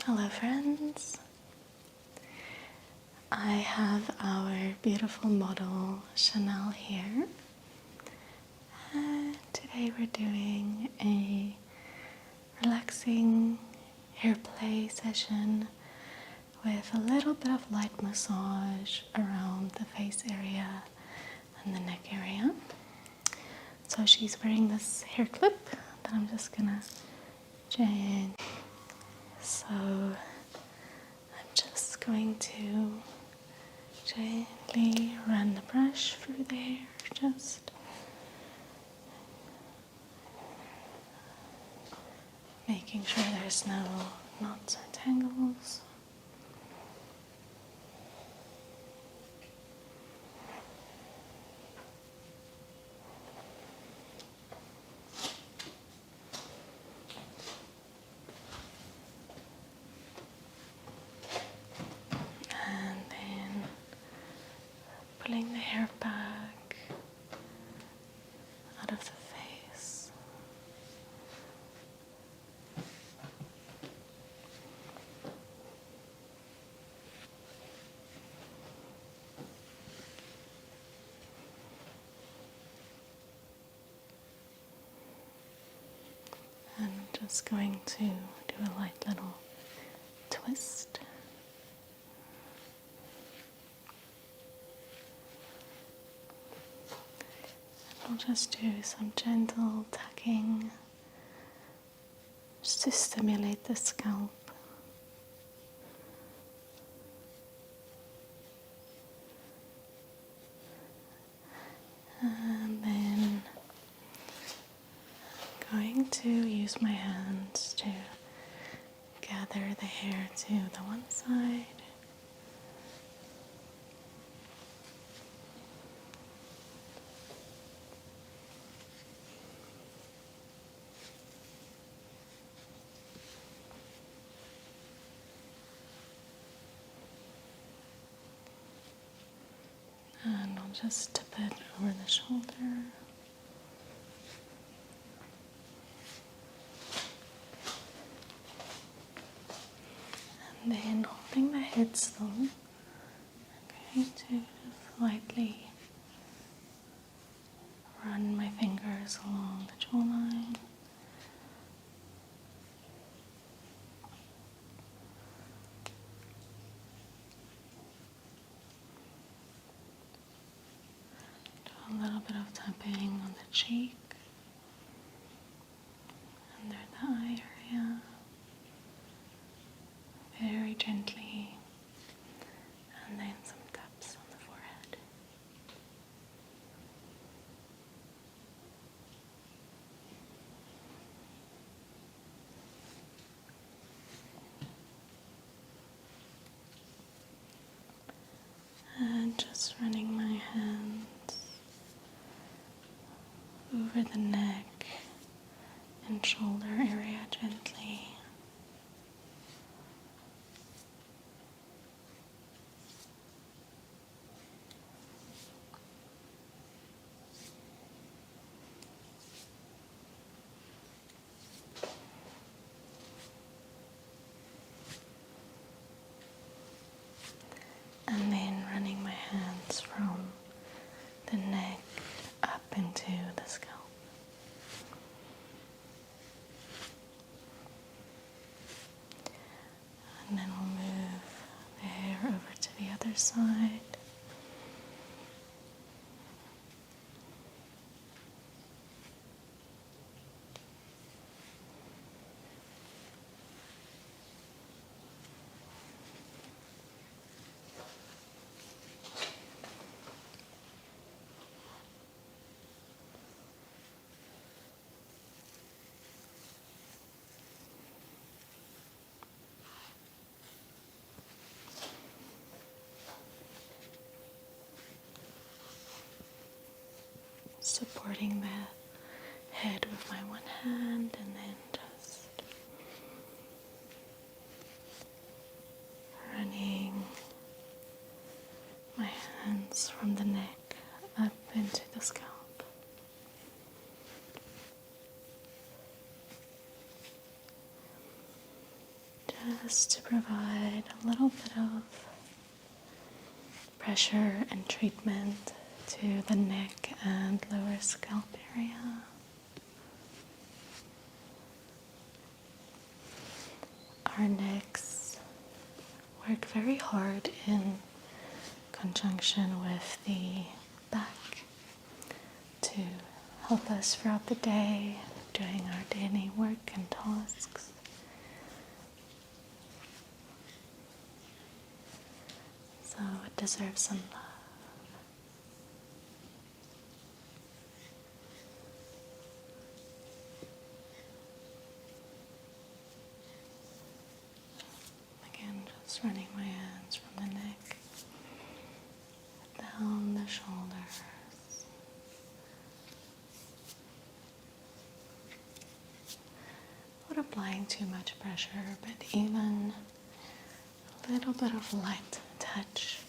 Hello friends, I have our beautiful model Chanel here, and today we're doing a relaxing hair play session with a little bit of light massage around the face area and the neck area. So she's wearing this hair clip that I'm just gonna change. So I'm just going to gently run the brush through the hair, just making sure there's no knots or tangles. And then pulling the hair back out of the face. And I'm just going to do a light little twist. I'll just do some gentle tucking just to stimulate the scalp. And then I'm going to use my hands to gather the hair to the one side. And I'll just tip it over the shoulder. And then holding the head still, I'm going to just lightly run my fingers along the jawline. Do a little bit of tapping on the cheek, under the eye area, very gently, and then some taps on the forehead. And just running my hands over the neck and shoulder area gently. And then running my hands from the neck up into the scalp. And then we'll move the hair over to the other side. Supporting the head with my one hand, and then just running my hands from the neck up into the scalp. just to provide a little bit of pressure and treatment to the neck and lower scalp area. Our necks work very hard in conjunction with the back to help us throughout the day doing our daily work and tasks. So it deserves some love. Again, just running my hands from the neck down the shoulders. Not applying too much pressure, but even a little bit of light touch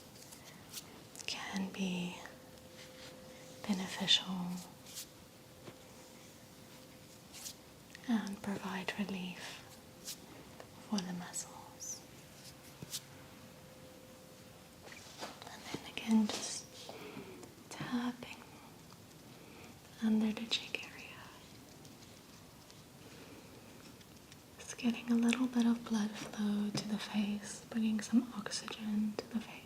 can be beneficial and provide relief for the muscles. And then again, just tapping under the cheek area. Just getting a little bit of blood flow to the face, bringing some oxygen to the face.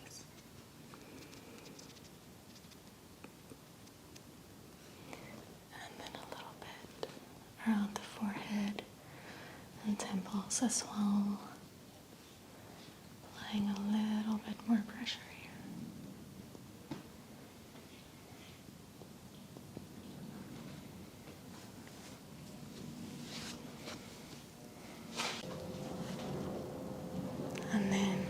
Around the forehead and temples as well, applying a little bit more pressure here. And then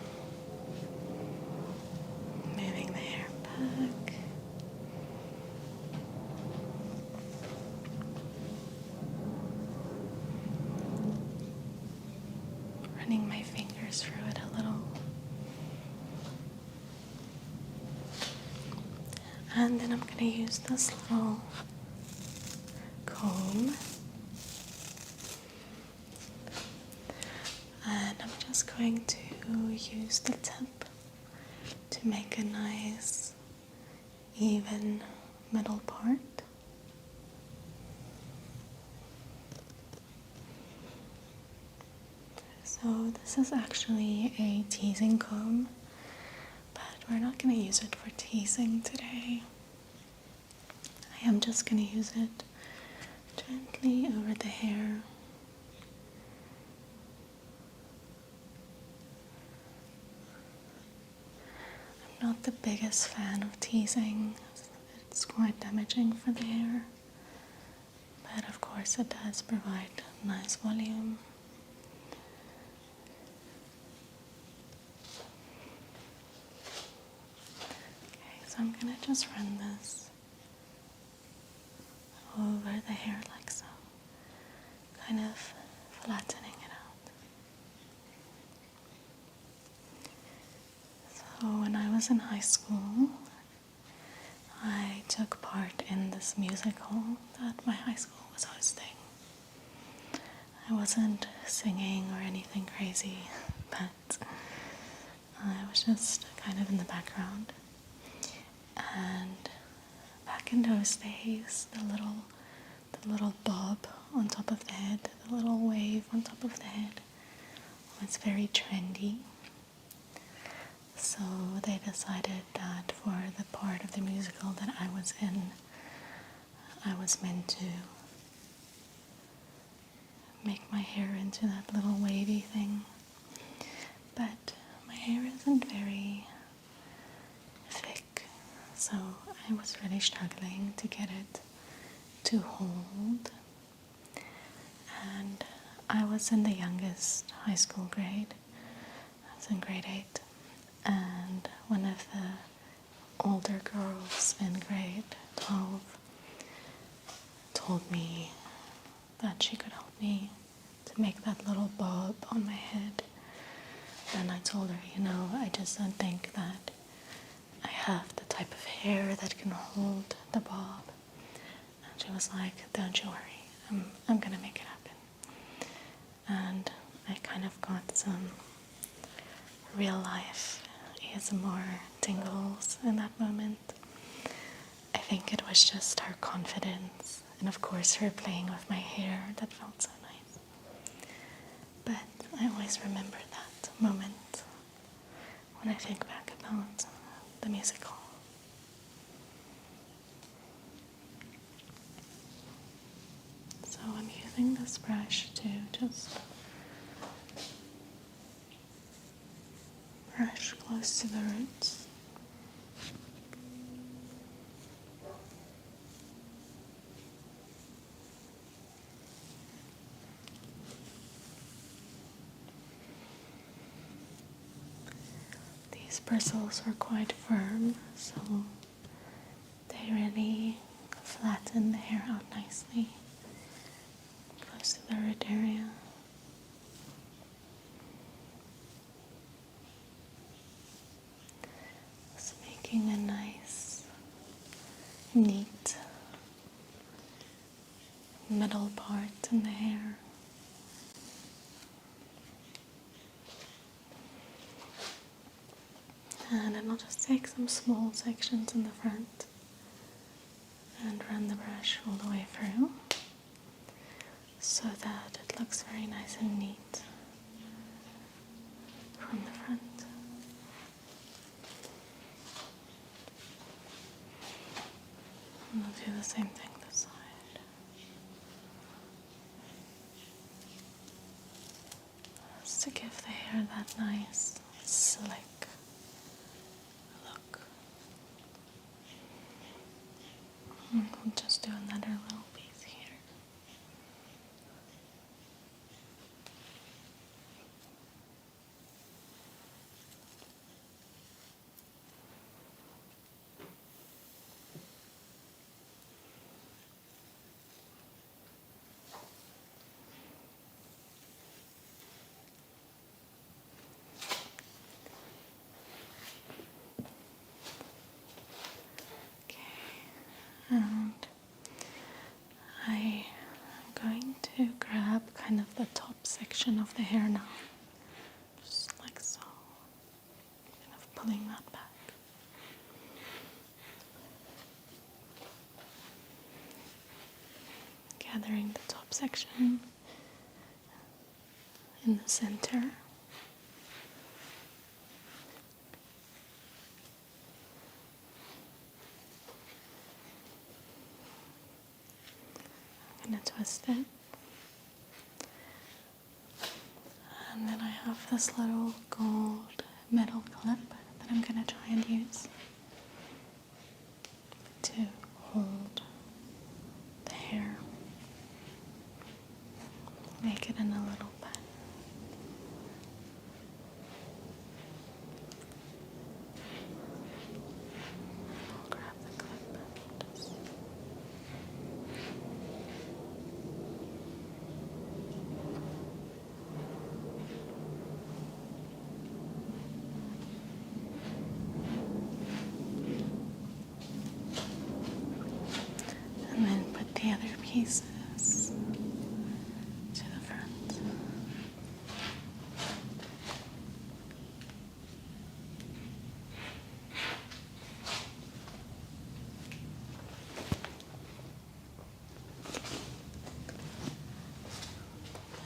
moving the hair back. Running my fingers through it a little. And then I'm going to use this little comb. And I'm just going to use the tip to make a nice, even middle part. So this is actually a teasing comb, but we're not going to use it for teasing today. I am just going to use it gently over the hair. I'm not the biggest fan of teasing. It's quite damaging for the hair, but of course it does provide nice volume. So I'm going to just run this over the hair like so, kind of flattening it out. So when I was in high school, I took part in this musical that my high school was hosting. I wasn't singing or anything crazy, but I was just kind of in the background. And back in those days, the little bob on top of the head, the little wave on top of the head was very trendy. So they decided that for the part of the musical that I was in, I was meant to make my hair into that little wavy thing. But my hair isn't very thick, so I was really struggling to get it to hold. And I was in the youngest high school grade. I was in grade 8. And one of the older girls in grade 12 told me that she could help me to make that little bob on my head. And I told her, I just don't think that I have the type of hair that can hold the bob. And she was like, don't you worry, I'm gonna make it happen. And I kind of got some real life ASMR tingles in that moment. I think it was just her confidence and of course her playing with my hair that felt so nice. But I always remember that moment when I think back about the musical. So I'm using this brush to just brush close to the roots. These bristles are quite firm, so they really flatten the hair out nicely close to the root area. Just making a nice, neat middle part in the hair. And then I'll just take some small sections in the front and run the brush all the way through so that it looks very nice and neat from the front. And I'll do the same thing this side. Just to give the hair that nice, slick look. And I'll just do another little piece here. And I am going to grab kind of the top section of the hair now, just like so, kind of pulling that back. Gathering the top section in the center. I'm going to twist it. And then I have this little gold metal clip that I'm going to try and use to hold the hair. Make it in a little bun. I'll grab the clip and just and then put the other pieces to the front.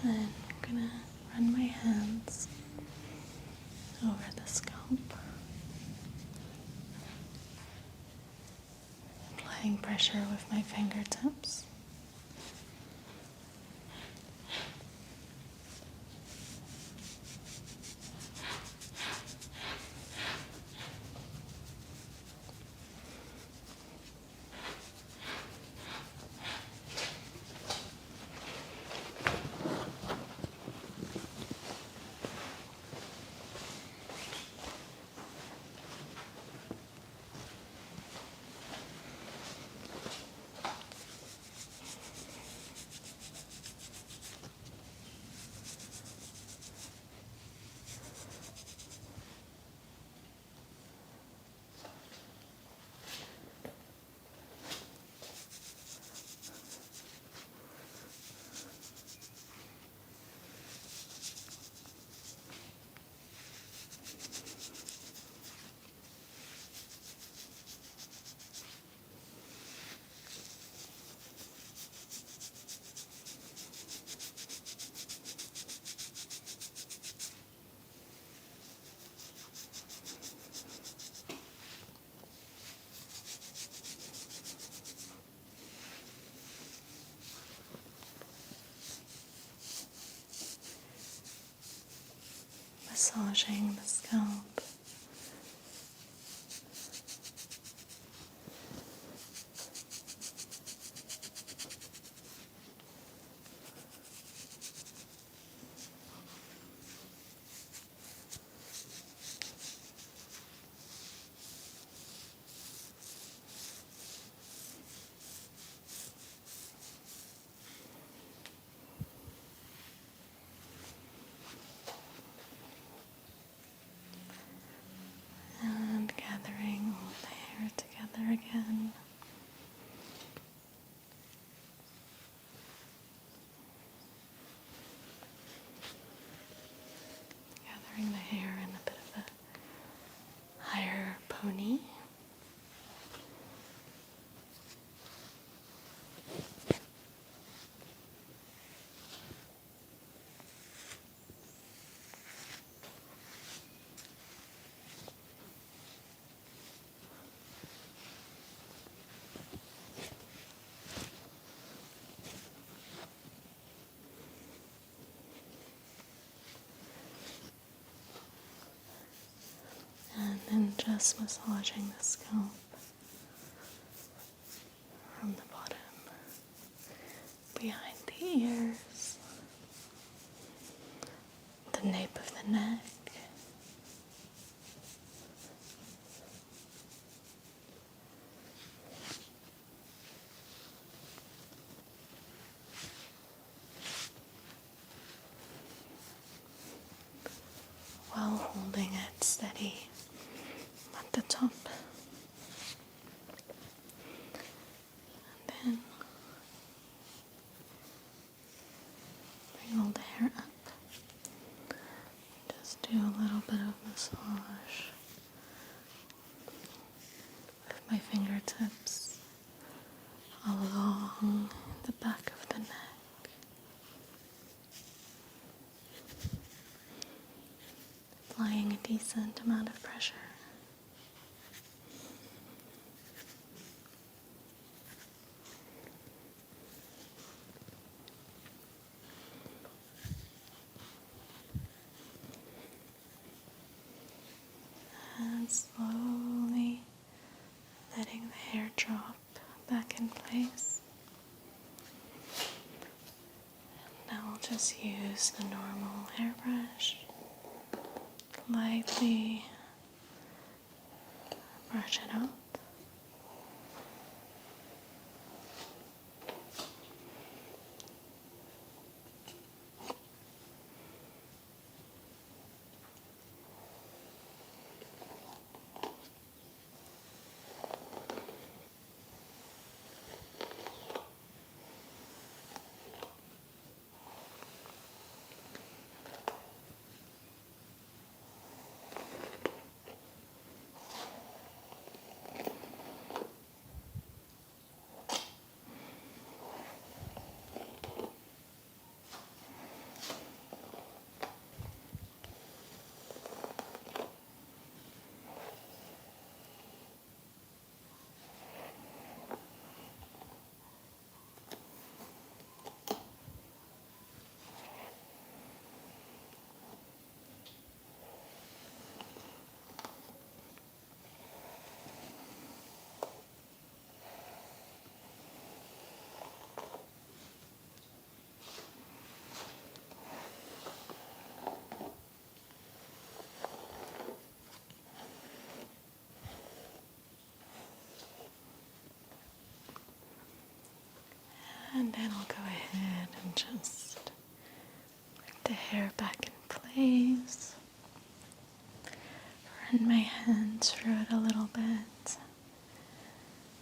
And I'm gonna run my hands over the scalp, applying pressure with my fingertips. massaging the scalp. And gathering all the hair together again. Gathering the hair in a bit of a higher pony. And then just massaging the scalp from the bottom, behind the ears, the nape of the neck, while holding it steady at the top. And then bring all the hair up. Just do a little bit of massage with my fingertips along the back of the neck. Applying a decent amount of pressure. And slowly letting the hair drop back in place. Now I'll just use the normal hairbrush. Lightly brush it out. And then I'll go ahead and just put the hair back in place. Run my hands through it a little bit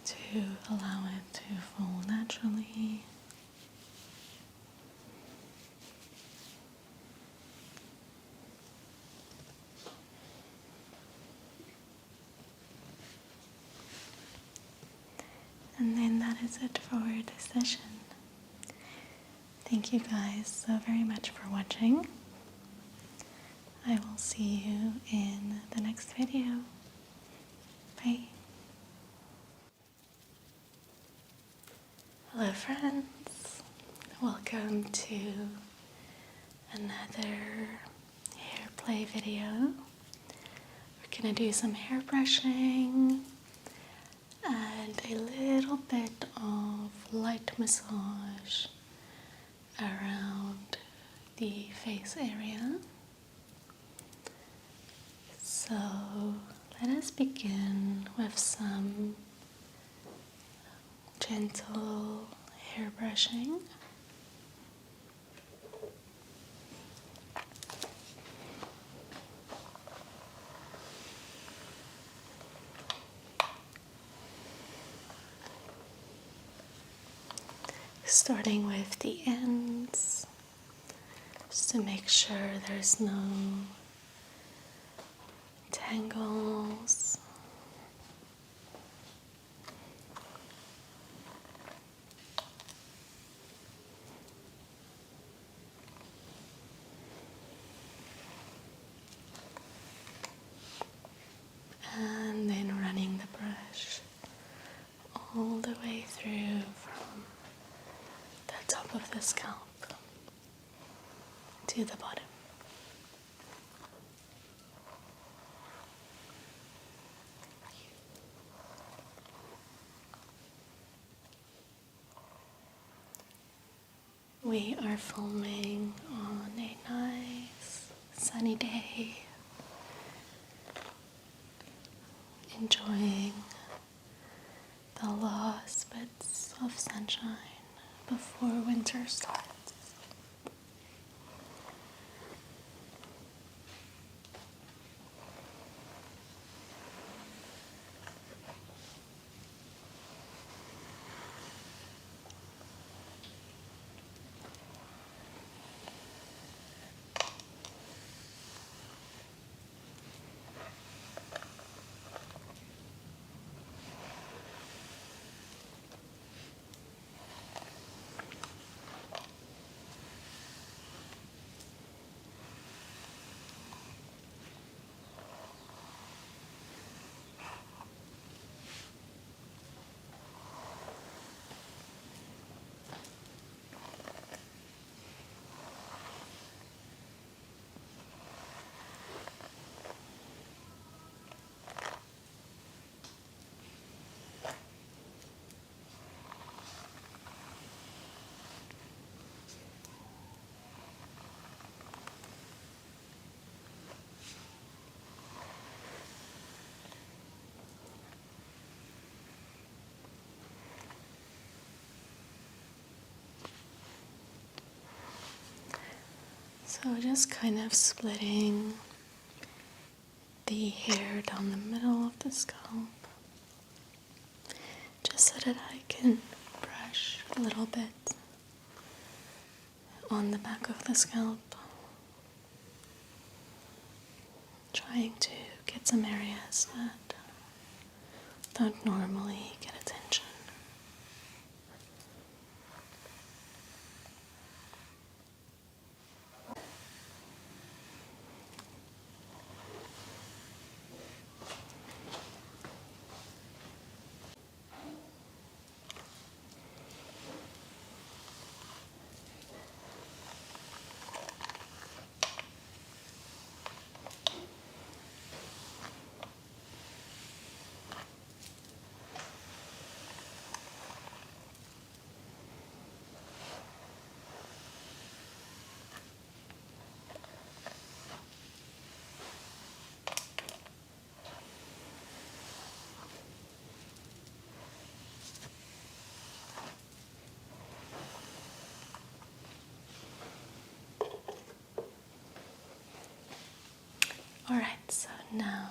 to allow it to fall naturally. And then that is it for this session. Thank you guys so very much for watching. I will see you in the next video. Bye. Hello friends. Welcome to another hair play video. We're going to do some hair brushing and a little bit of light massage around the face area. So let us begin with some gentle hair brushing. Starting with the ends, just to make sure there's no tangles. And then running the brush all the way through from the top of the scalp to the bottom. We are filming on a nice sunny day, enjoying the last bits of sunshine before winter starts. So just kind of splitting the hair down the middle of the scalp, just so that I can brush a little bit on the back of the scalp, trying to get some areas that don't normally get attention. Alright, so now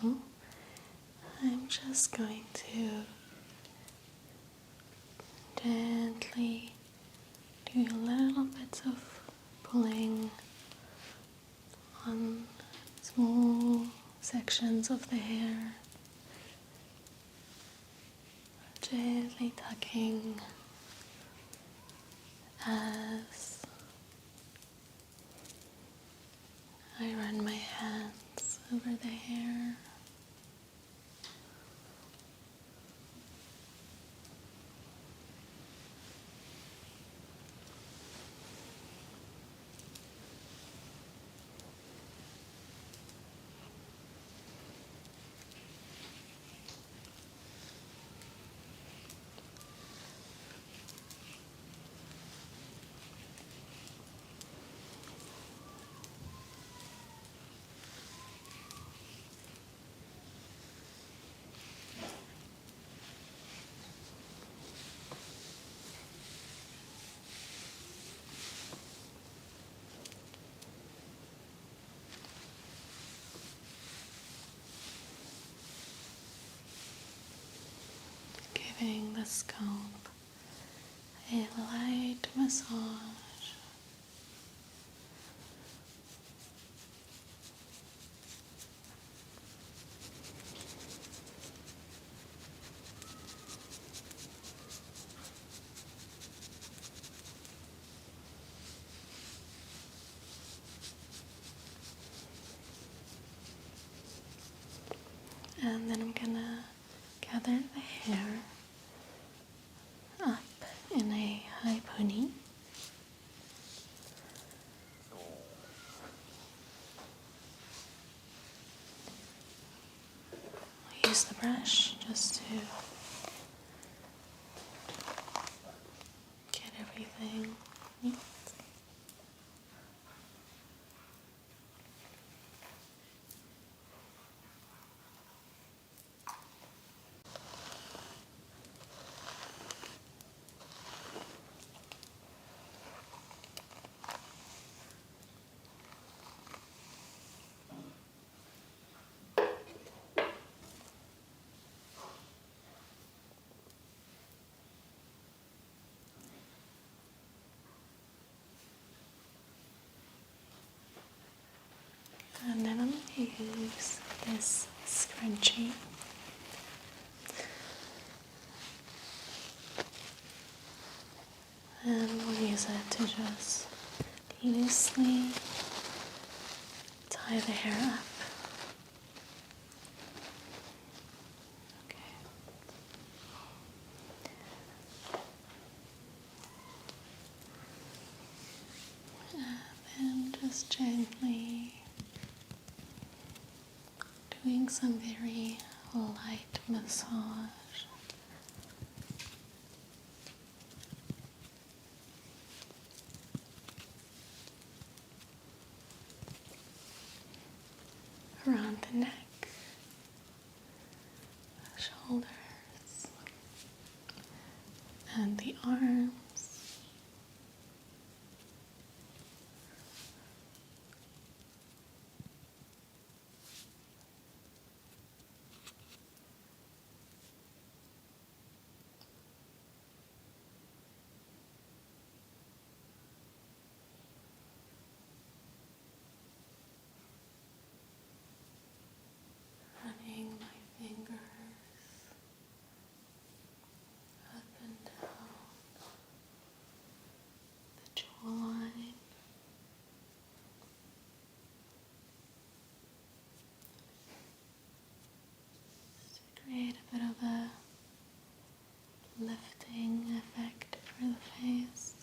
I'm just going to gently do a little bit of pulling on small sections of the hair, gently tucking as I run my hands over the hair. giving the scalp a light massage. And then I'm gonna gather the hair up in a high pony. I'll use the brush just to get everything neat. And then I'm going to use this scrunchie. And we'll use it to just loosely tie the hair up. Okay. And then just gently doing some very light massage. Around the neck, shoulders, and the arms. Running my fingers up and down the jawline. Just to create a bit of a lifting effect for the face.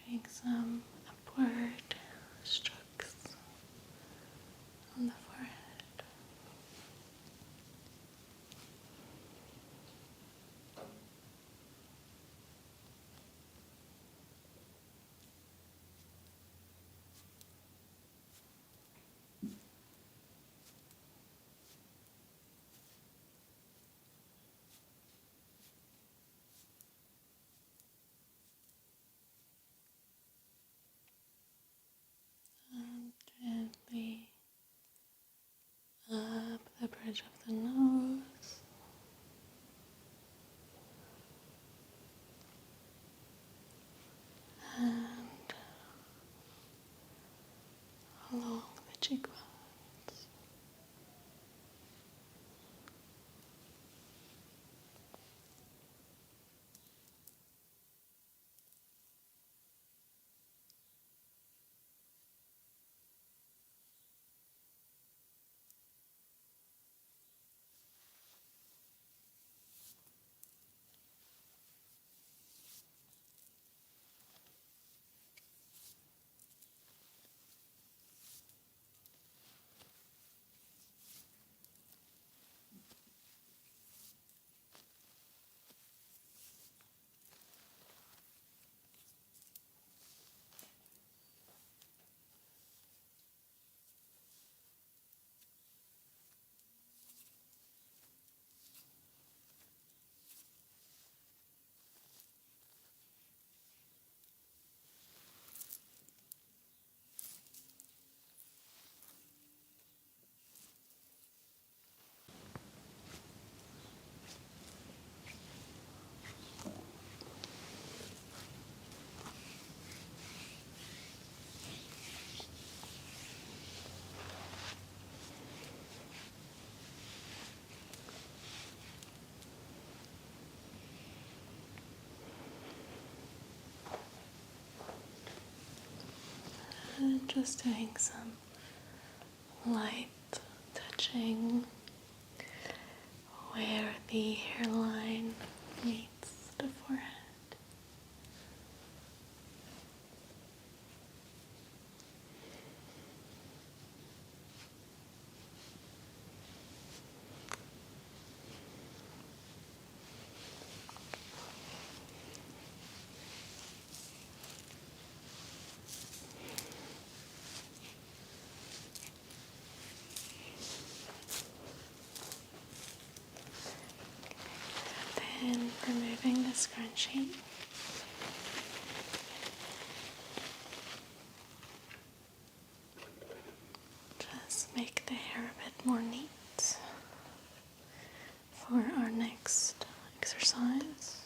Doing some upward strokes on the forehead. Gently up the bridge of the nose. And along the cheekbones. just doing some light touching where the hairline meets the forehead. Then removing the scrunchie. Just make the hair a bit more neat for our next exercise.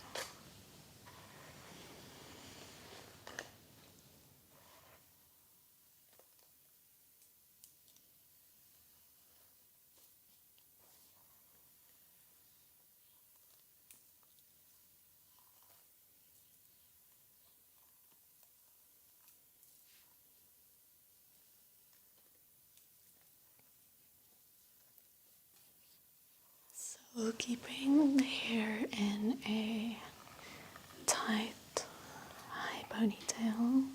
So keeping the hair in a tight, high ponytail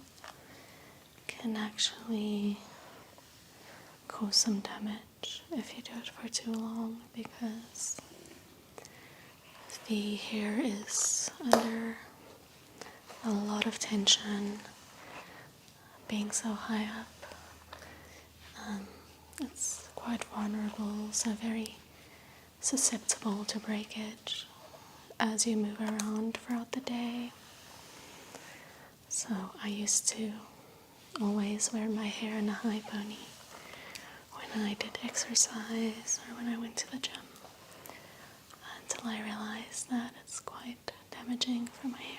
can actually cause some damage if you do it for too long, because the hair is under a lot of tension being so high up. It's quite vulnerable, so very susceptible to breakage as you move around throughout the day. So I used to always wear my hair in a high pony when I did exercise or when I went to the gym, until I realized that it's quite damaging for my hair.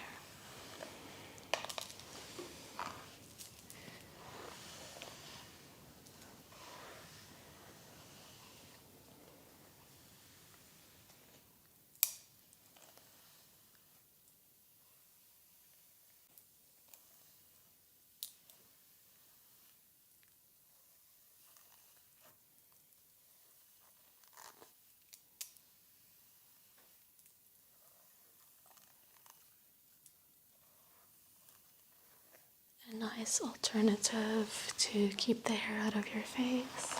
A nice alternative to keep the hair out of your face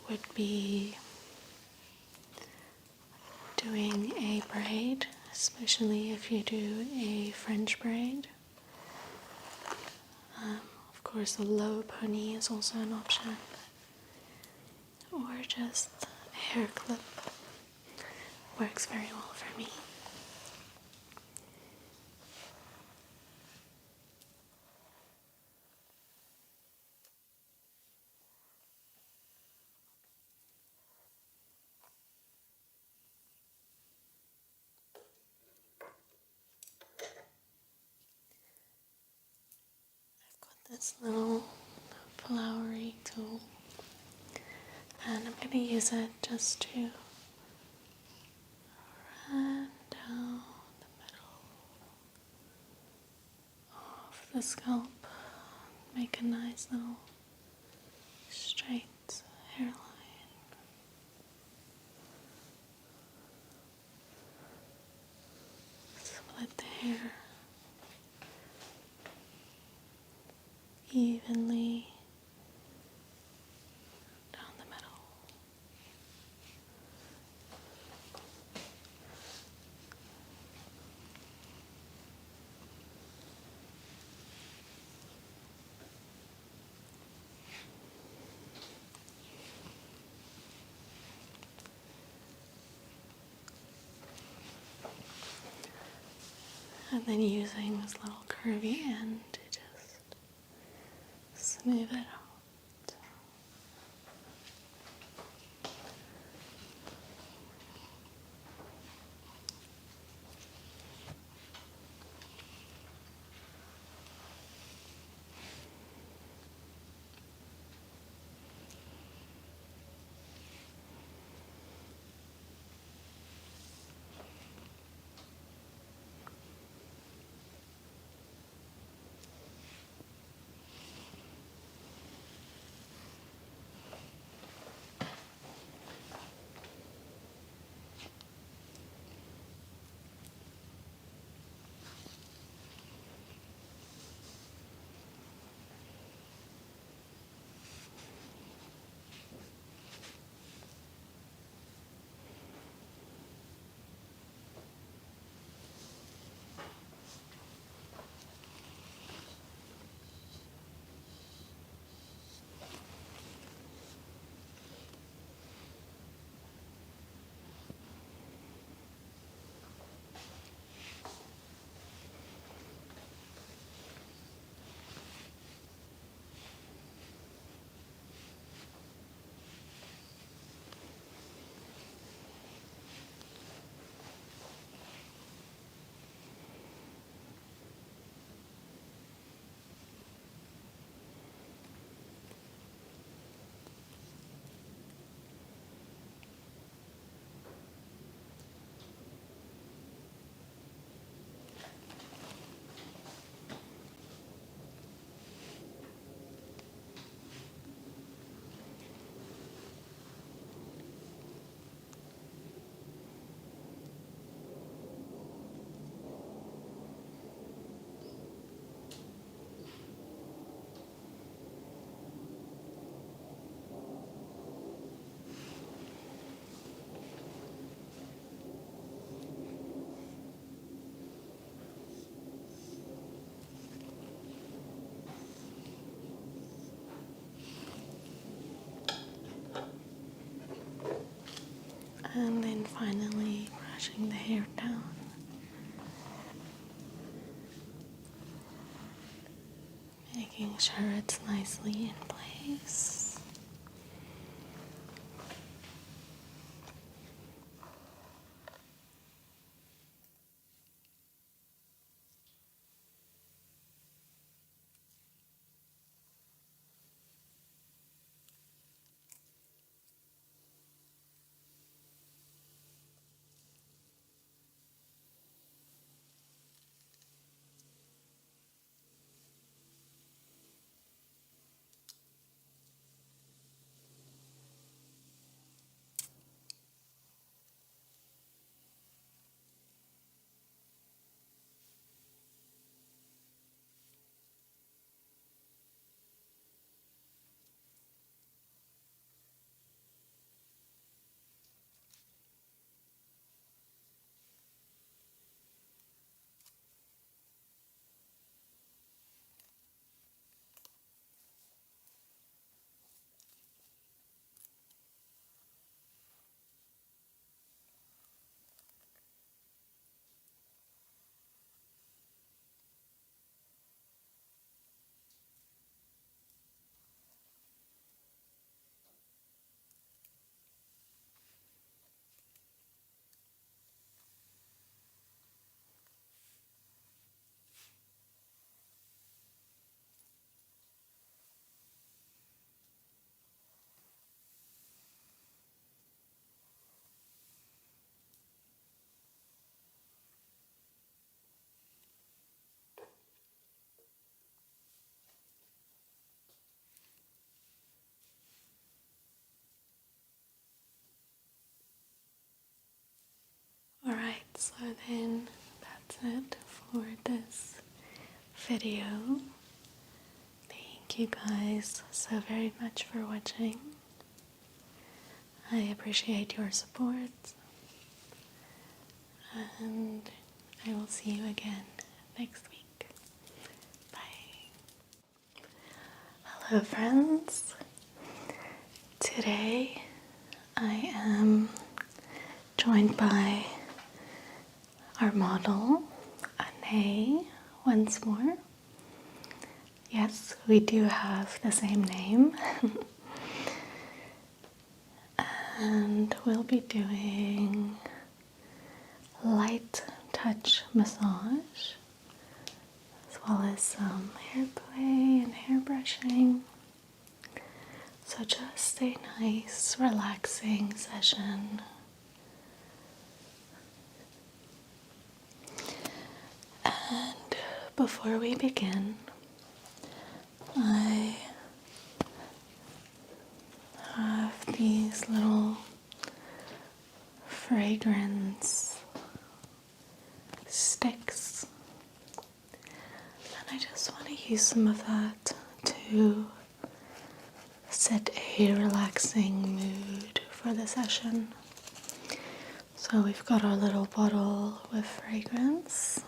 would be doing a braid, especially if you do a French braid. Of course, a low pony is also an option, or just a hair clip works very well for me. This little flowery tool, and I'm going to use it just to run down the middle of the scalp, make a nice little straight hairline. Split the hair evenly down the middle. And then using this little curvy end to just smooth it out. And then finally brushing the hair down. Making sure it's nicely in place. Alright, so then that's it for this video. Thank you guys so very much for watching. I appreciate your support, and I will see you again next week. Bye. Hello friends. Today I am joined by our model, Anne, once more. Yes, we do have the same name. And we'll be doing light touch massage, as well as some hair play and hair brushing. So just a nice, relaxing session. And before we begin, I have these little fragrance sticks, and I just want to use some of that to set a relaxing mood for the session. So we've got our little bottle with fragrance,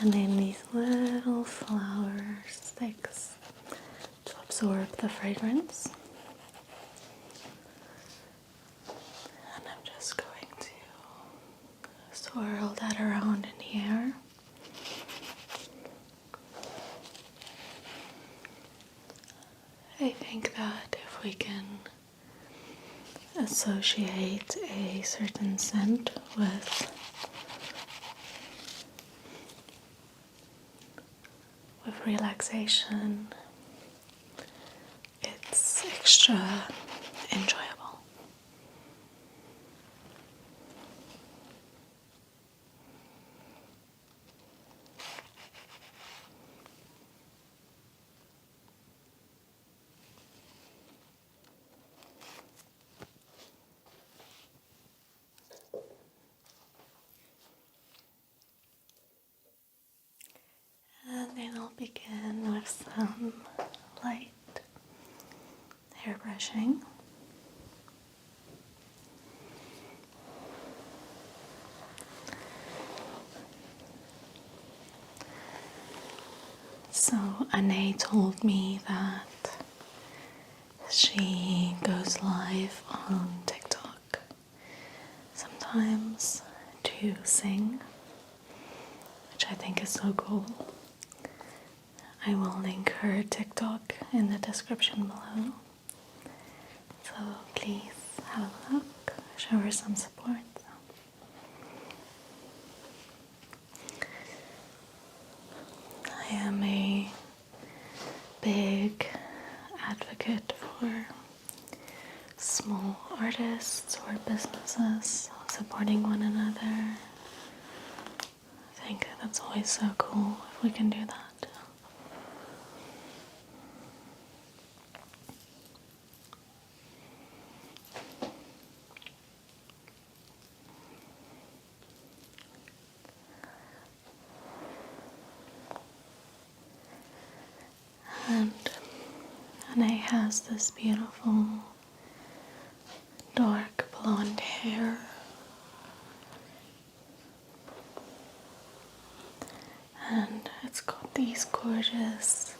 and then these little flower sticks to absorb the fragrance. And I'm just going to swirl that around in the air. I think that if we can associate a certain scent with relaxation, it's extra enjoyable. And then I'll begin with some light hair brushing. So Anne told me that she goes live on TikTok sometimes to sing, which I think is so cool. I will link her TikTok in the description below. So please have a look, show her some support. I am a big advocate for small artists or businesses supporting one another. I think that's always so cool if we can do that. And Anne has this beautiful dark blonde hair. And it's got these gorgeous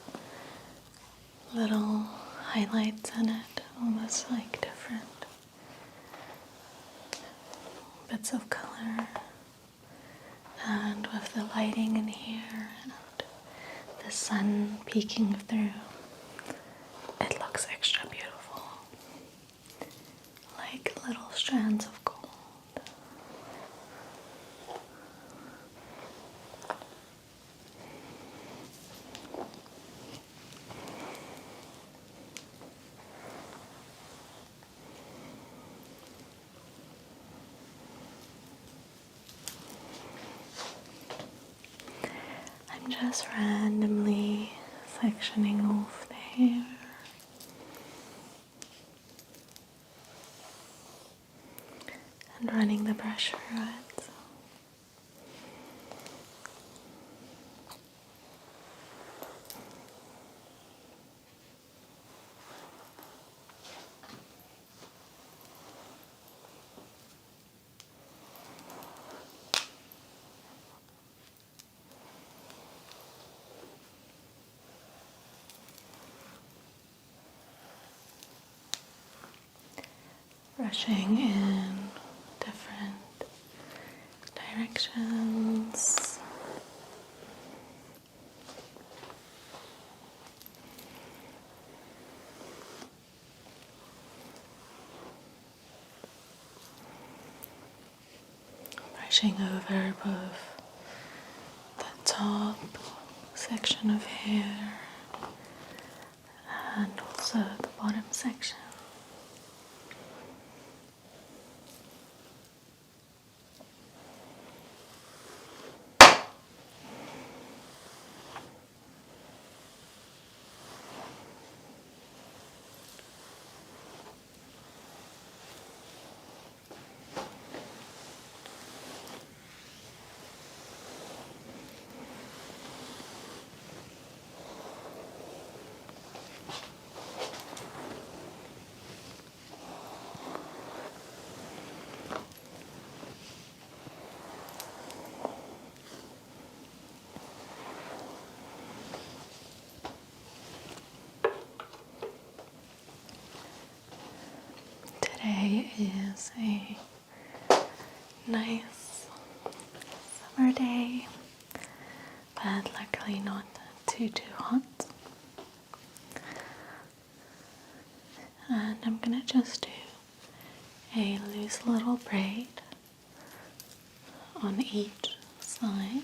little highlights in it, almost like different bits of color. And with the lighting in here and the sun peeking through, it looks extra beautiful, like little strands of gold. I'm just randomly sectioning off the hair. And running the brush through it. Brushing in different directions. Brushing over both the top section of hair and also the bottom section. Today is a nice summer day, but luckily not too hot. And I'm gonna just do a loose little braid on each side.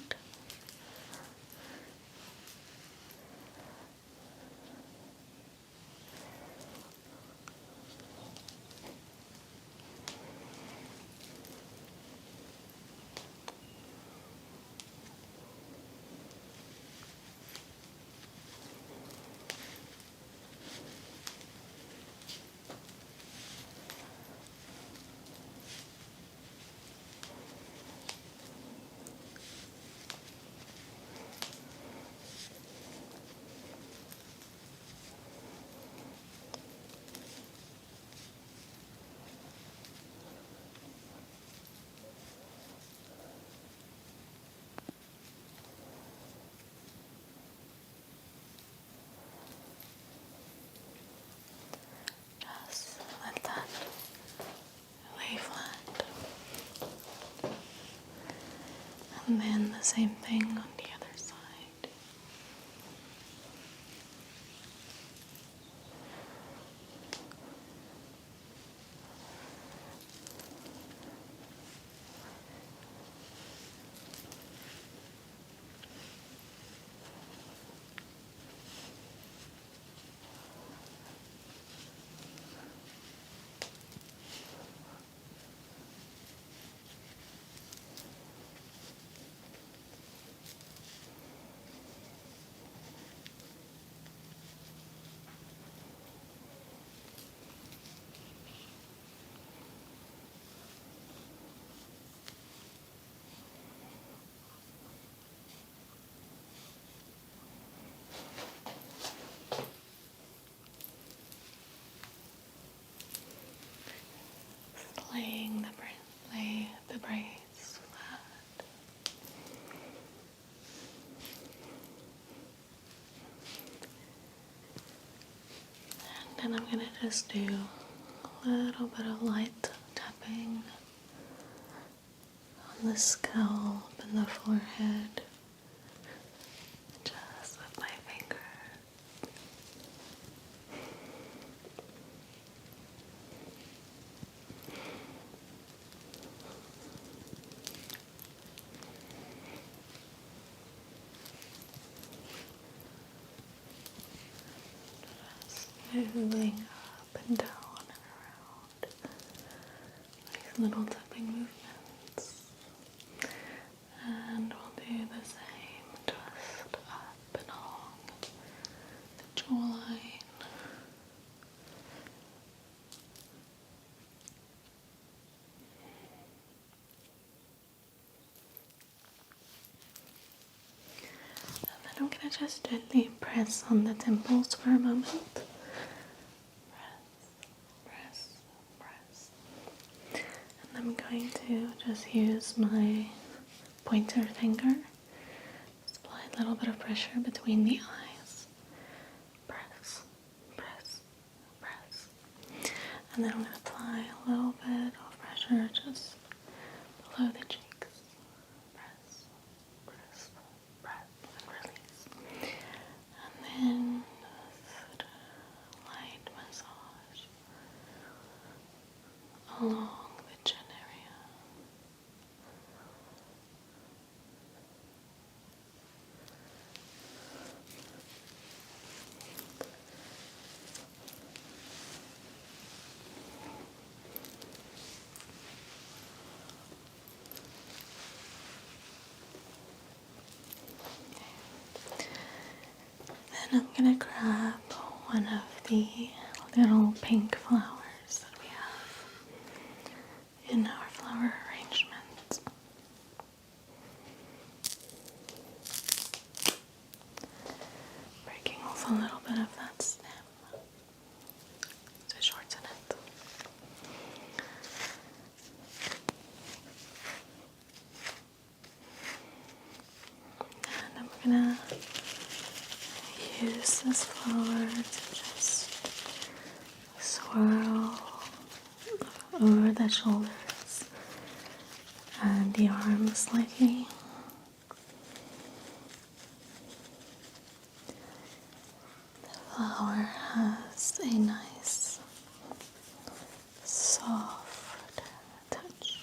And then the same thing on the other side. Lay the braids flat. And then I'm going to just do a little bit of light tapping on the scalp and the forehead, just with my finger. Moving up and down and around. Nice little tapping movements. And we'll do the same just up and along the jawline. And then I'm going to just gently press on the temples for a moment. I'm going to just use my pointer finger, just apply a little bit of pressure between the eyes. Press, press, press. And then I'm going to apply a little bit of pressure just below the cheeks. Press, press, press, and release. And then just light massage along the chin area. Then I'm going to grab one of the little pink flowers that we have in our flower arrangement. Breaking off a little bit of that stem to shorten it. And I'm gonna use this flower to just swirl over the shoulders and the arms slightly. The flower has a nice soft touch.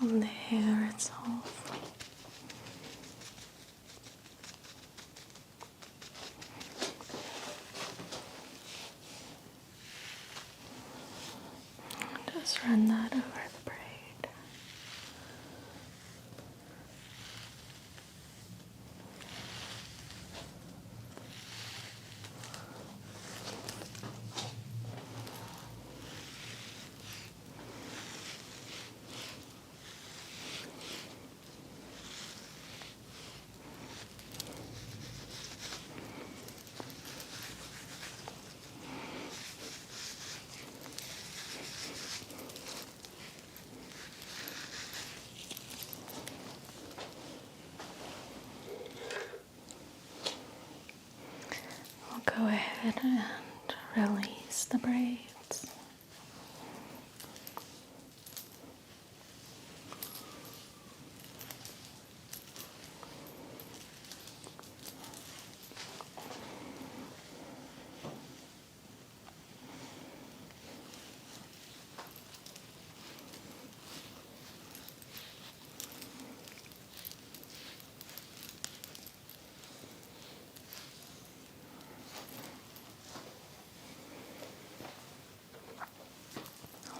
on the hair itself. Just run that over the braid. Go ahead and release the braids.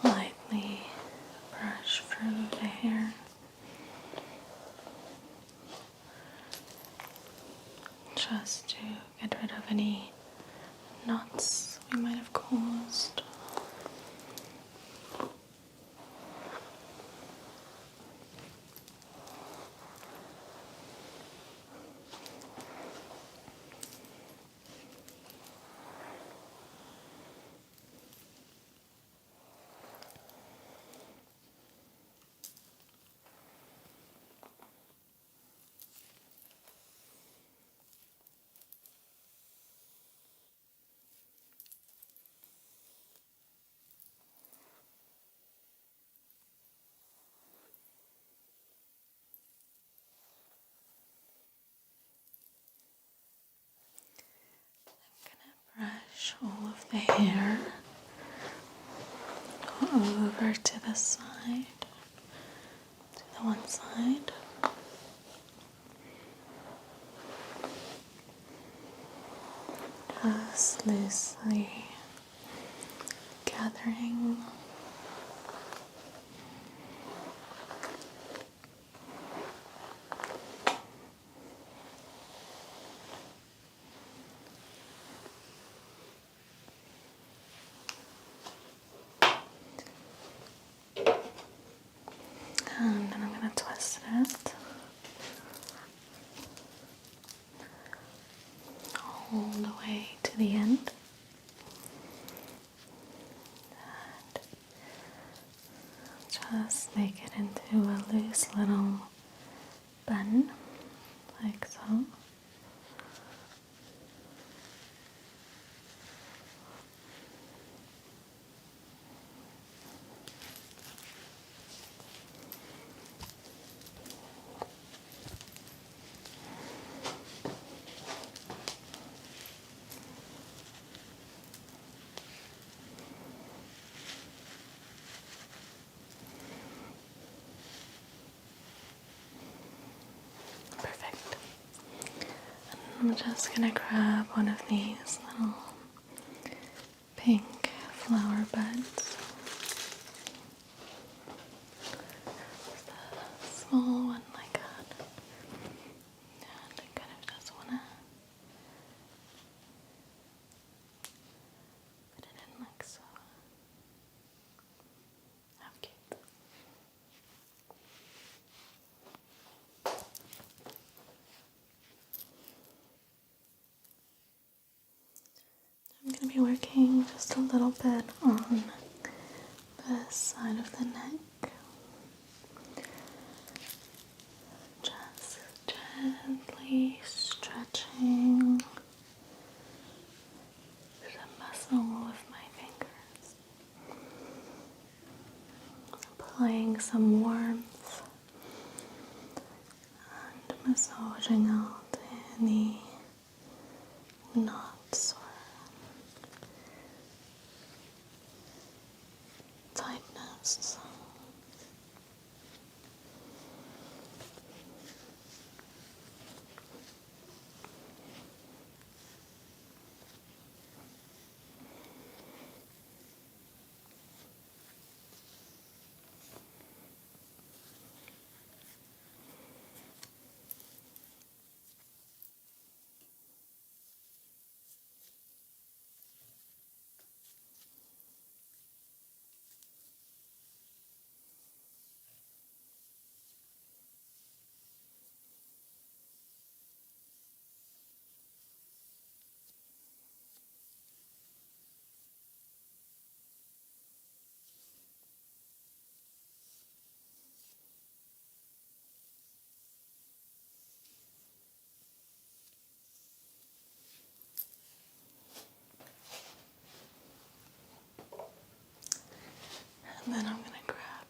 Lightly brush through the hair. Just to get rid of any knots we might have caused. Brush all of the hair over to the side, to the one side. Just loosely gathering. And then I'm going to twist it all the way to the end. And just make it into a loose little bun, like so. Perfect. I'm just gonna grab one of these little pink flower buds. Just a small one like that. And I kind of just wanna put it in like so. How cute. I'm going to be working just a little bit on the side of the neck. Just gently stretching the muscle with my fingers. Applying some warmth and massaging out any knots or tightness.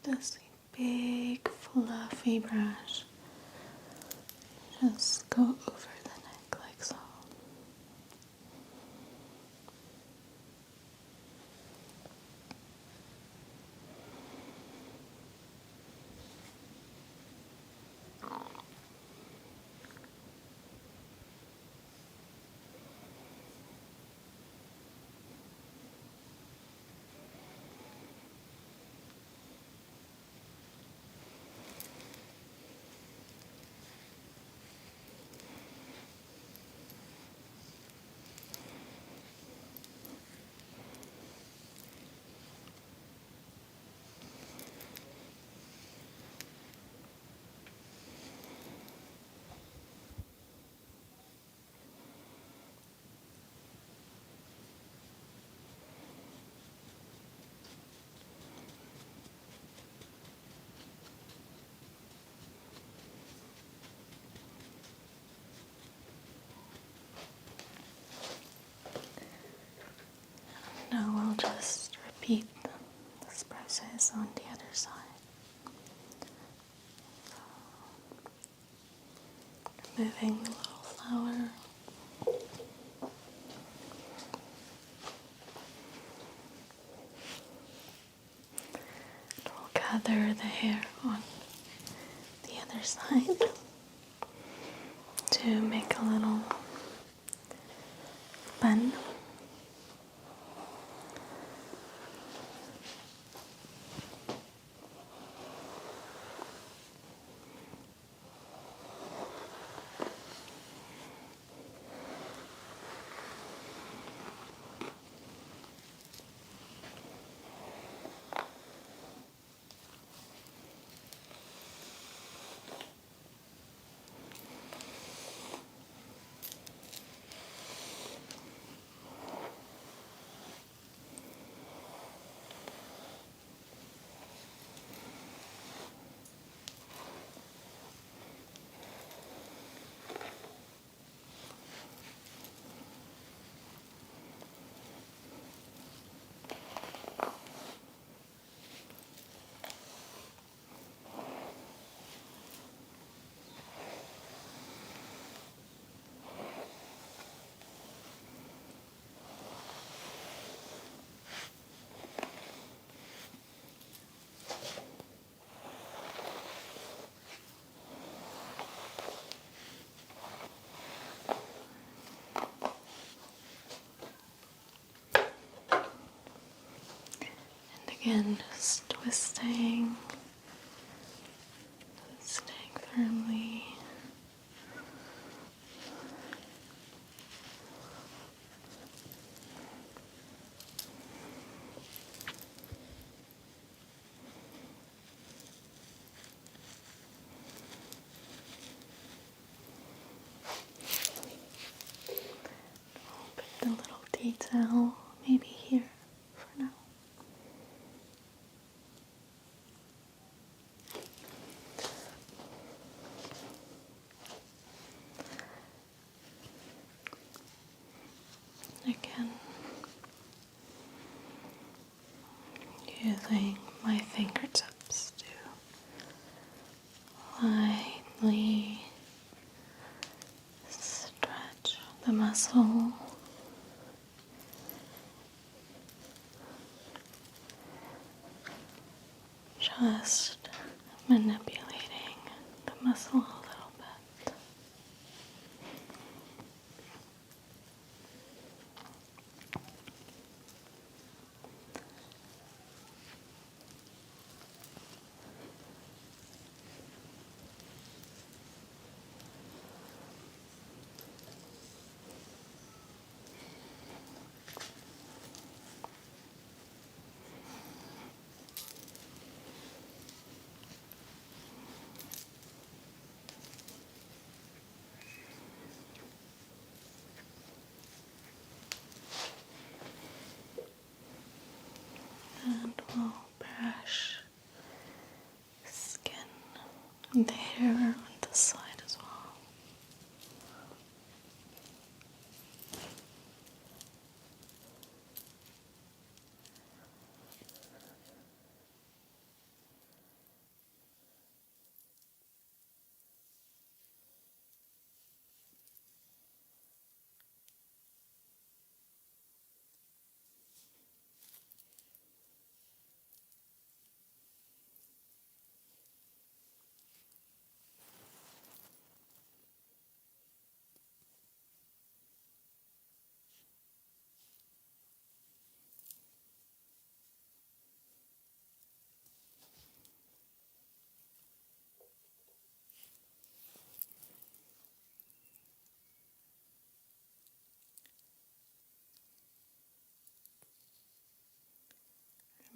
this big fluffy brush, just go over the neck like so. Now we'll just repeat this process on the other side. Removing the little flower. And we'll gather the hair on the other side to make a little bun. Again, just twisting, staying firmly. I'll put the little detail maybe here for now. Again, using my fingertips to lightly stretch the muscle. Just manipulating the muscle a little bit. And we'll brush skin and the hair on this side as well.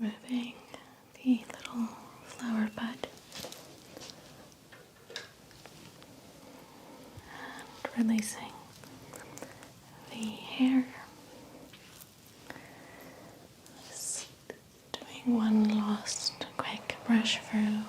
Removing the little flower bud and releasing the hair. Just doing one last quick brush through.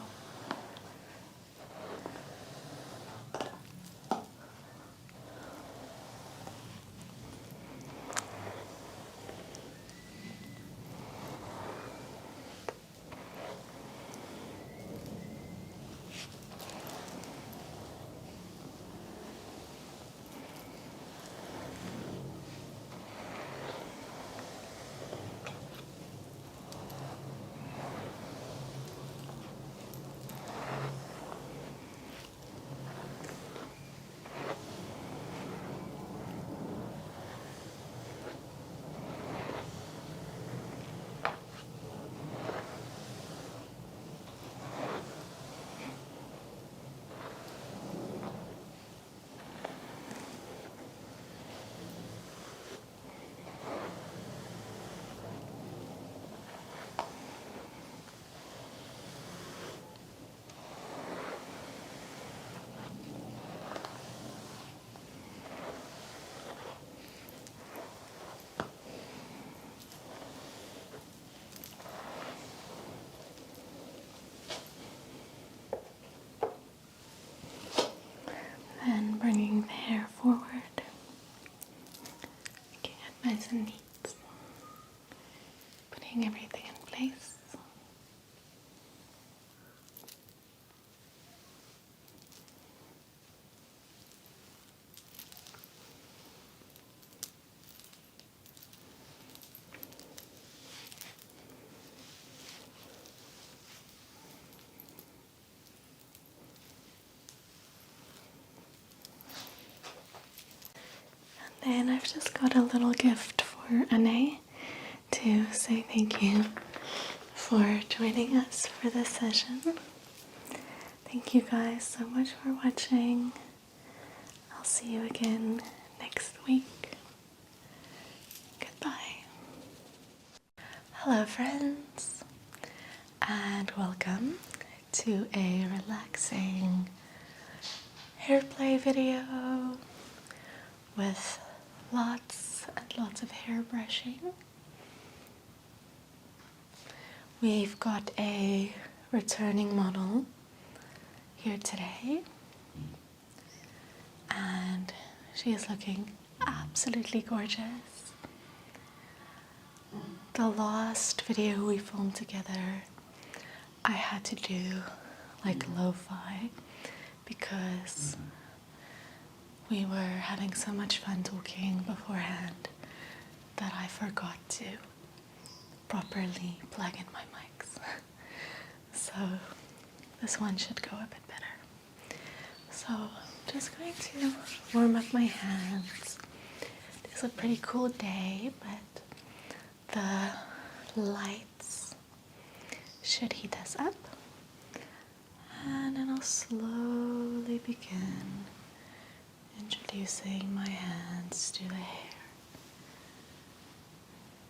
And bringing the hair forward, making it nice and neat, putting everything in place. And I've just got a little gift for Anne to say thank you for joining us for this session. Thank you guys so much for watching. I'll see you again next week. Goodbye. Hello friends, and welcome to a relaxing hair play video with lots and lots of hair brushing. We've got a returning model here today, and she is looking absolutely gorgeous. The last video we filmed together, I had to do like lo-fi because we were having so much fun talking beforehand that I forgot to properly plug in my mics. So this one should go a bit better. So I'm just going to warm up my hands. It's a pretty cool day, but the lights should heat us up. And then I'll slowly begin introducing my hands to the hair.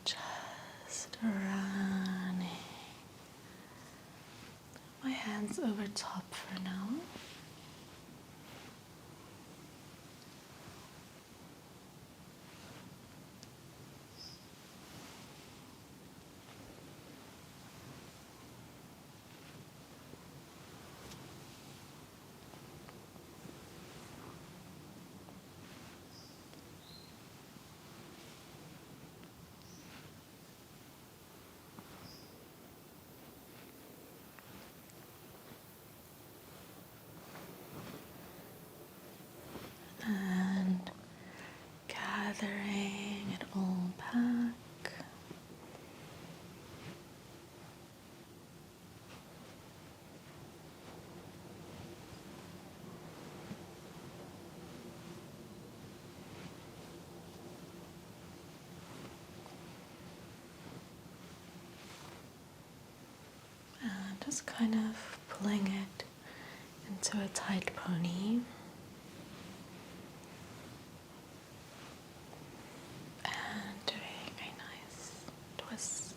Just running my hands over top for now. And gathering it all back. And just kind of pulling it into a tight pony. And doing a nice twist.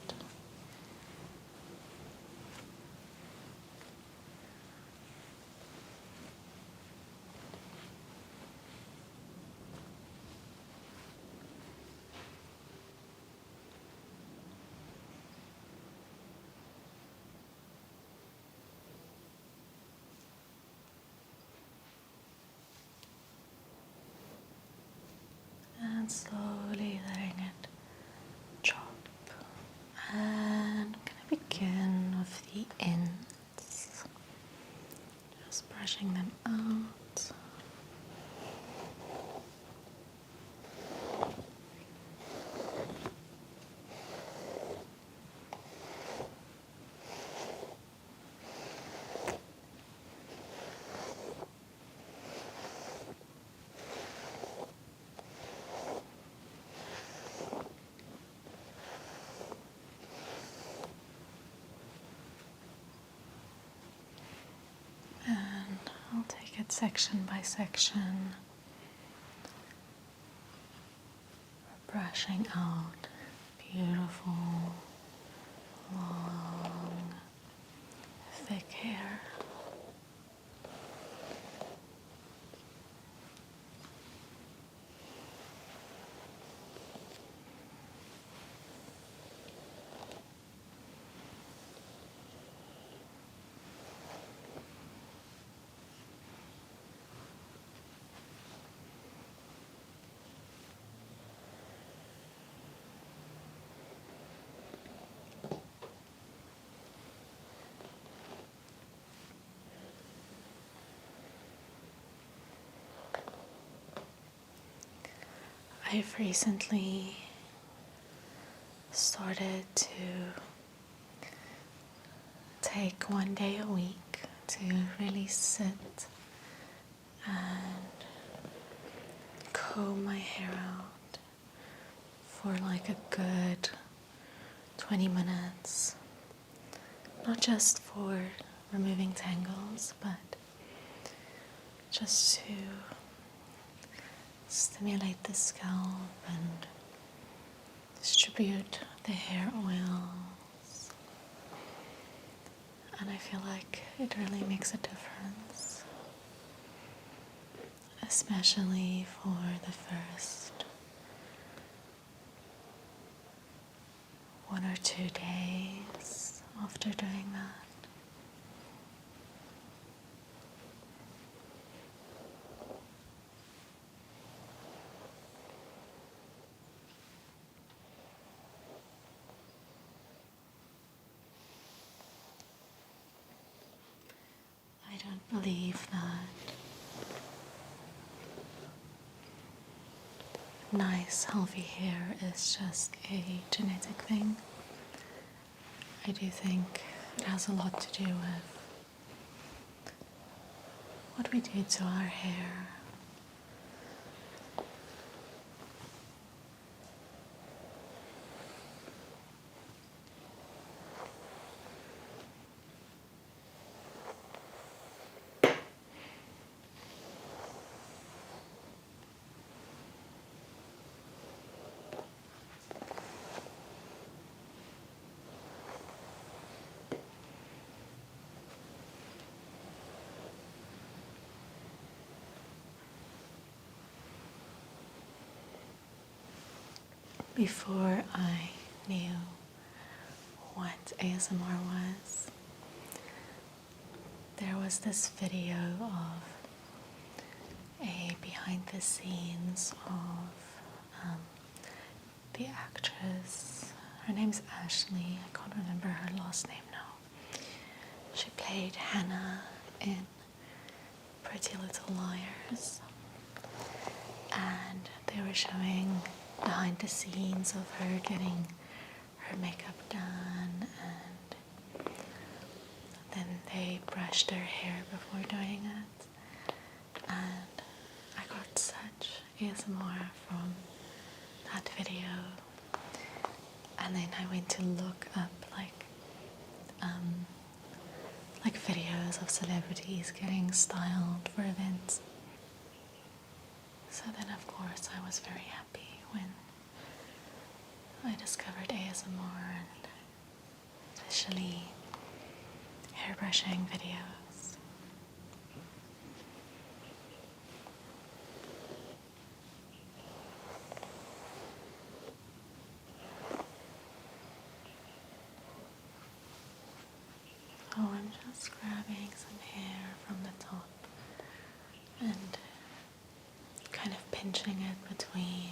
and slowly letting it drop. And I'm going to begin with the ends, just brushing them out. And I'll take it section by section, brushing out beautiful, long, thick hair. I've recently started to take one day a week to really sit and comb my hair out for like a good 20 minutes. Not just for removing tangles, but just to stimulate the scalp and distribute the hair oils. And I feel like it really makes a difference, especially for the first 1 or 2 days after doing that. I don't believe that nice, healthy hair is just a genetic thing. I do think it has a lot to do with what we do to our hair. Before I knew what ASMR was, there was this video of a behind the scenes of the actress. Her name's Ashley. I can't remember her last name now. She played Hannah in Pretty Little Liars, and they were showing behind the scenes of her getting her makeup done, and then they brushed her hair before doing it, and I got such ASMR from that video. And then I went to look up like videos of celebrities getting styled for events. So then of course I was very happy when I discovered ASMR, and especially hairbrushing videos. Oh, I'm just grabbing some hair from the top and kind of pinching it between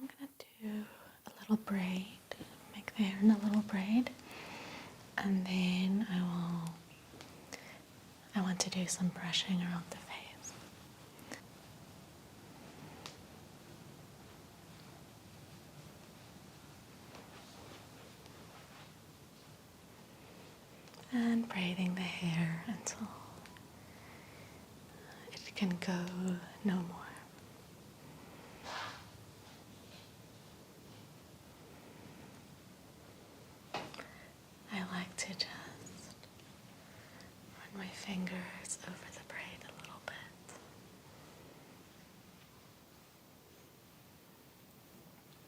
I'm gonna do a little braid, make the hair in a little braid, and then I want to do some brushing around the face. And braiding the hair until it can go no more. I like to just run my fingers over the braid a little bit.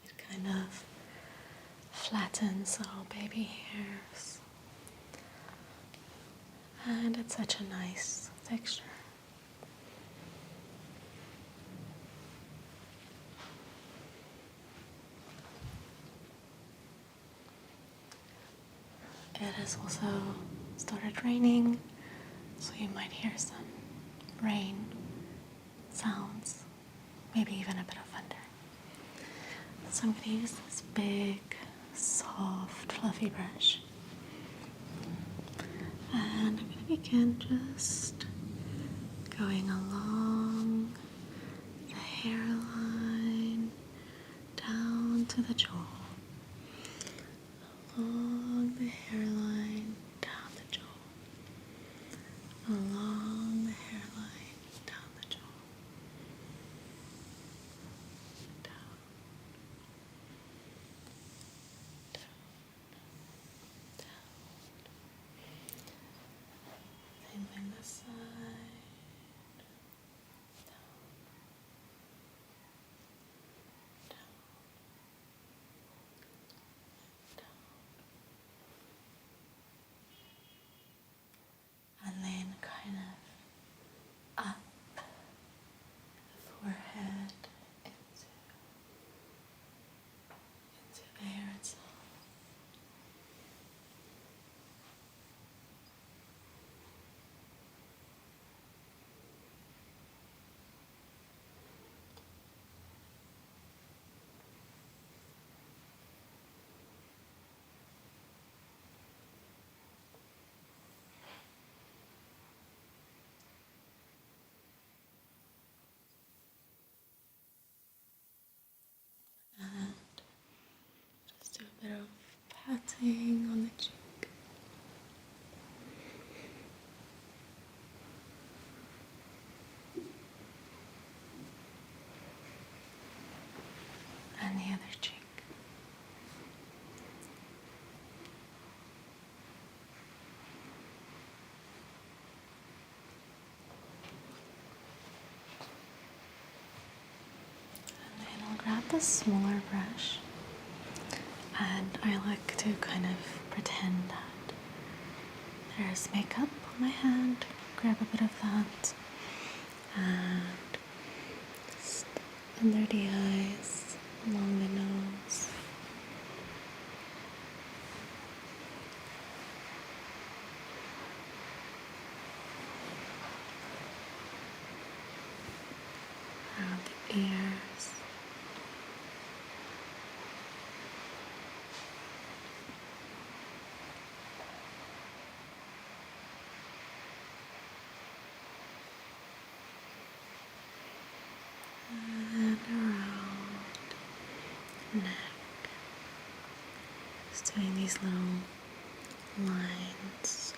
It kind of flattens little baby hairs. And it's such a nice texture. It has also started raining, so you might hear some rain sounds, maybe even a bit of thunder. So I'm going to use this big, soft, fluffy brush. And I'm going to begin just going along the hairline, down to the jaw. Along the hairline, down the jaw. Along the hairline, down the jaw. Down, down. Same thing this side. Down, down, down. And then kind of up the forehead into the hair itself. And just do a bit of patting on the cheek. And the other cheek. And then I'll grab the smaller brush, and I like to kind of pretend that there's makeup on my hand. Grab a bit of that, and just under the eyes, along the nose. Around the ears. And around the neck. Just doing these little lines.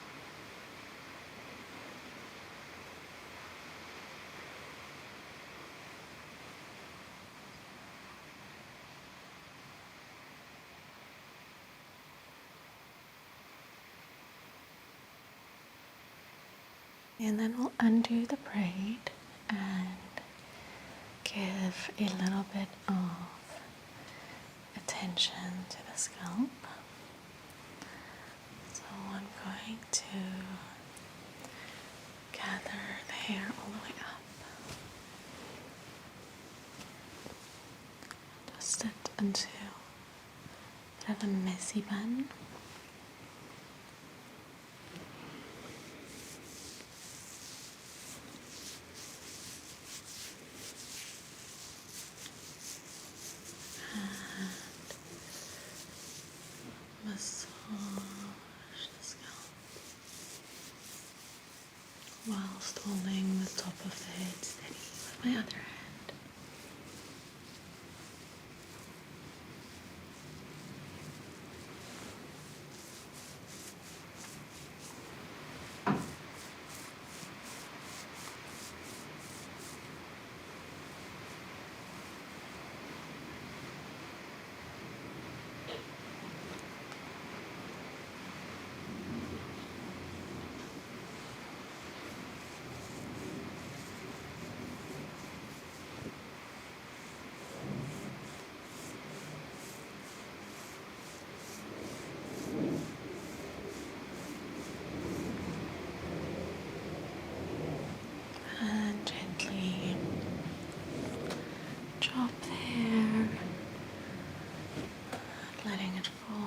And then we'll undo the braid and give a little bit of attention to the scalp. So I'm going to gather the hair all the way up. Twist it into a bit of a messy bun. whilst holding the top of the head steady with my other hand. And gently drop the hair, letting it fall.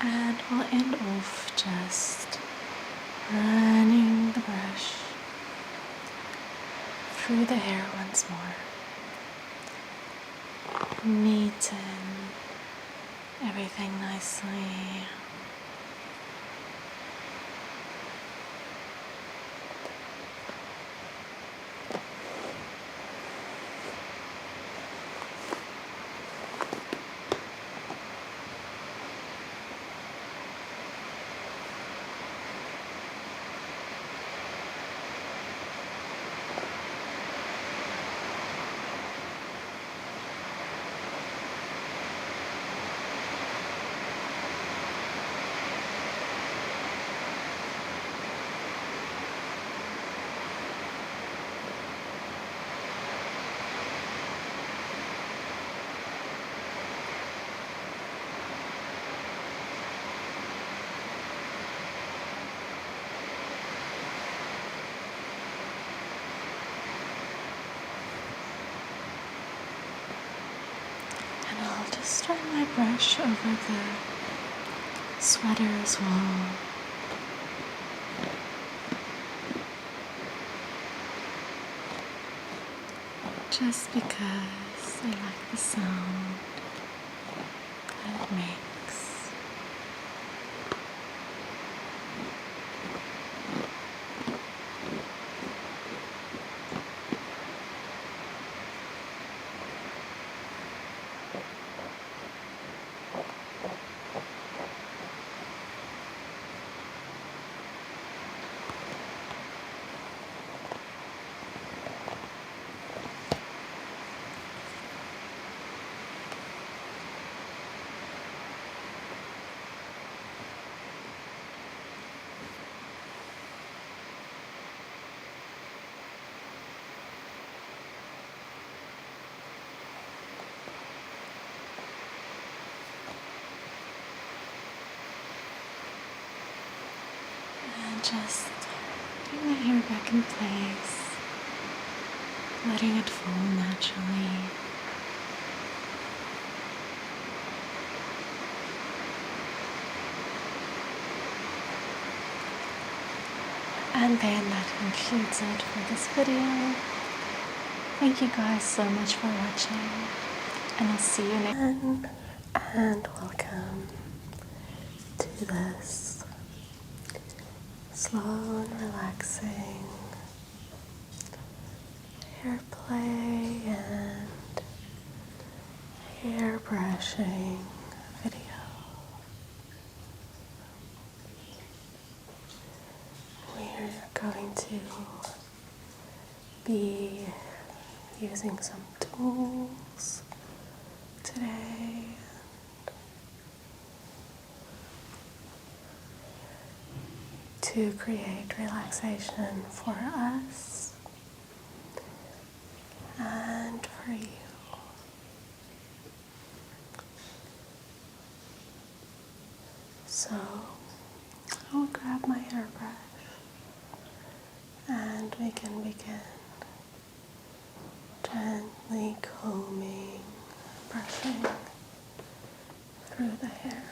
And we'll end off just running the brush through the hair once more, neaten everything nicely. I'll just run my brush over the sweater as well. Just because I like the sound that it makes. And just putting my hair back in place, letting it fall naturally. And then that concludes it for this video. Thank you guys so much for watching, and I'll see you next time. And welcome to this slow and relaxing hair play and hair brushing video. We're going to be using some tools today. to create relaxation for us and for you. So I'll grab my hairbrush and we can begin gently combing, brushing through the hair.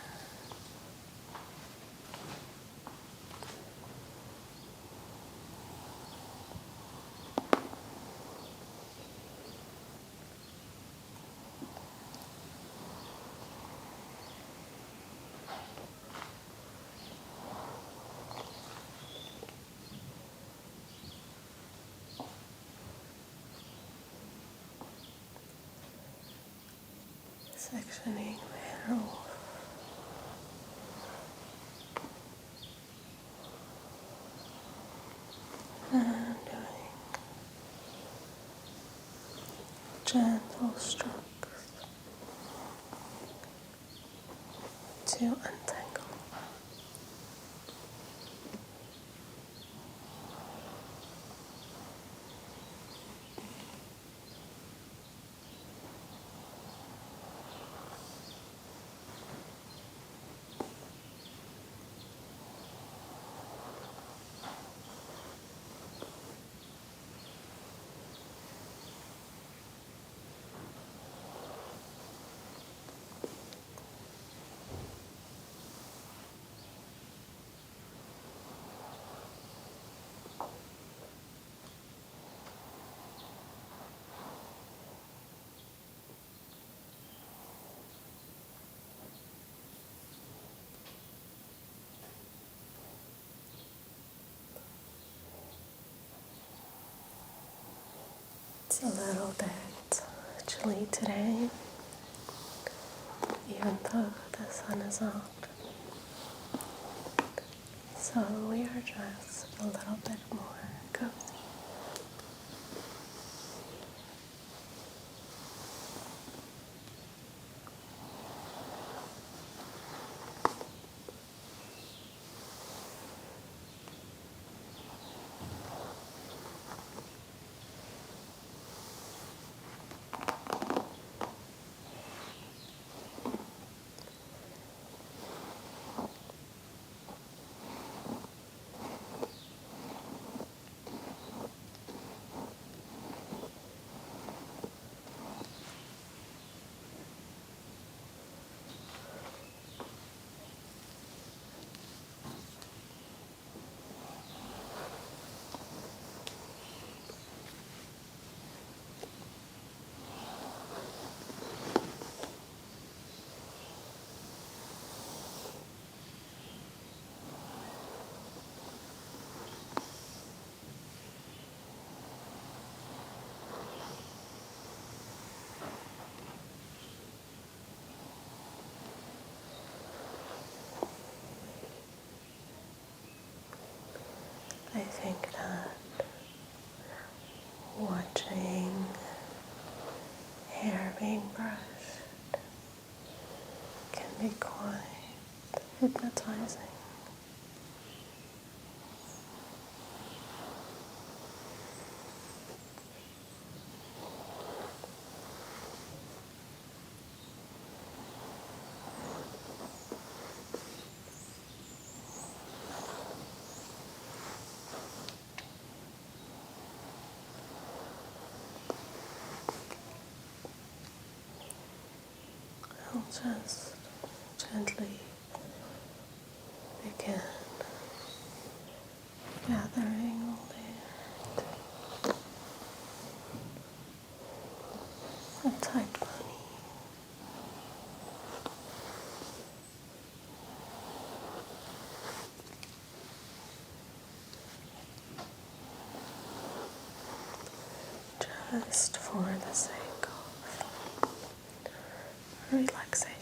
Sectioning the hair off. And doing gentle strokes to untangle. It's a little bit chilly today, even though the sun is out. So we are just a little bit more cozy. I think that watching hair being brushed can be quite hypnotizing. I'll just gently begin gathering all the tight bunny. Just for the sake of relaxation.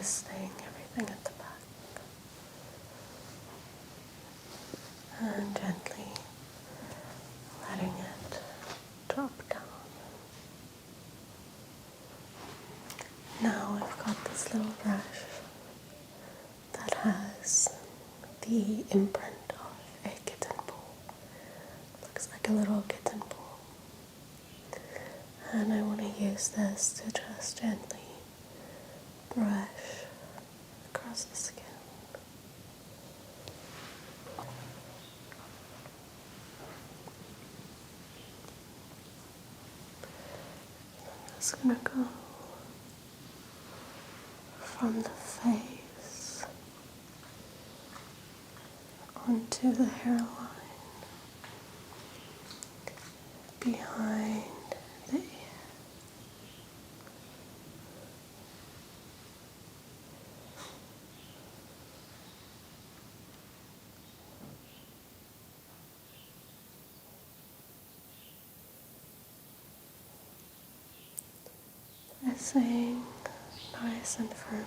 twisting everything at the back and gently letting it drop down. Now I've got this little brush that has the imprint of a kitten paw. Looks like a little kitten paw. And I want to use this to just gently brush across the skin. I'm just going to go from the face onto the hairline, behind the ear. Pressing nice and firmly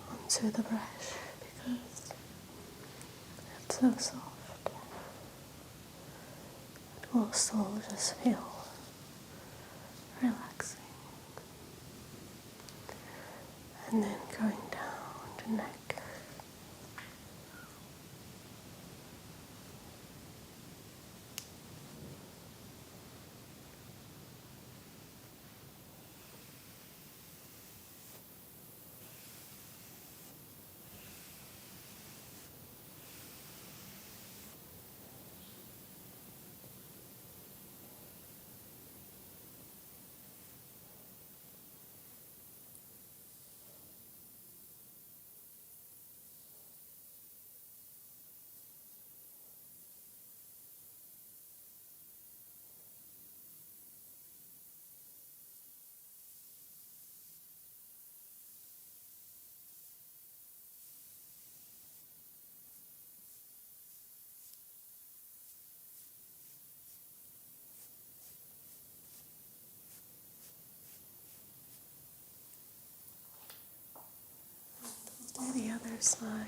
onto the brush because it's so soft. It will still just feel relaxing. And then going down the neck. Do the other side.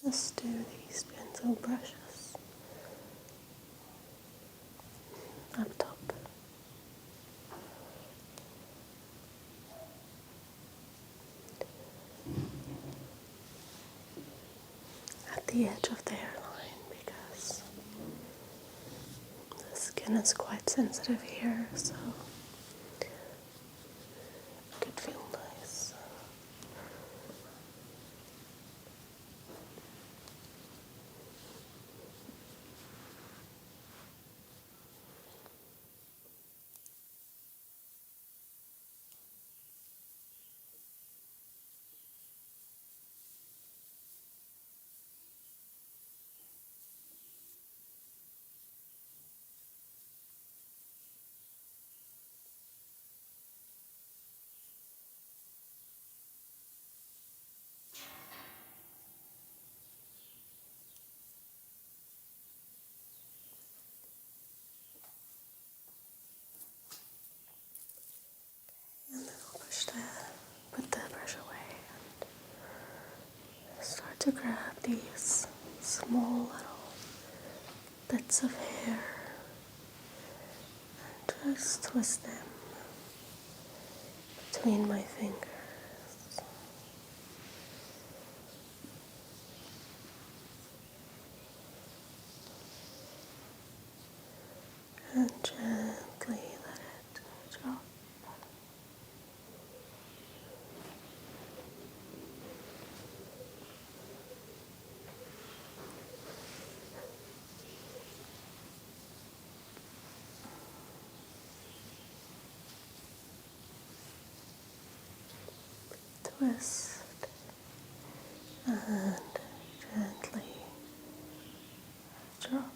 I'll just do these pencil brushes up top. At the edge of the hairline because the skin is quite sensitive here, so it could feel nice. And then I'll put the brush away and start to grab these small little bits of hair and just twist them between my fingers. and gently let it drop. Twist and gently drop.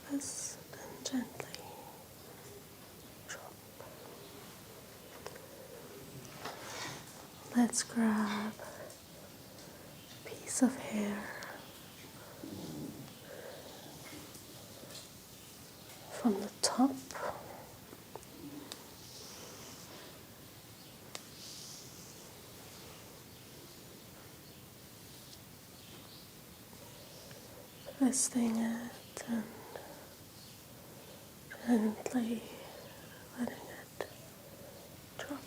Twist and gently drop. Let's grab a piece of hair from the top. Twisting it and gently letting it drop.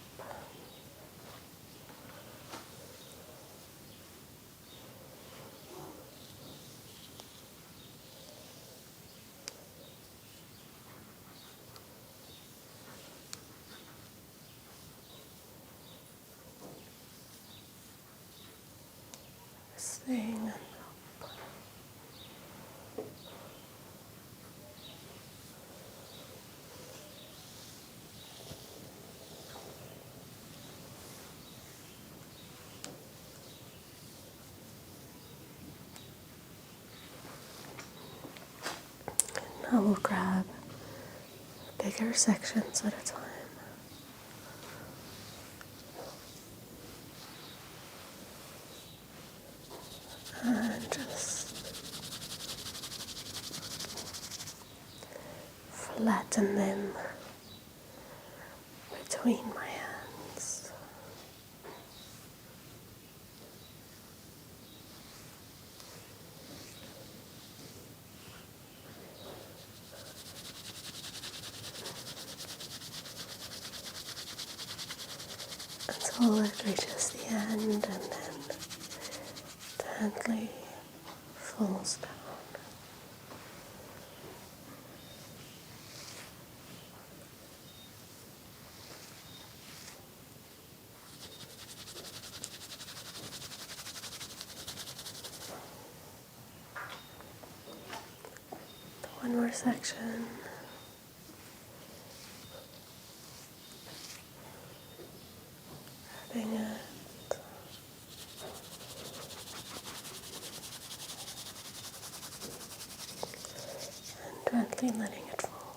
Twisting and drop. Now we'll grab bigger sections at a time. And just flatten them between my hands. Until it reaches the end and then gently falls down. One more section. Rubbing it. And gently letting it fall.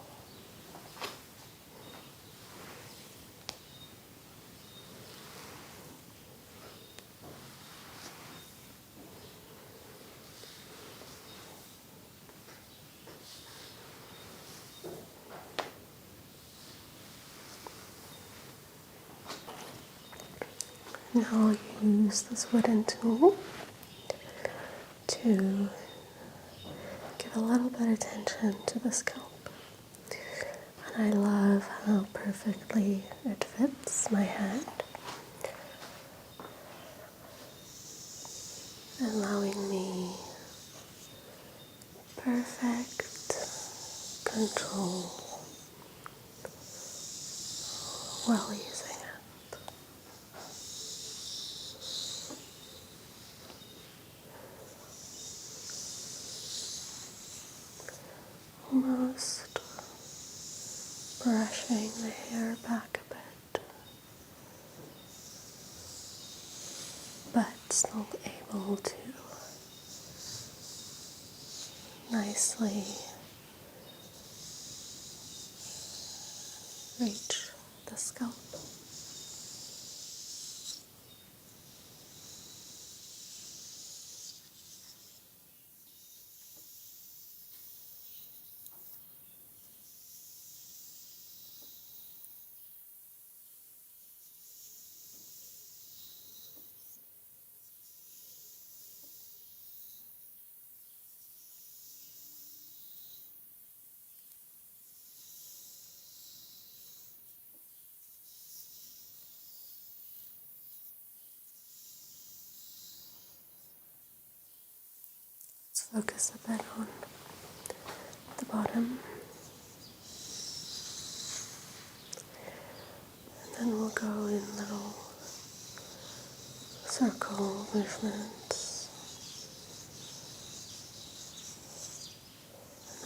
Now I'll use this wooden tool to give a little bit of attention to the scalp. And I love how perfectly it fits my hand, allowing me perfect control while using it. Almost brushing the hair back a bit, but still able to nicely reach the scalp. Let's focus a bit on the bottom. And then we'll go in little circle movements,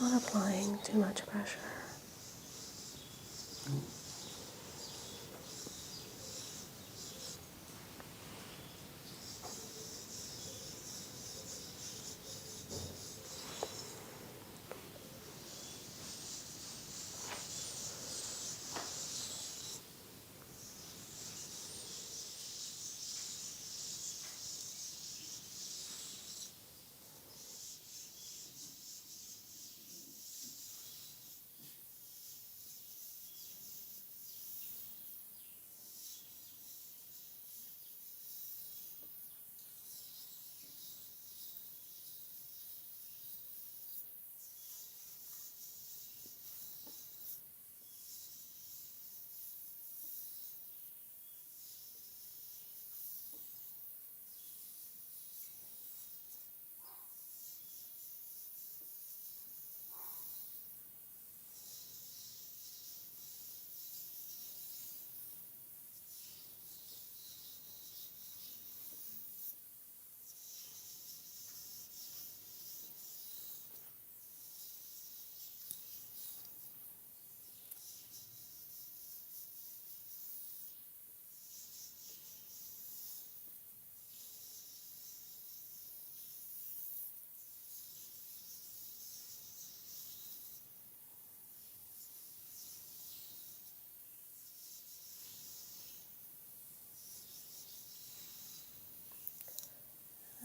not applying too much pressure.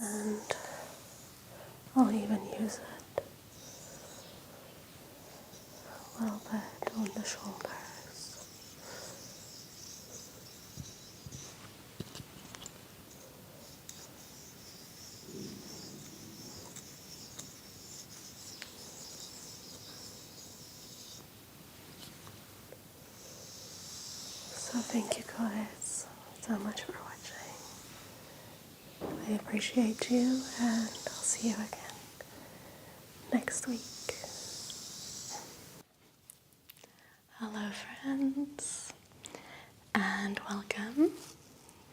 And I'll even use it a little bit on the shoulders. So thank you guys so much for watching. I appreciate you, and I'll see you again next week. Hello friends, and welcome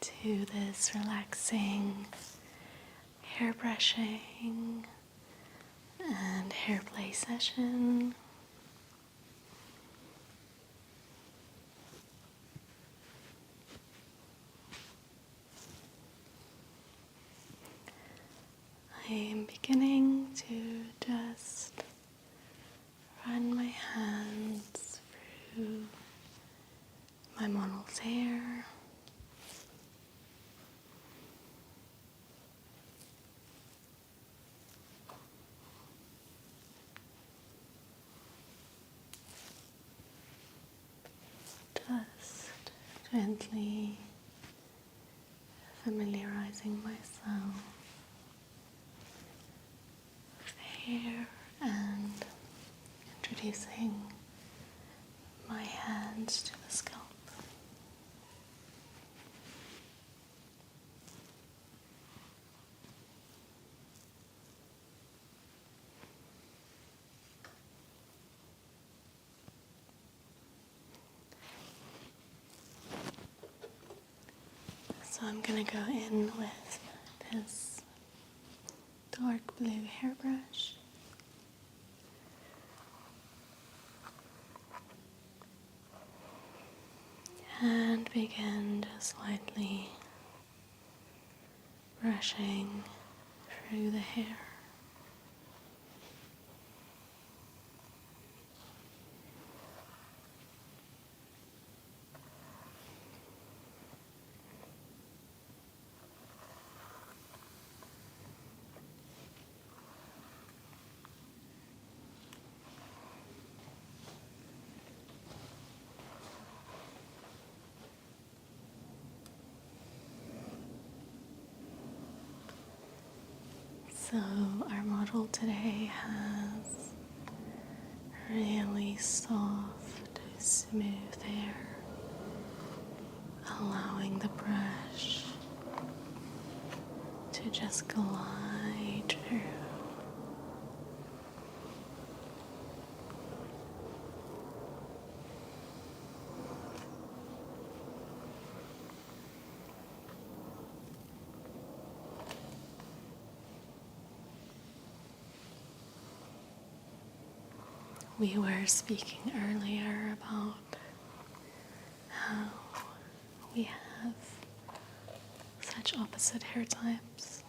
to this relaxing hair brushing and hair play session. I am beginning to just run my hands through my model's hair. Just gently familiarizing myself with the hair and introducing my hands to the scalp. So I'm going to go in with this dark blue hairbrush. And begin just lightly brushing through the hair. So our model today has really soft, smooth hair, allowing the brush to just glide through We were speaking earlier about how we have such opposite hair types.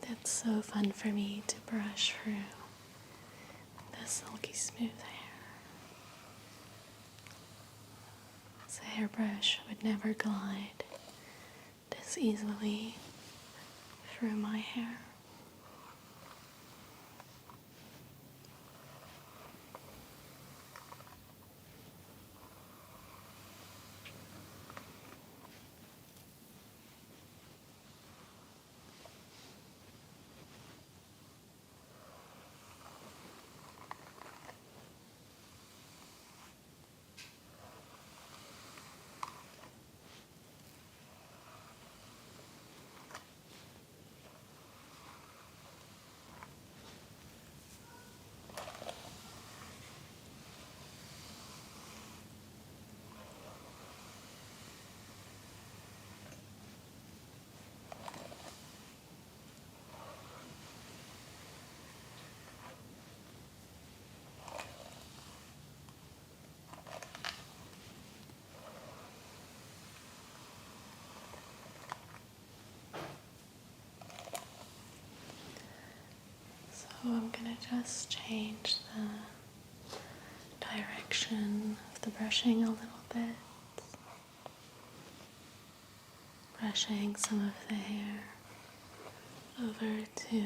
It's so fun for me to brush through the silky smooth hair. This hairbrush would never glide this easily through my hair. So I'm going to just change the direction of the brushing a little bit. Brushing some of the hair over to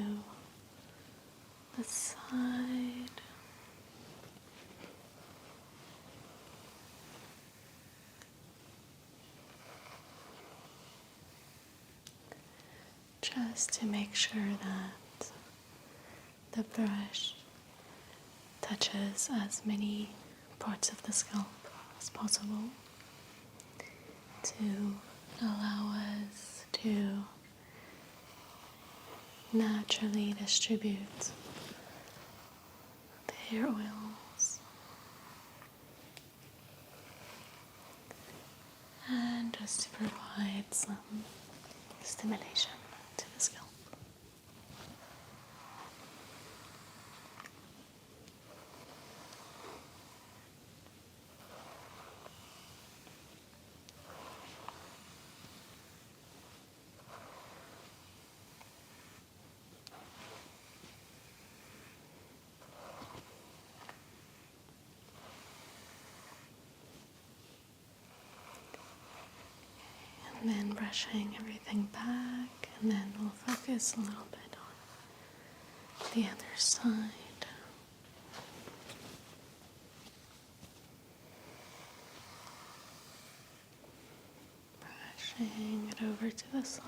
the side. Just to make sure that the brush touches as many parts of the scalp as possible to allow us to naturally distribute the hair oils and just to provide some stimulation to the scalp. And then brushing everything back, and then we'll focus a little bit on the other side. Brushing it over to the side.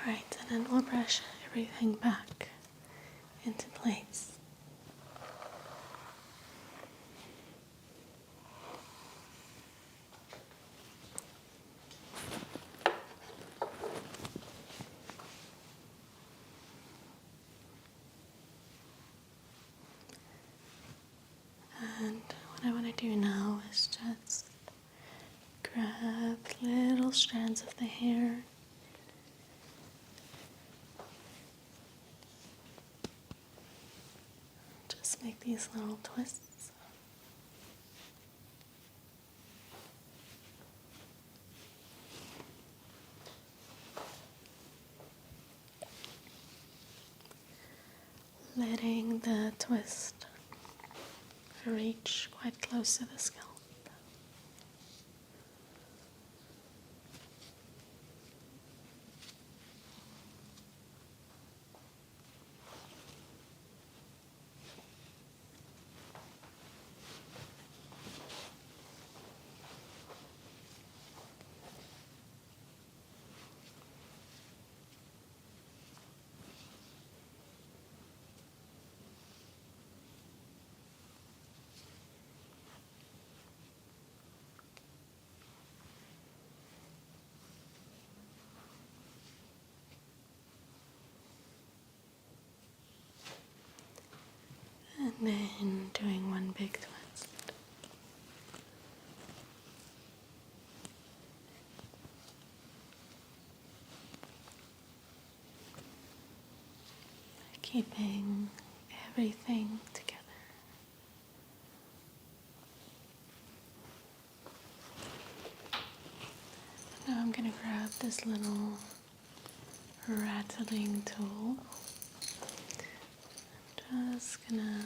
Alright, and then we'll brush everything back into place. And what I want to do now is just grab strands of the hair. Just make these little twists. Letting the twist reach quite close to the scalp. And then doing one big twist. Keeping everything together. Now I'm going to grab this little rattling tool. I'm just going to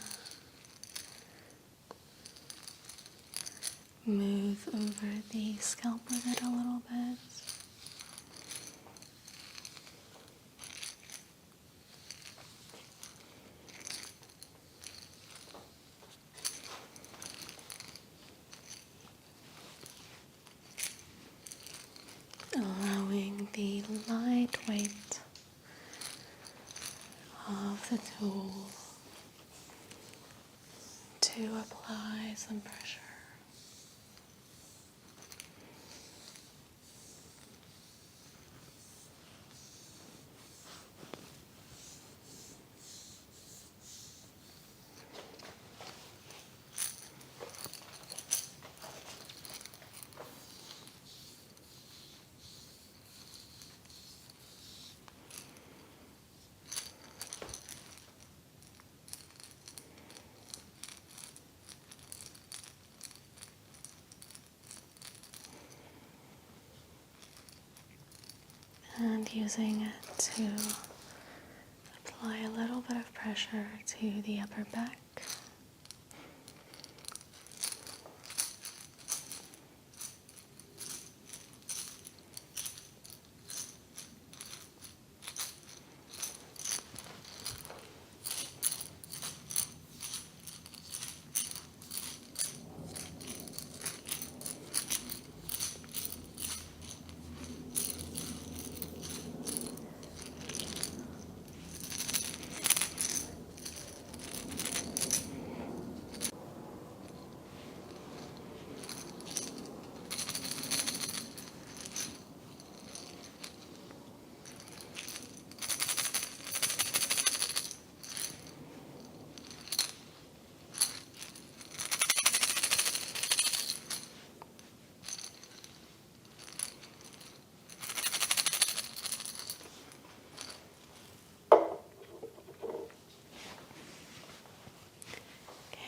move over the scalp with it a little bit. Allowing the light weight of the tool to apply some pressure. And using it to apply a little bit of pressure to the upper back.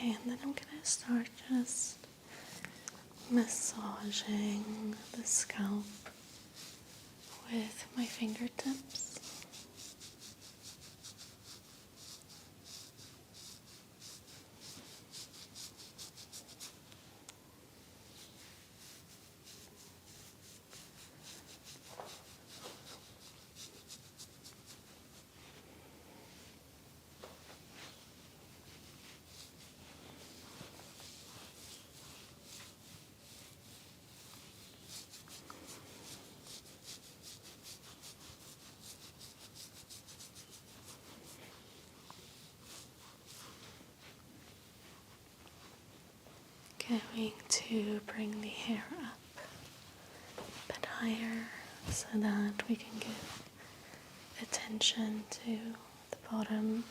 Okay, and then I'm going to start just massaging the scalp with my fingertips. Going to bring the hair up a bit higher so that we can give attention to the bottom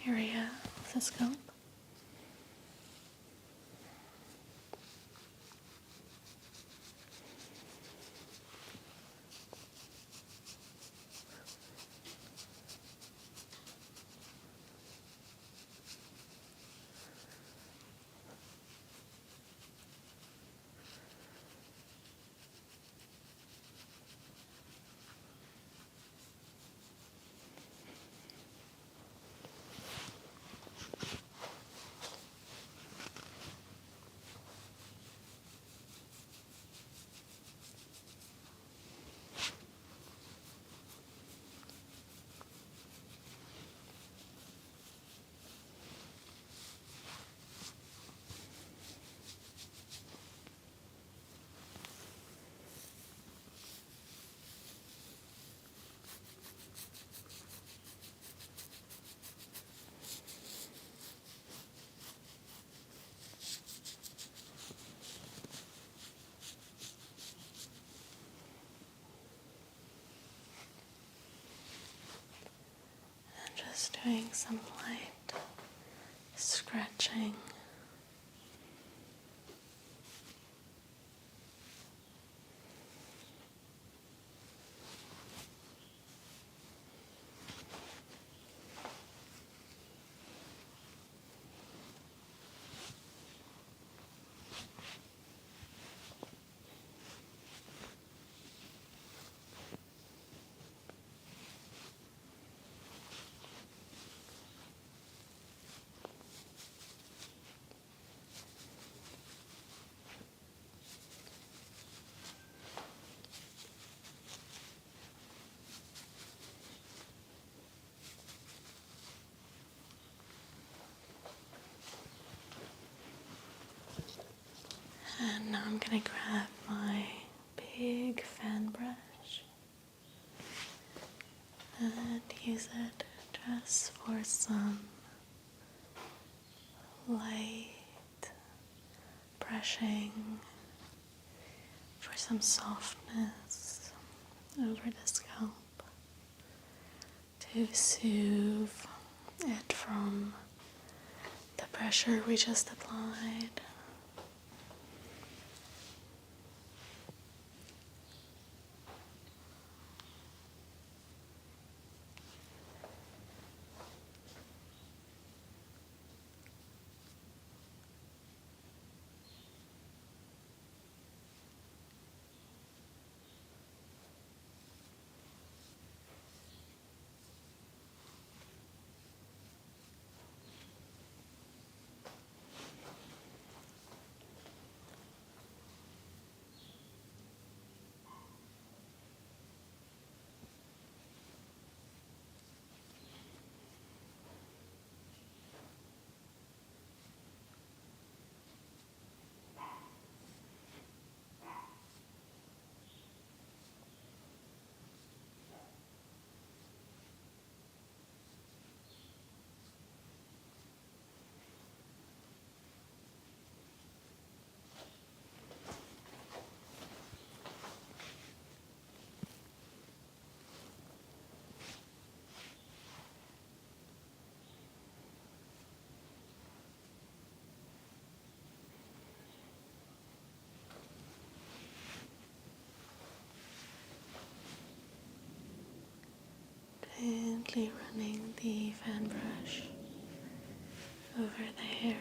area of the scalp. doing some light scratching. And now I'm going to grab my big fan brush and use it just for some light brushing, for some softness over the scalp to soothe it from the pressure we just applied. Gently running the fan brush over the hair.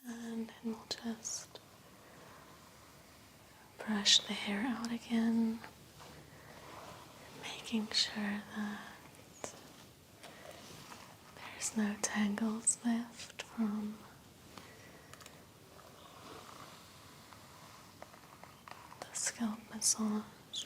And then we'll just brush the hair out again, making sure that there's no tangles left from the scalp massage.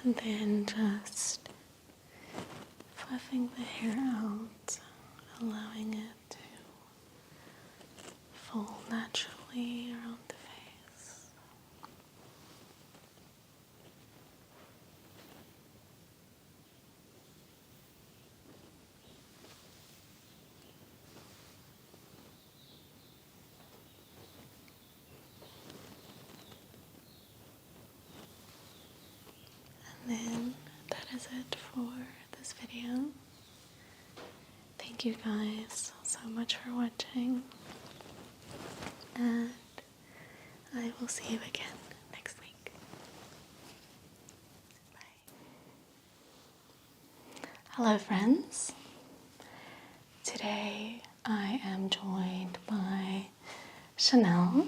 And then just fluffing the hair out, allowing it to fall naturally around the face. And then that is it for this video. Thank you guys so much for watching, and I will see you again next week. Bye. Hello friends. Today I am joined by Chanel,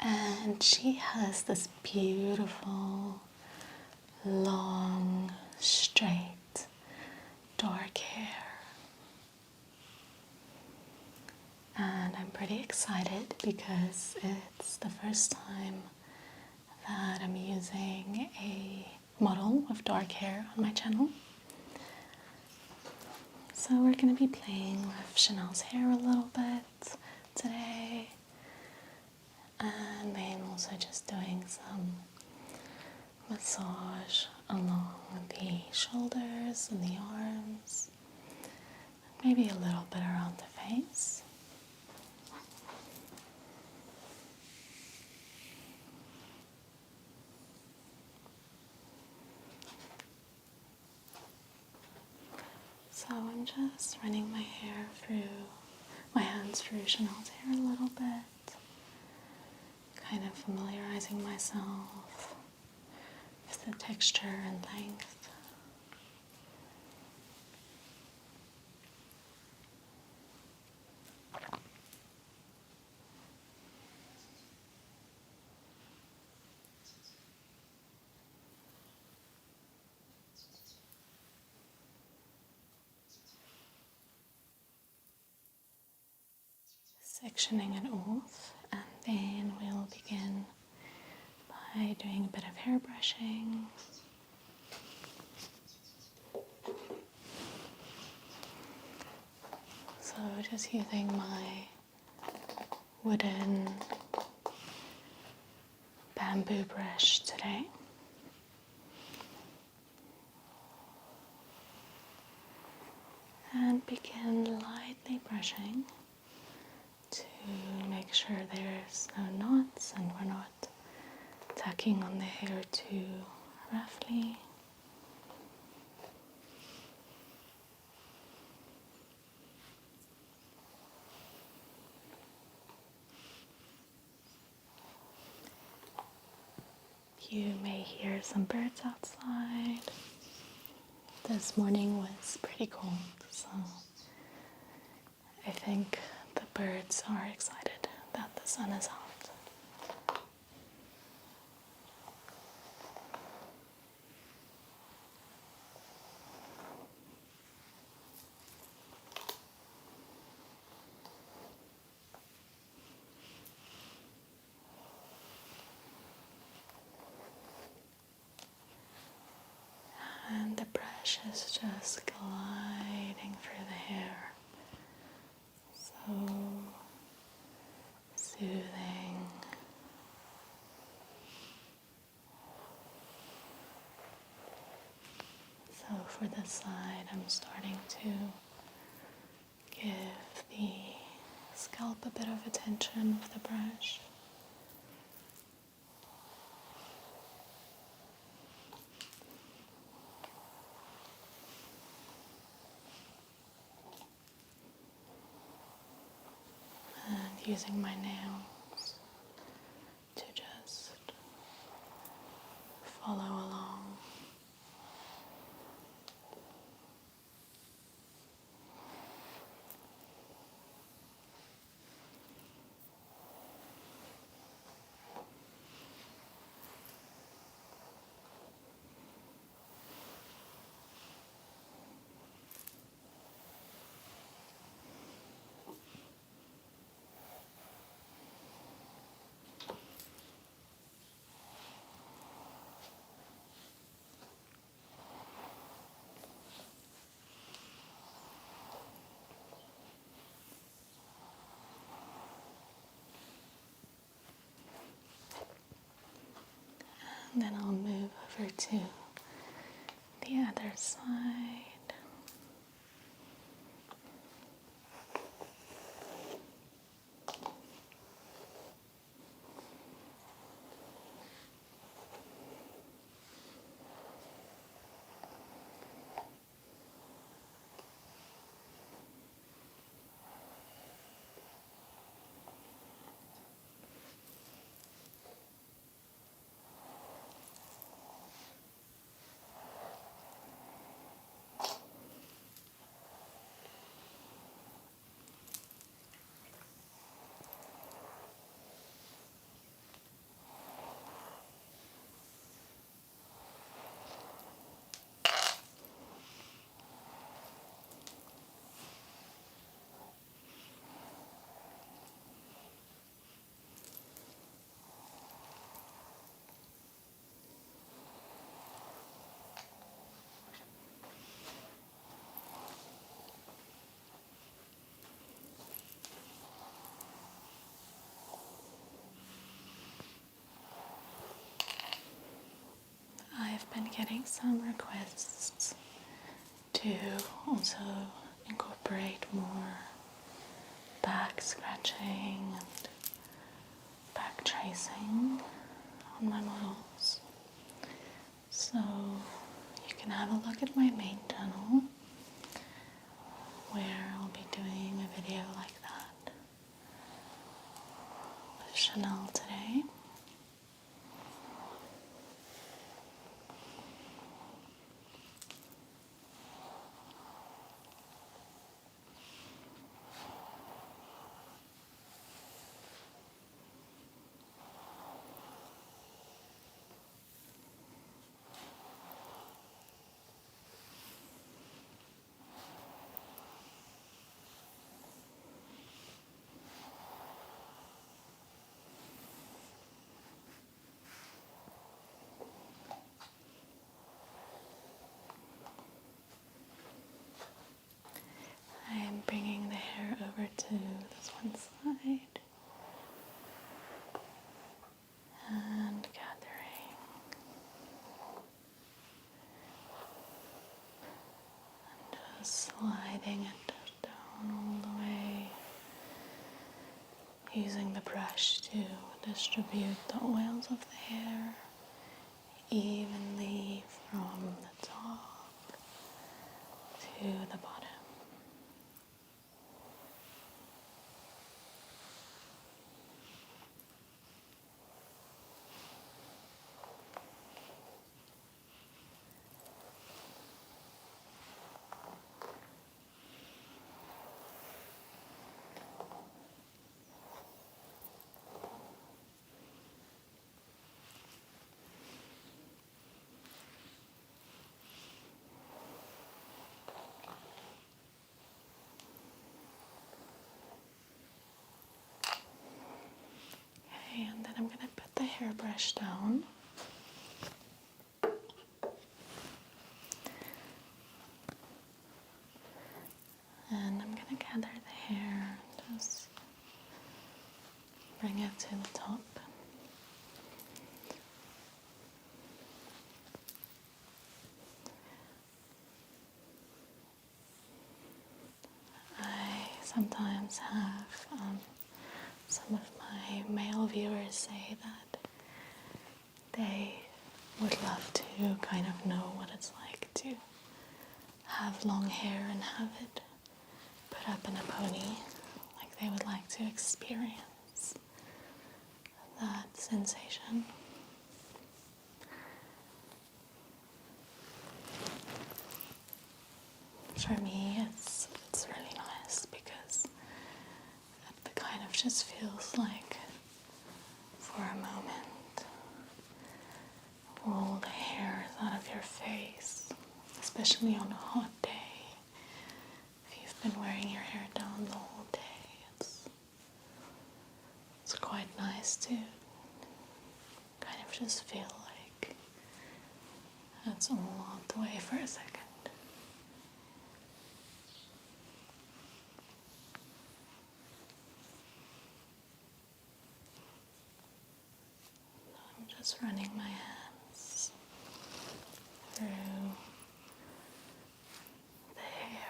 and she has this beautiful, long, straight, dark hair. And I'm pretty excited because it's the first time that I'm using a model with dark hair on my channel. So we're going to be playing with Chanel's hair a little bit today, and then also just doing some massage along the shoulders and the arms, maybe a little bit around the face. So I'm just running my hands through Chanel's hair a little bit, kind of familiarizing myself with the texture and length. Sectioning it off, and then we'll begin by doing a bit of hair brushing. So just using my wooden bamboo brush today. And begin lightly brushing to make sure there's no knots and we're not tucking on the hair too roughly. You may hear some birds outside. This morning was pretty cold, so I think the birds are excited that the sun is out. And the brush is just gliding through the hair, so soothing. So for this side, I'm starting to give the scalp a bit of attention with the brush. And using my nails to just follow along. over to the other side. I've been getting some requests to also incorporate more back scratching and back tracing on my models. So you can have a look at my main channel where I'll be doing a video like that with Chanel today. I am bringing the hair over to this one side and gathering and just sliding it down all the way, using the brush to distribute the oils of the hair evenly from the top to the bottom. And then I'm going to put the hairbrush down. And I'm going to gather the hair and just bring it to the top. I sometimes have some of my male viewers say that they would love to kind of know what it's like to have long hair and have it put up in a pony. Like they would like to experience that sensation. For me, it's really nice because it kind of just feels like for a moment all the hair is out of your face, especially on a hot day. If you've been wearing your hair down the whole day, it's quite nice to kind of just feel like it's all out the way for a second. I'm just running my hands through the hair,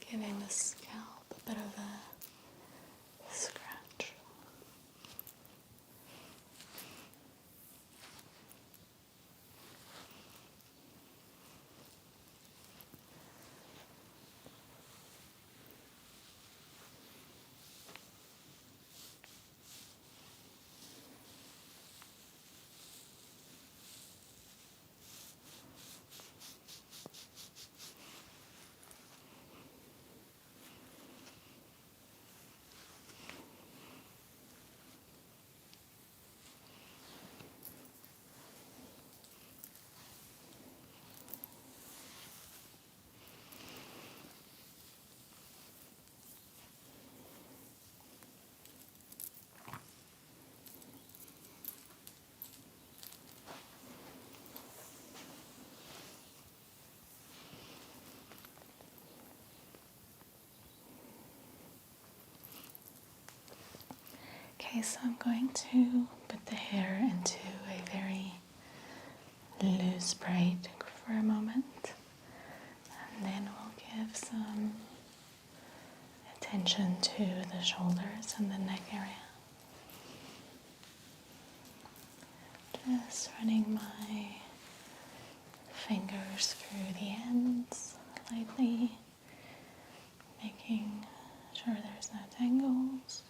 giving the scalp a bit of a scratch. Okay, so I'm going to put the hair into a very loose braid for a moment, and then we'll give some attention to the shoulders and the neck area. Just running my fingers through the ends lightly, making sure there's no tangles.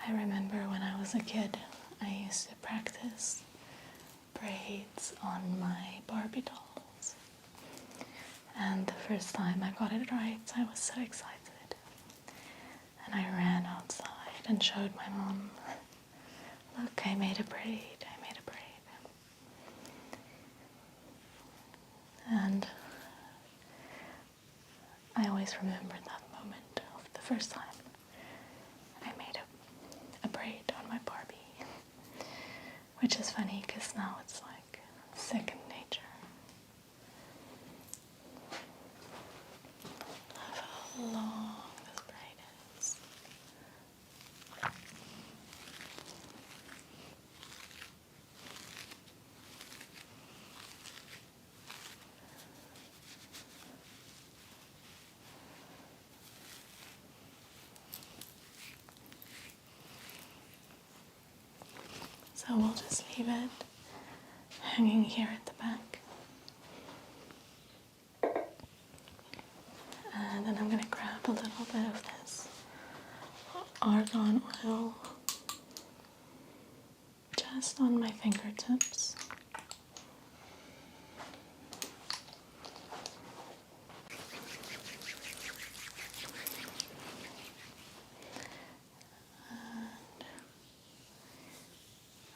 I remember when I was a kid, I used to practice braids on my Barbie dolls. And the first time I got it right, I was so excited. And I ran outside and showed my mom, look, I made a braid, I made a braid. And I always remember that moment of the first time I made a braid on my Barbie. Which is funny because now it's like second nature. Love how long this braid is. So we'll just leave it hanging here at the back. And then I'm going to grab a little bit of this argan oil just on my fingertips. And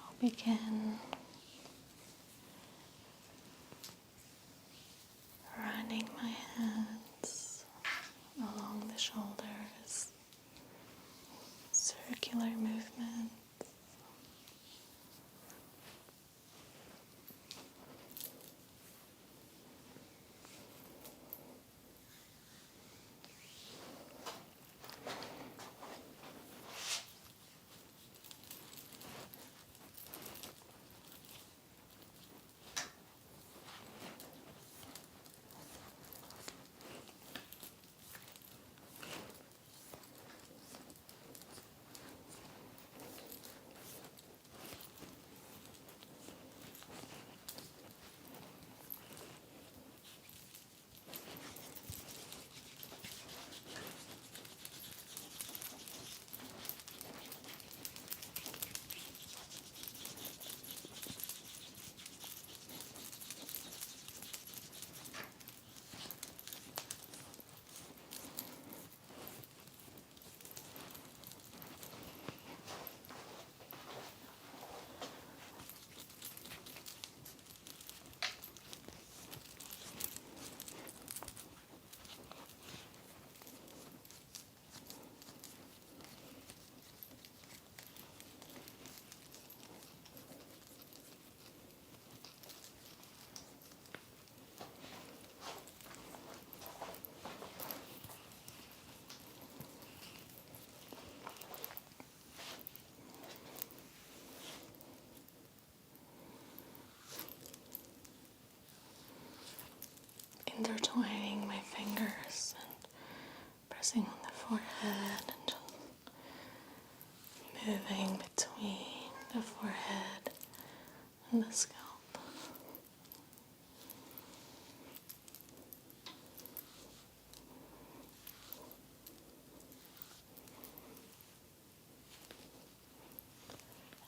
I'll begin running my hands along the shoulders, circular movement. focusing on the forehead and just moving between the forehead and the scalp.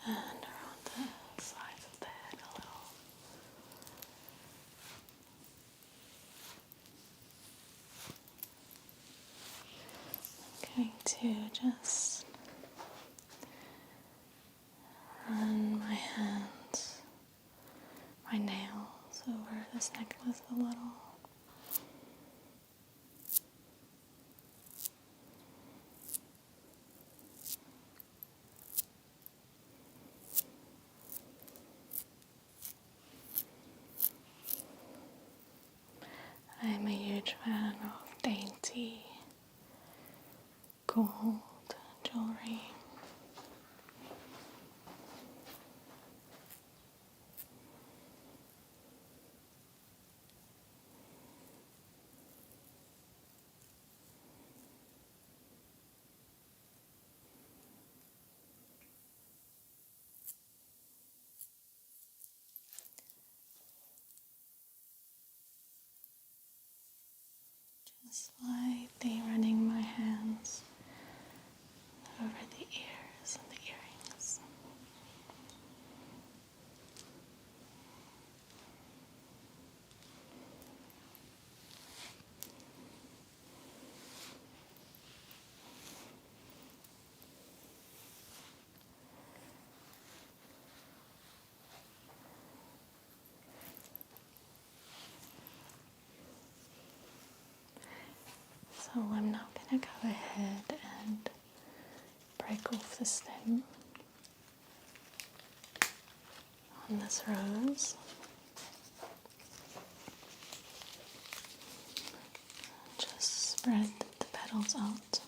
And around the sides of the head a little. I'm going to just run my hands, my nails over this necklace a little. I'm a huge fan of dainty gold jewelry. Just lightly running my hands over the ears and the earrings. So I'm now going to go ahead and break off the stem on this rose. Just spread the petals out.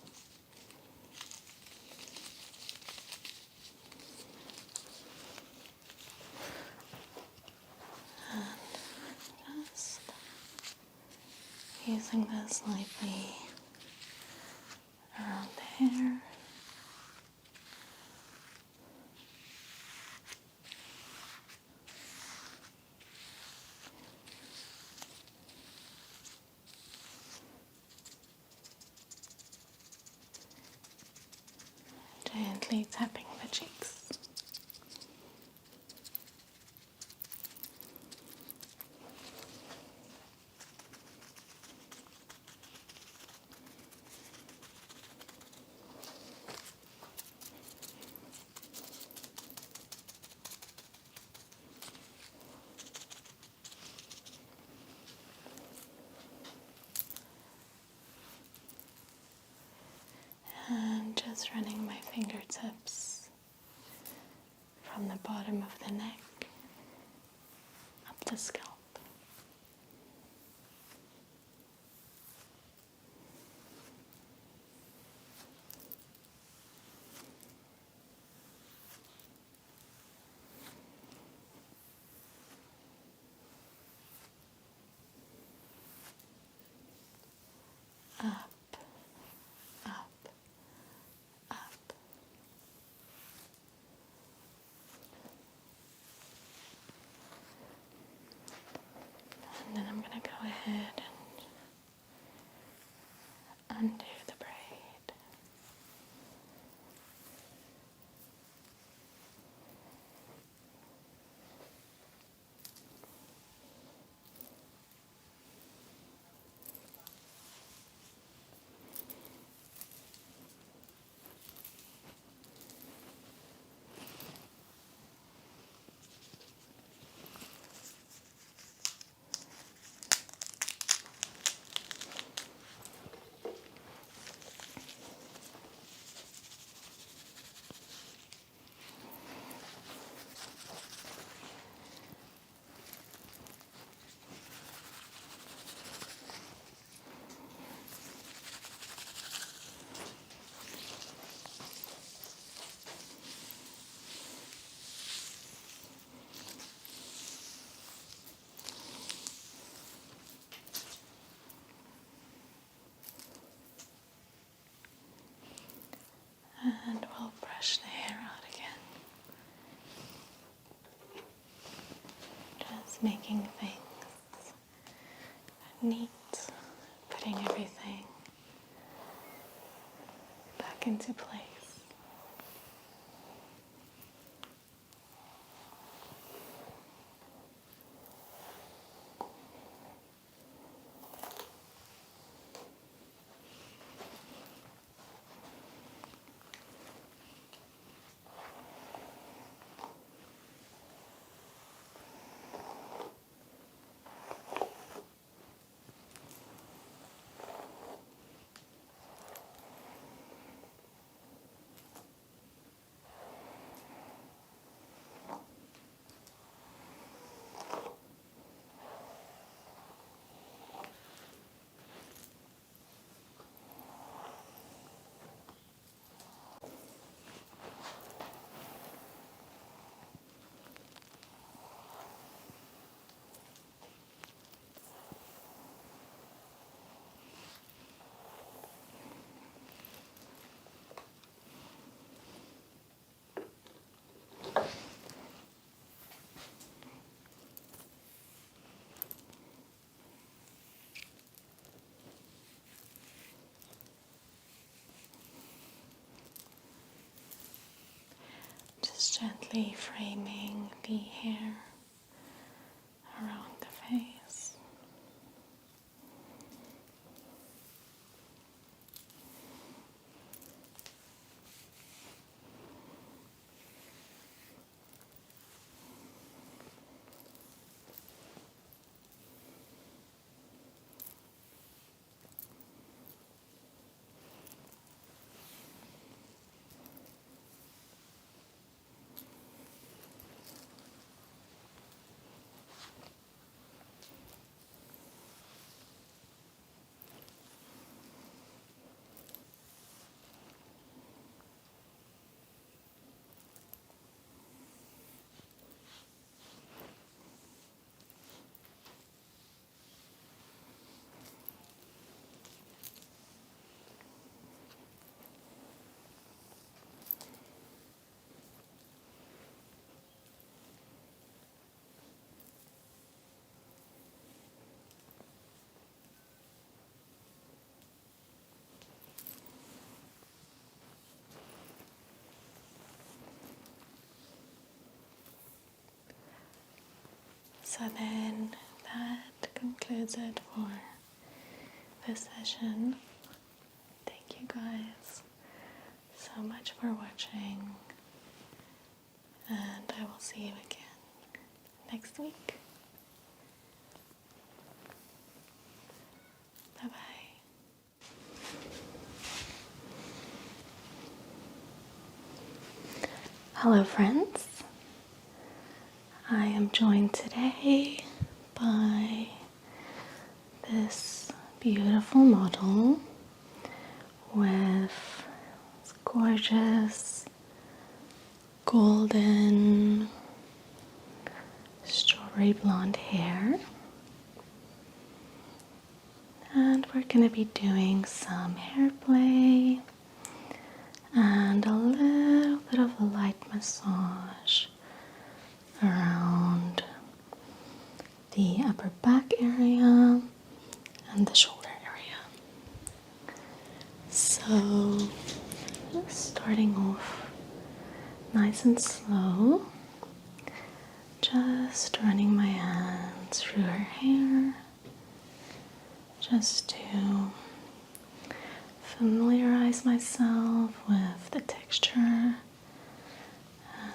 And just using this lightly around the hair. Gently tapping the cheeks. And just running my fingertips from the bottom of the neck up the scalp. Up, up, up. And we'll brush the hair out again. Just making things neat, putting everything back into place. Just gently framing the hair around the face. So then that concludes it for this session. Thank you guys so much for watching, and I will see you again next week. Bye bye. Hello friends. I am joined today by this beautiful model with this gorgeous golden strawberry blonde hair, and we're going to be doing some hair play and a little bit of a light massage around the upper back area and the shoulder area. So, starting off nice and slow, just running my hands through her hair, just to familiarize myself with the texture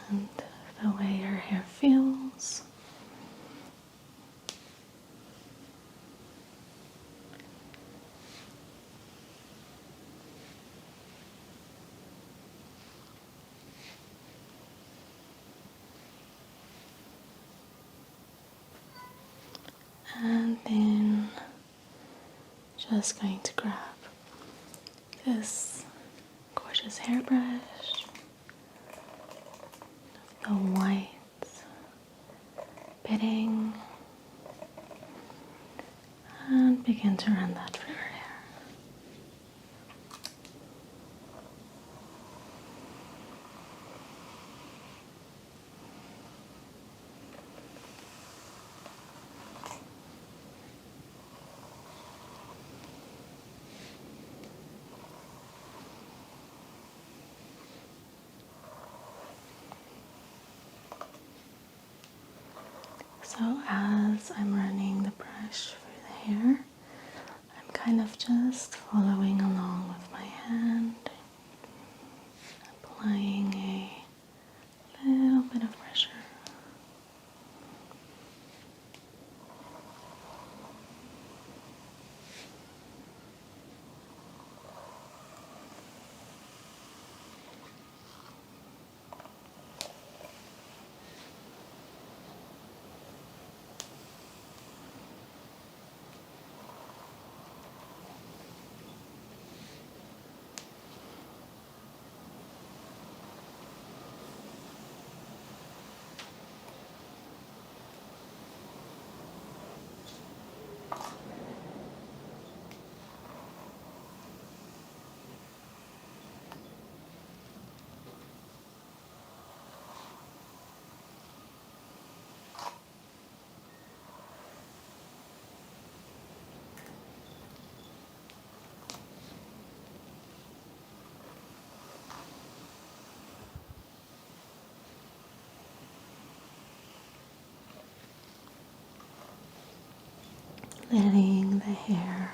and the way her hair feels. And then just going to grab this gorgeous hairbrush, the white bedding, and begin to run that through her hair. So as I'm running the brush through the hair, I'm kind of just following along with my hand, applying a little bit of pressure. Letting the hair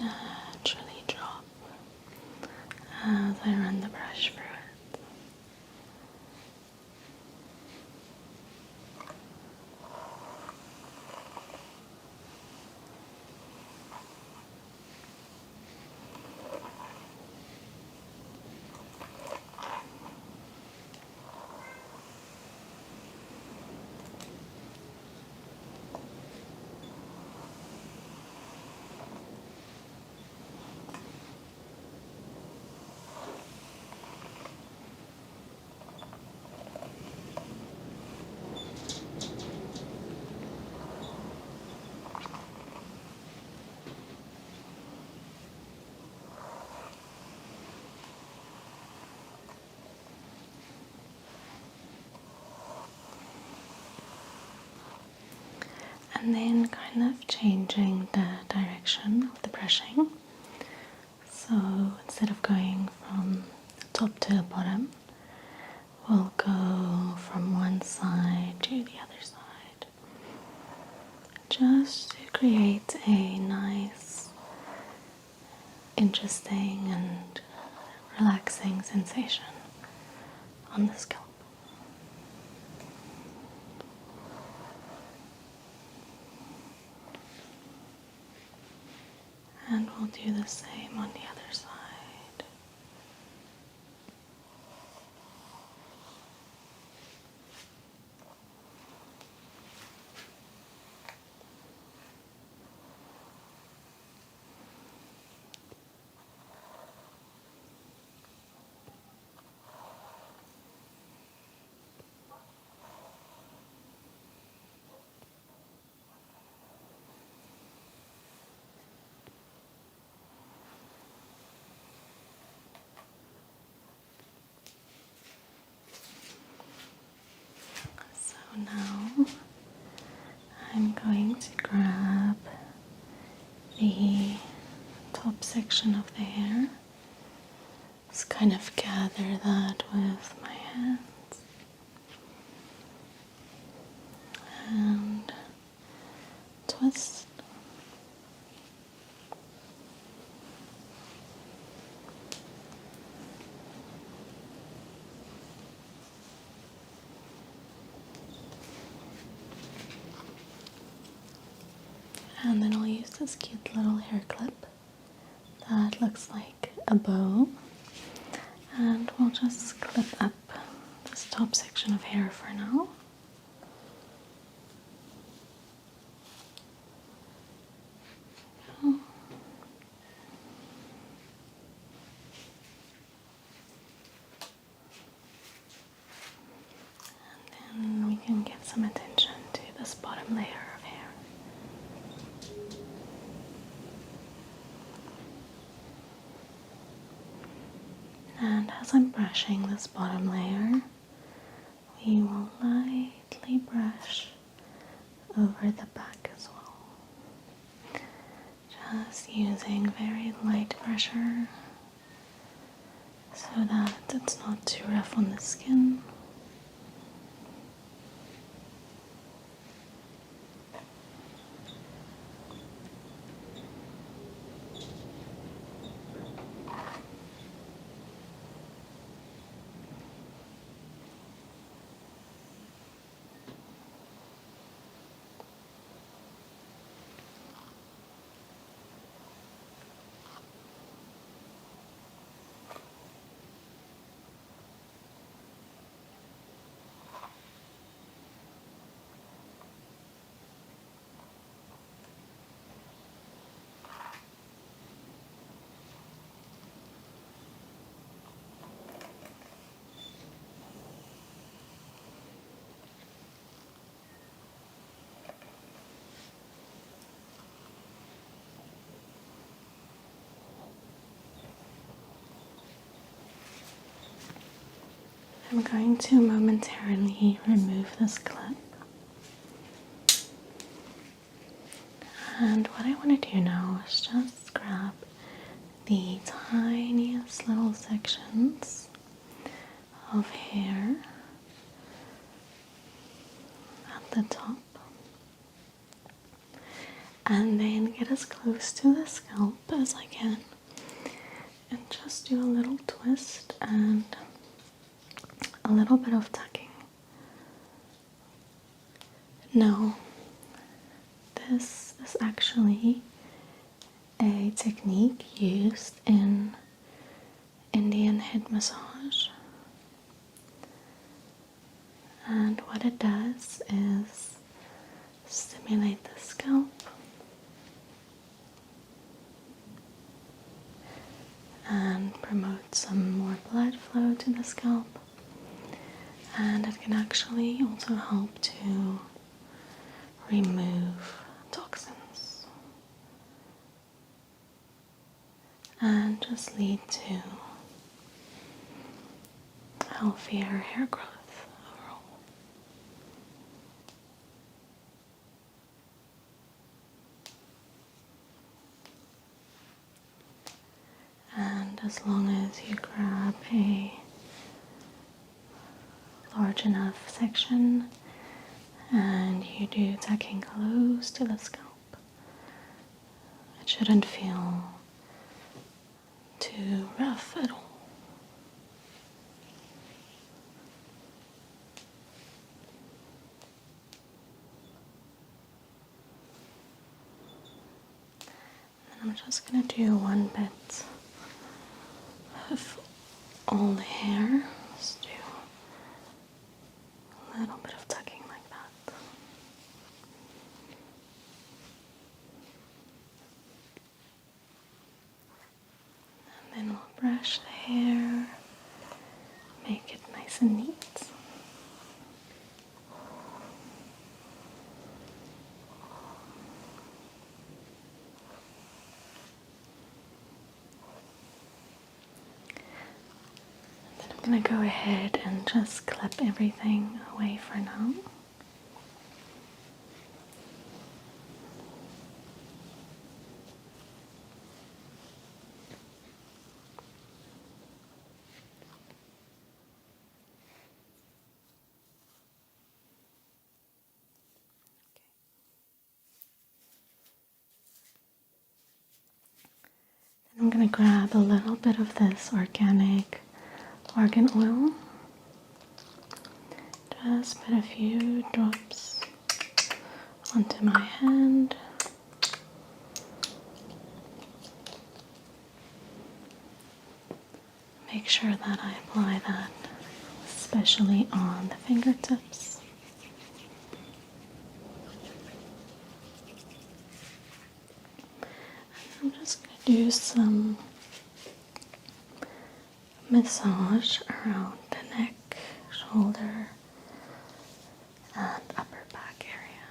naturally drop as I run the brush through it. And then kind of changing the direction of the brushing. So instead of going from top to bottom, we'll go from one side to the other side, just to create a nice, interesting and relaxing sensation on the scalp. And we'll do the same on the other side. So now I'm going to grab the top section of the hair, just kind of gather that with my hands and twist. And then I'll use this cute little hair clip that looks like a bow, and we'll just clip up this top section of hair for now. And then we can give some attention to this bottom layer of hair. And as I'm brushing this bottom layer, we will lightly brush over the back as well. Just using very light pressure so that it's not too rough on the skin. I'm going to momentarily remove this clip. And what I want to do now is just grab the tiniest little sections of hair at the top, and then get as close to the scalp as I can and just do a little twist and a little bit of tucking. Now, this is actually a technique used in Indian head massage, and what it does is stimulate the scalp and promote some more blood flow to the scalp, and it can actually also help to remove toxins and just lead to healthier hair growth overall. And as long as you grab a large enough section and you do tucking close to the scalp, it shouldn't feel too rough at all. And I'm just going to do one bit of all the hair. Just do a little bit of tucking like that. And then we'll brush the hair, make it nice and neat. I'm going to go ahead and just clip everything away for now. Then I'm going to grab a little bit of this organic argan oil. Just put a few drops onto my hand. Make sure that I apply that especially on the fingertips. And I'm just going to do some massage around the neck, shoulder, and upper back area,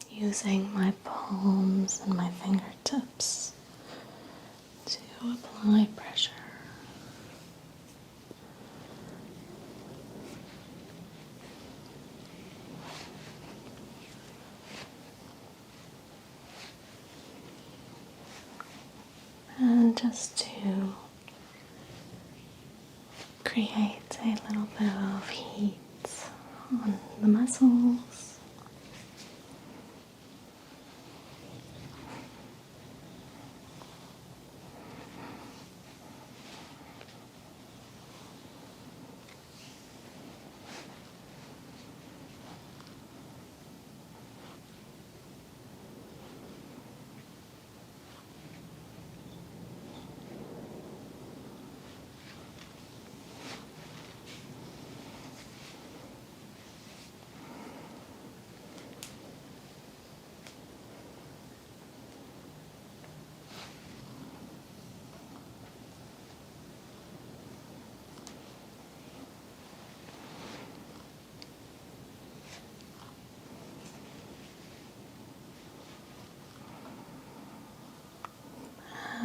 using my palms and my fingertips to apply pressure. And just to create a little bit of heat on the muscles.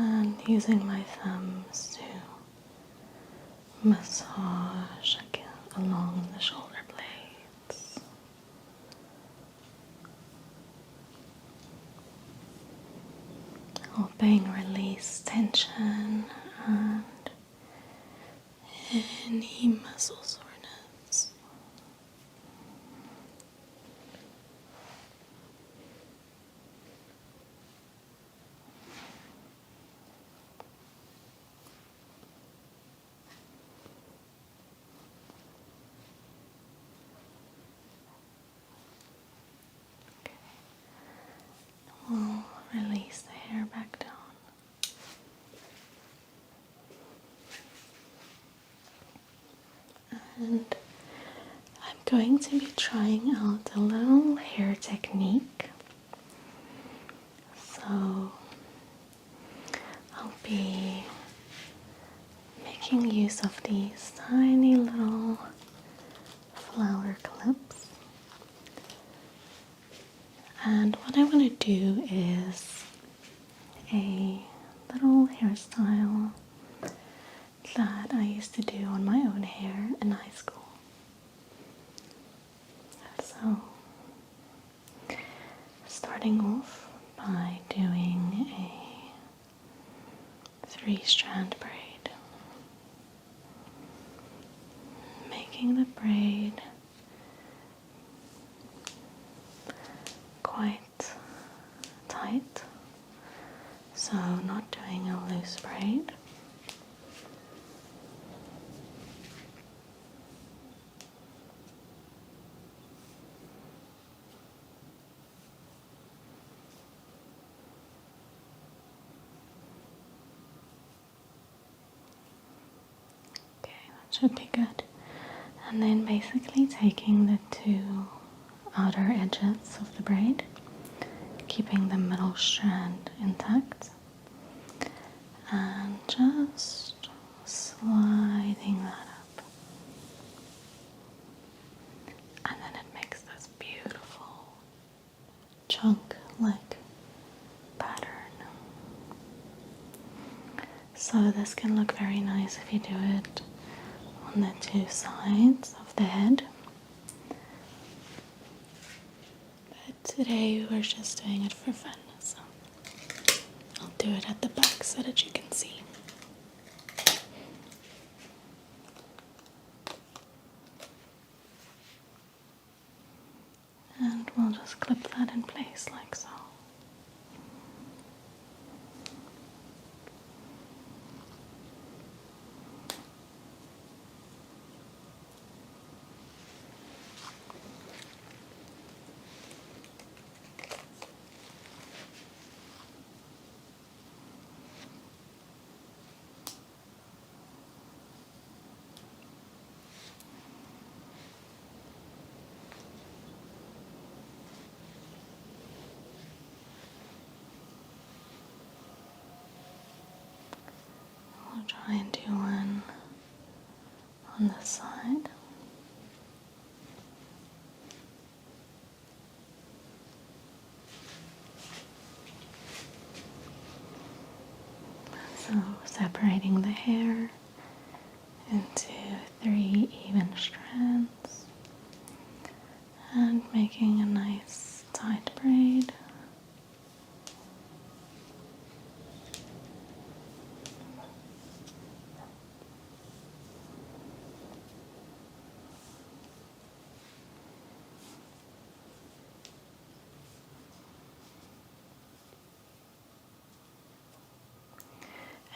And using my thumbs to massage again along the shoulder blades. Helping release tension and any muscle soreness. We'll release the hair back down. And I'm going to be trying out a little hair technique. So I'll be making use of these tiny little flower clips. And what I want to do is a little hairstyle that I used to do on my own hair in high school. So, starting off by doing a 3-strand braid, making the braid quite tight, so not doing a loose braid. Should be good. And then basically taking the 2 outer edges of the braid, keeping the middle strand intact, and just sliding that up. And then it makes this beautiful chunk-like pattern. So this can look very nice if you do it on the 2 sides of the head. But today we're just doing it for fun, so I'll do it at the back so that you can see. And we'll just clip that in place like so. I'll try and do one on this side. So separating the hair into 3 even strands and making a nice tight braid.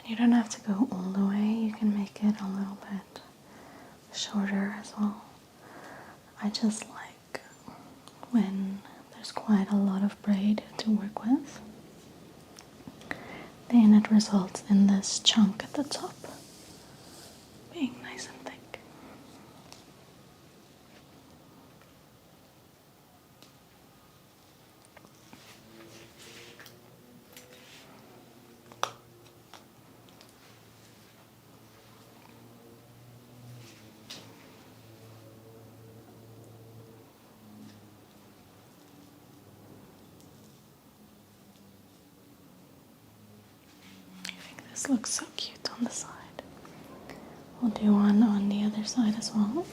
You don't have to go all the way, you can make it a little bit shorter as well. I just like when there's quite a lot of braid to work with. Then it results in this chunk at the top being nice and thick. This looks so cute on the side. We'll do one on the other side as well.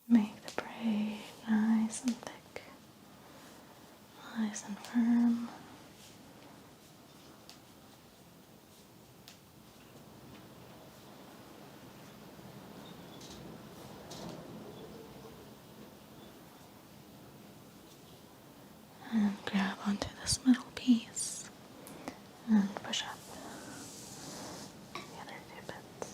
Make the braid nice and thick, nice and firm. And grab onto this middle piece and push up the other two bits.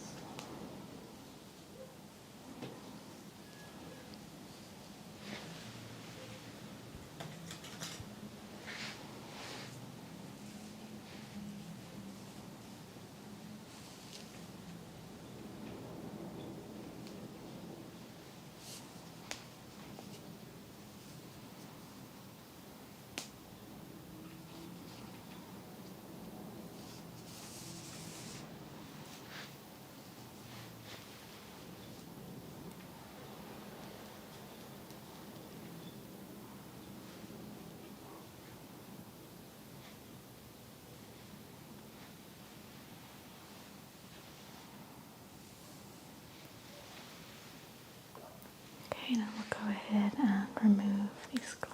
Okay, now we'll go ahead and remove these clips.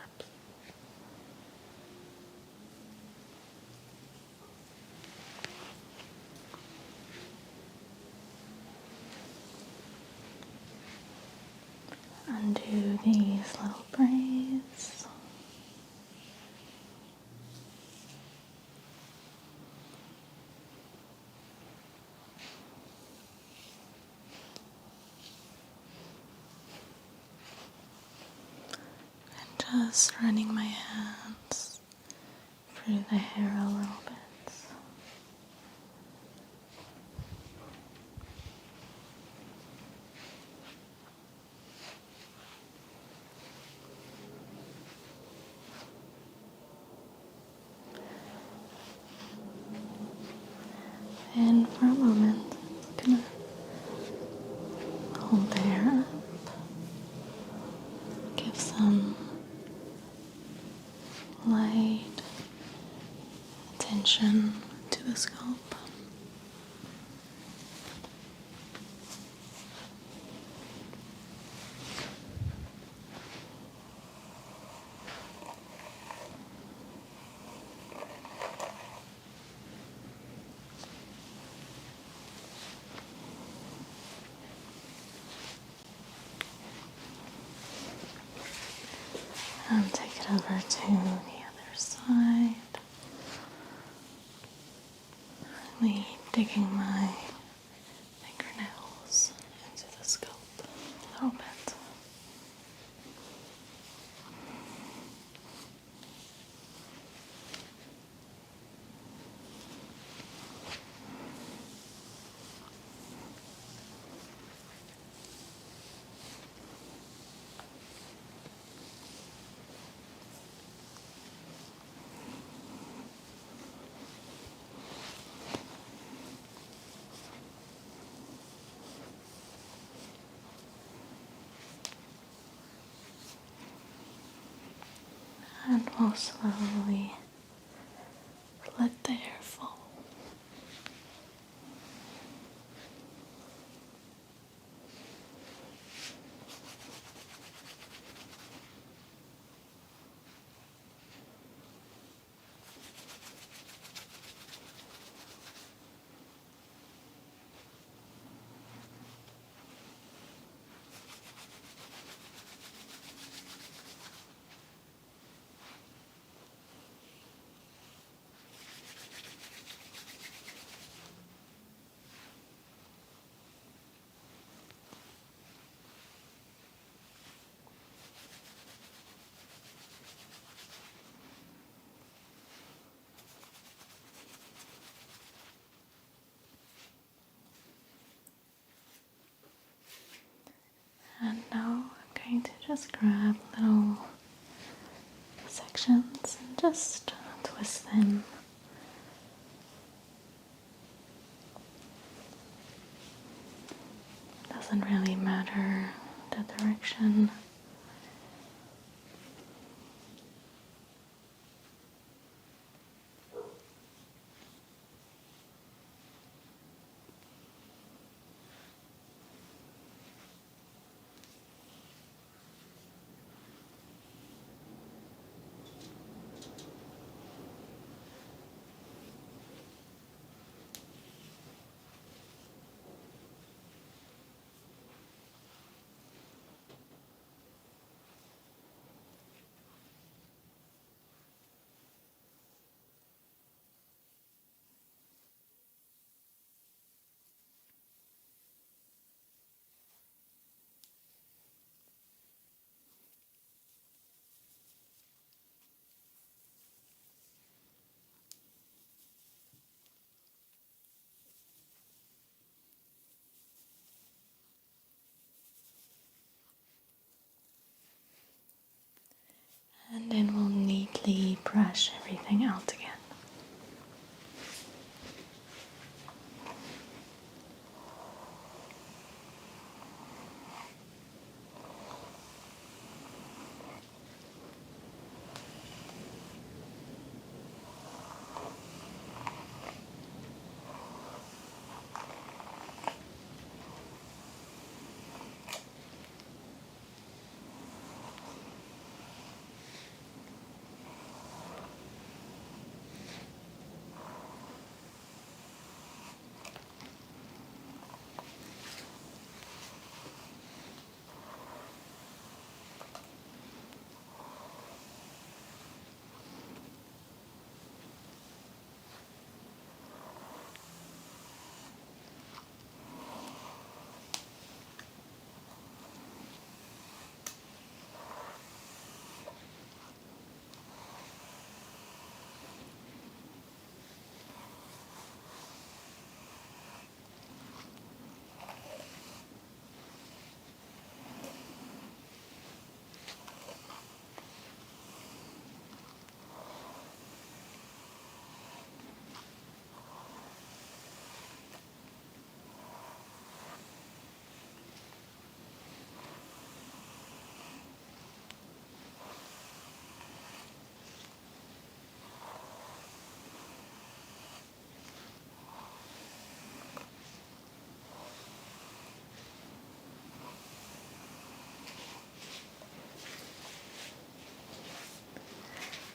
Undo these little braids. And just running my hands through the hair a little bit. And for a moment, I'm gonna hold the hair up, give some light attention to the scalp. And take it over to the other side. Really digging my fingernails into the scalp a little bit. And we'll slowly let the hair fall. And now I'm going to just grab little just twist them. Doesn't really matter the direction. And then we'll neatly brush everything out again.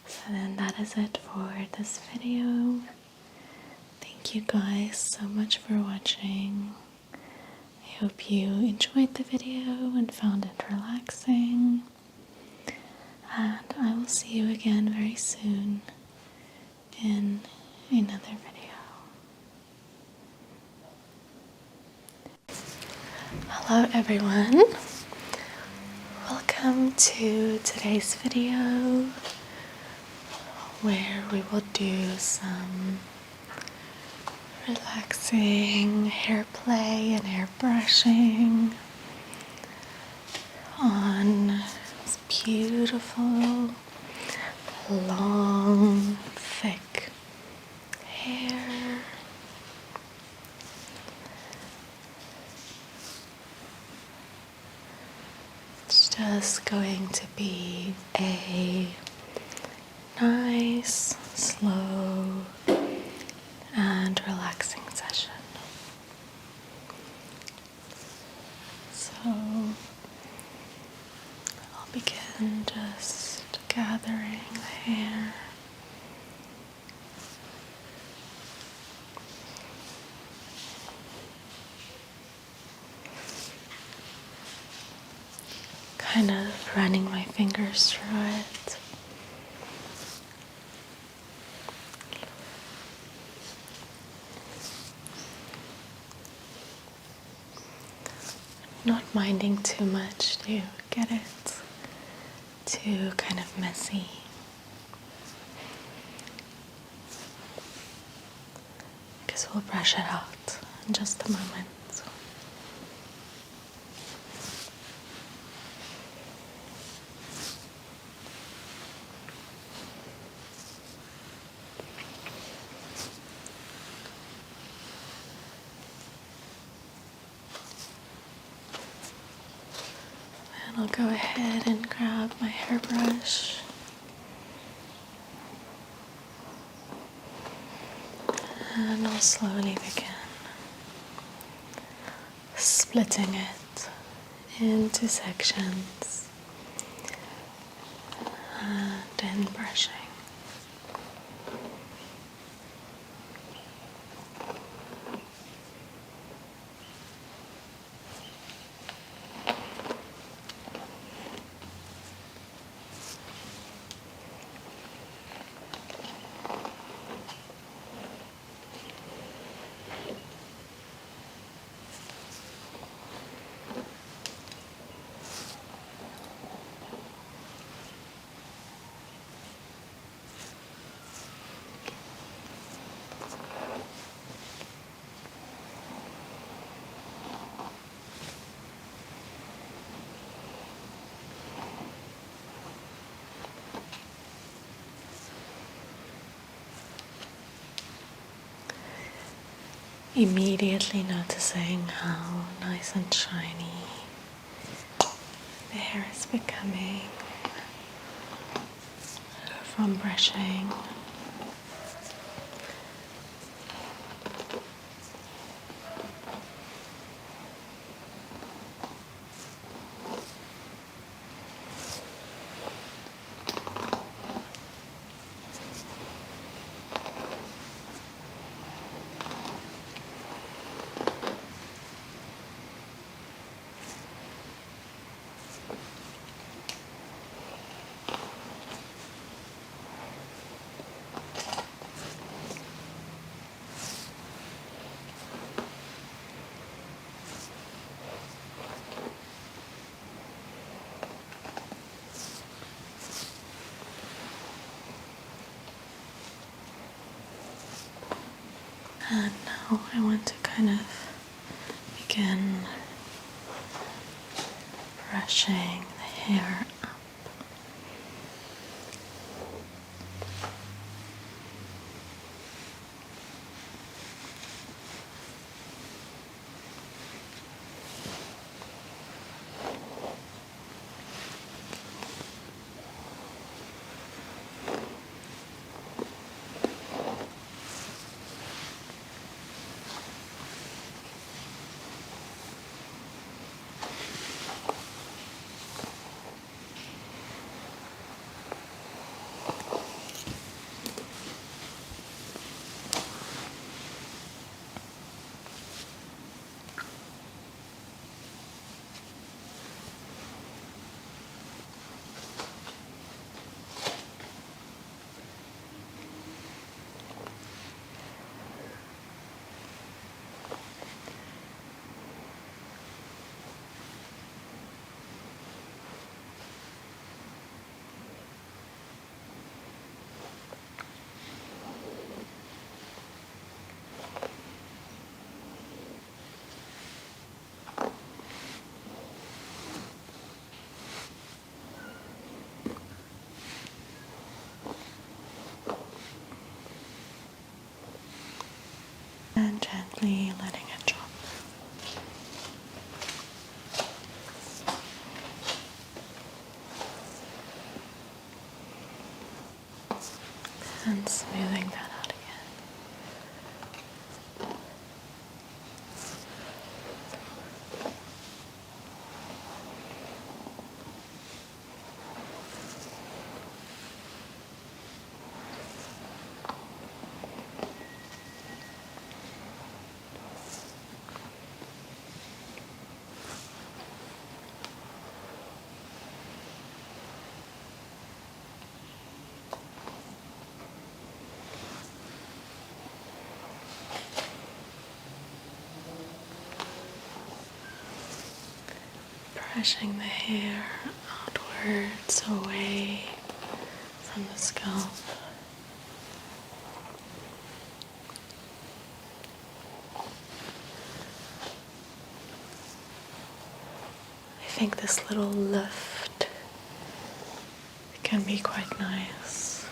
So then that is it for this video. Thank you guys so much for watching. I hope you enjoyed the video and found it relaxing. And I will see you again very soon in another video. Hello everyone. Welcome to today's video where we will do some relaxing hair play and hair brushing on this beautiful, long, thick hair. It's just going to be a nice, slow, and relaxing session. So I'll begin just gathering the hair. Kind of running my fingers through it. Not minding too much to get it too kind of messy. Because we'll brush it out in just a moment. I'll go ahead and grab my hairbrush and I'll slowly begin splitting it into sections and then brushing. Immediately noticing how nice and shiny the hair is becoming from brushing. And now I want to kind of begin brushing the hair up. And gently letting it drop. And smoothing that out again. Brushing the hair outwards away from the scalp. I think this little lift can be quite nice,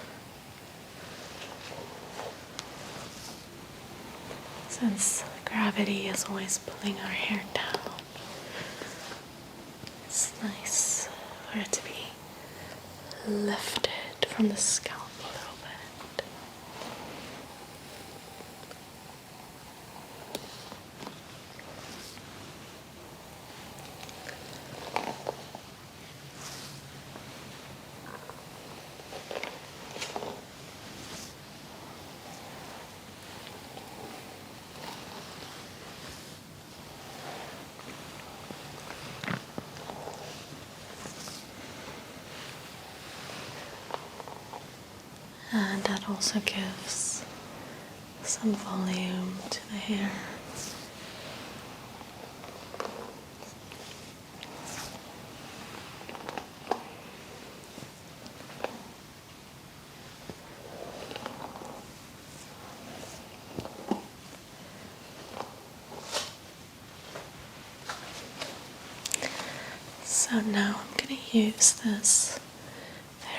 since gravity is always pulling our hair down. It's nice lifted from the scalp a little bit. And that also gives some volume to the hair. So now I'm going to use this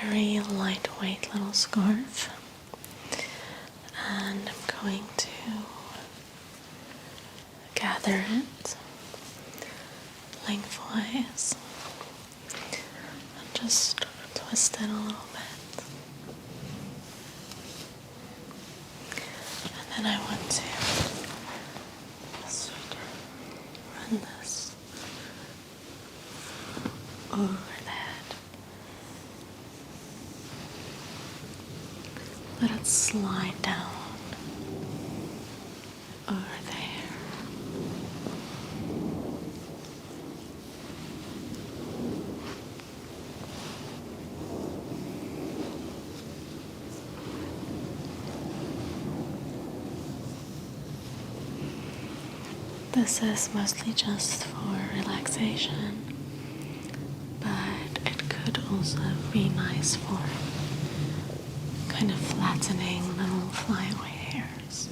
very lightweight little scarf, and I'm going to gather it lengthwise and just twist it a little bit. And then I want to just run this over that. Let it slide down over there. This is mostly just for relaxation, but it could also be nice for kind of flattening little flyaway hairs.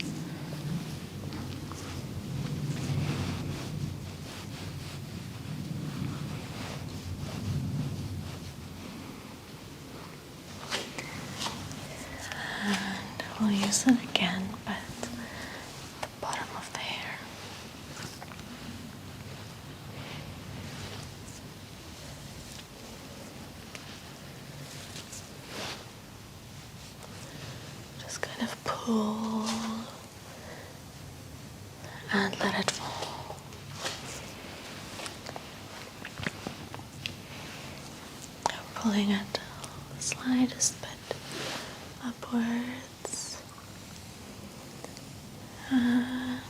And we'll use it again, but at the bottom of the hair. Just kind of pull and let it fall. Pulling it the slightest bit upwards and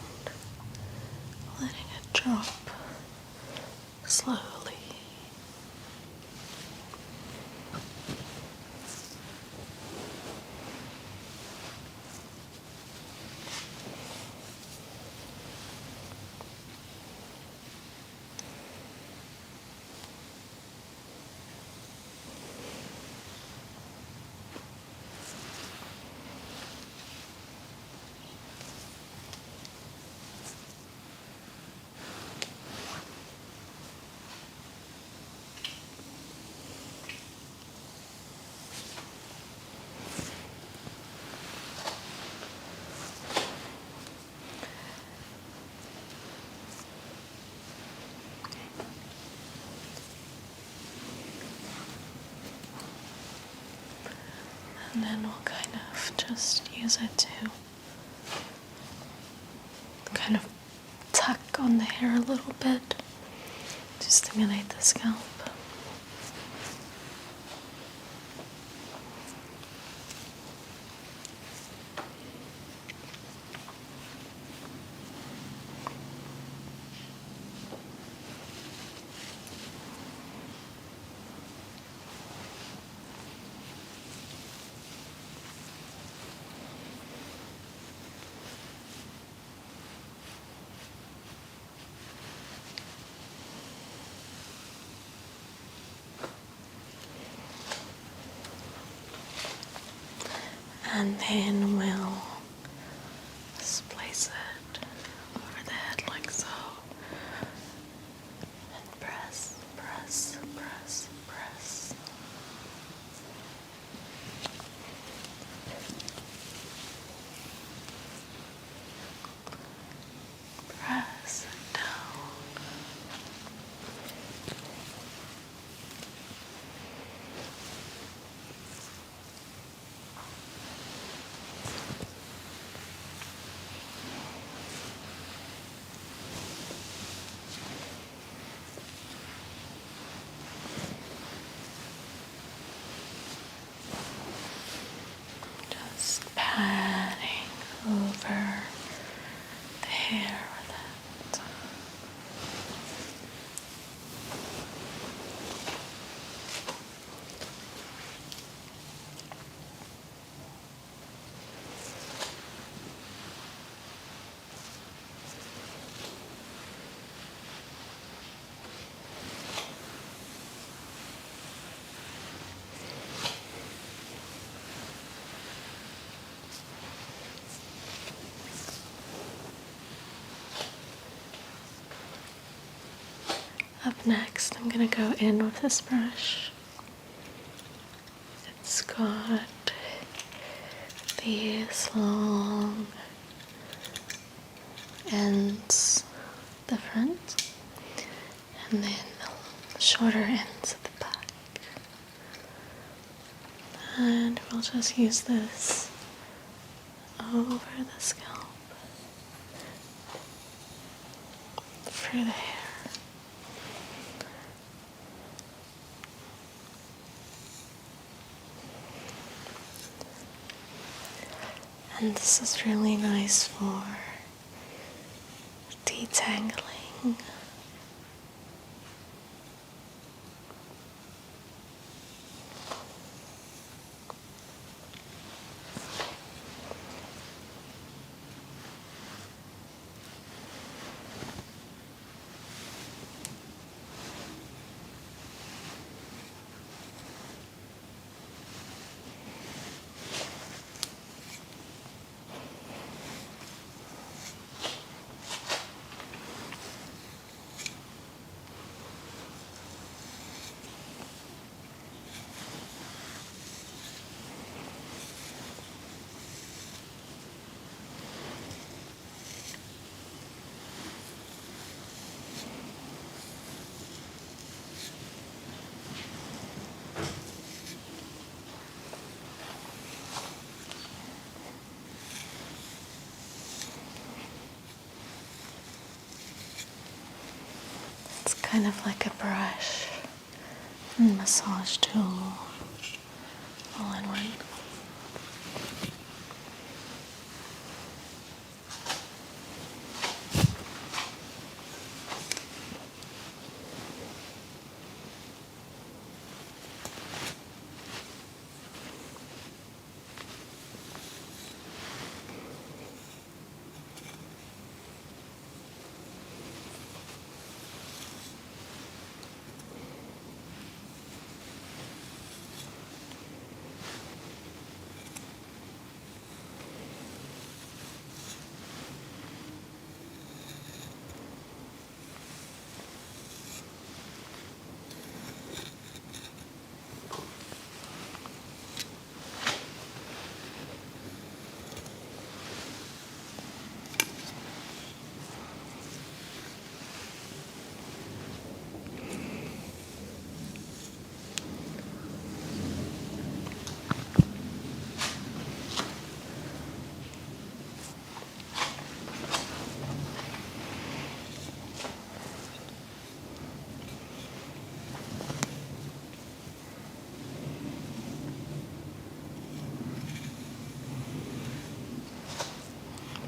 letting it drop slowly. And then we'll kind of just use it to kind of tuck on the hair a little bit to stimulate the scalp. And then we'll just place it over the head like so. And press, press, press, press. Press it down. Up next, I'm going to go in with this brush. It's got these long ends at the front and then the shorter ends at the back. And we'll just use this over the scalp through the hair. And this is really nice for detangling. It's kind of like a brush and massage tool all in one.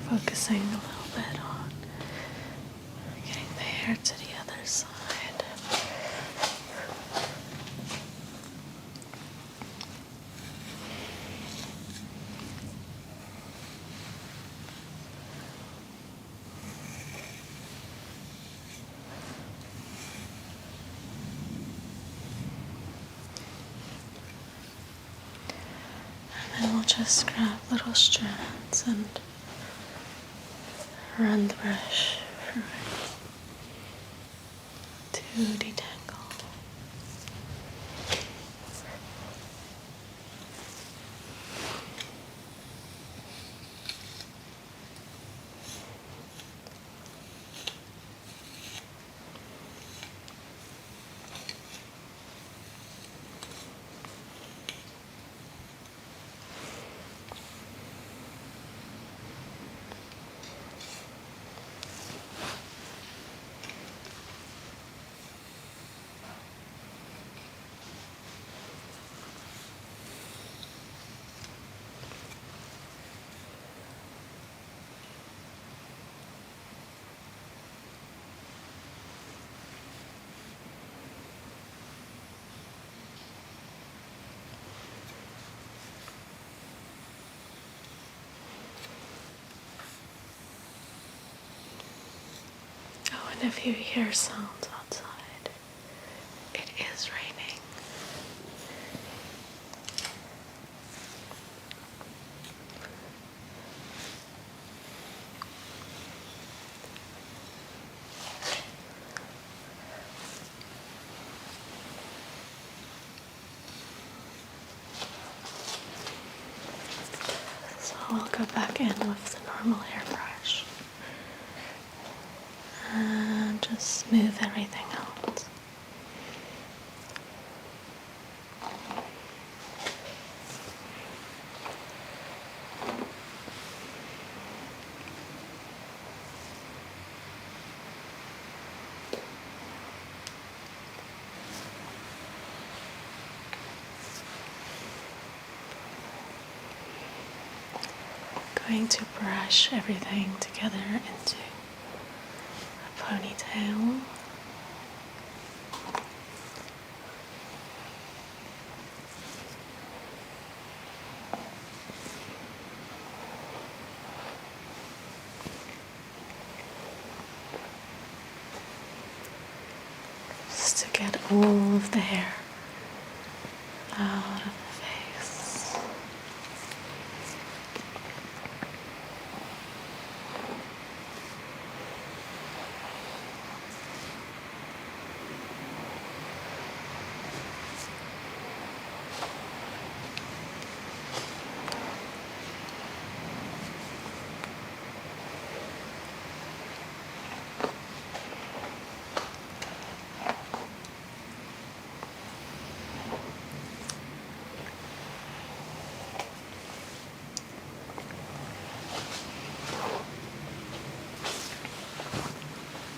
Focusing a little bit on getting the hair to the other side. And then we'll just grab little strands and run the brush through it to detangle. And if you hear sounds outside, it is raining. we'll go back in with the normal hairbrush and just smooth everything out. Going to brush everything together into a ponytail. Just to get all of the hair out of the face.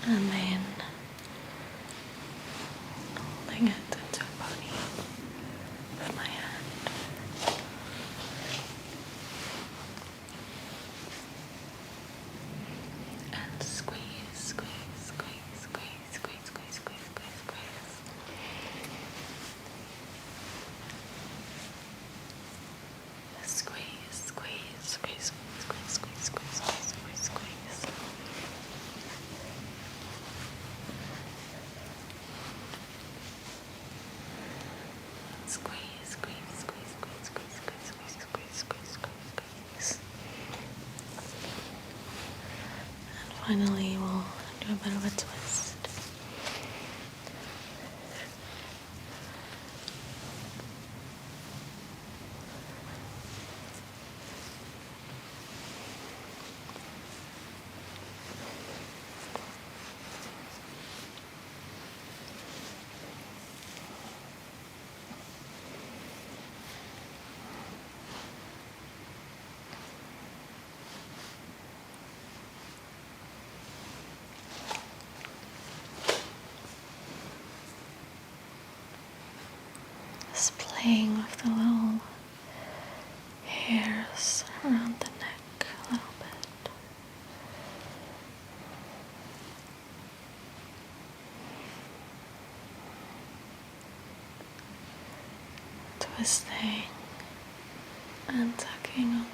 And then holding it into a pony with my hand. And squeeze, squeeze, squeeze, squeeze, squeeze, squeeze, squeeze, squeeze, squeeze. Squeeze, squeeze, squeeze, squeeze, squeeze, squeeze, squeeze, squeeze, squeeze. Squeeze, squeeze, squeeze, squeeze, squeeze, squeeze, squeeze, squeeze, squeeze, squeeze. And finally, we'll do a bit of a twist. Just playing with the little hairs around the neck a little bit. Twisting and tucking on them.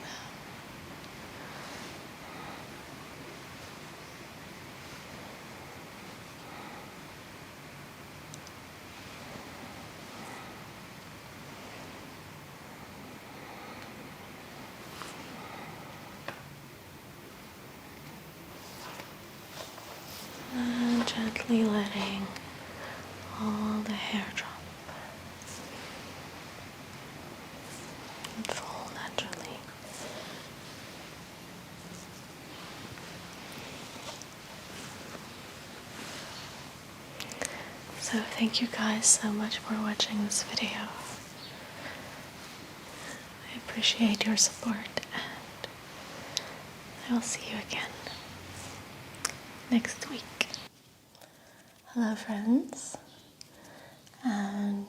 And gently letting all the hair drop and fall naturally. So thank you guys so much for watching this video. I appreciate your support, and I will see you again next week. Hello friends, and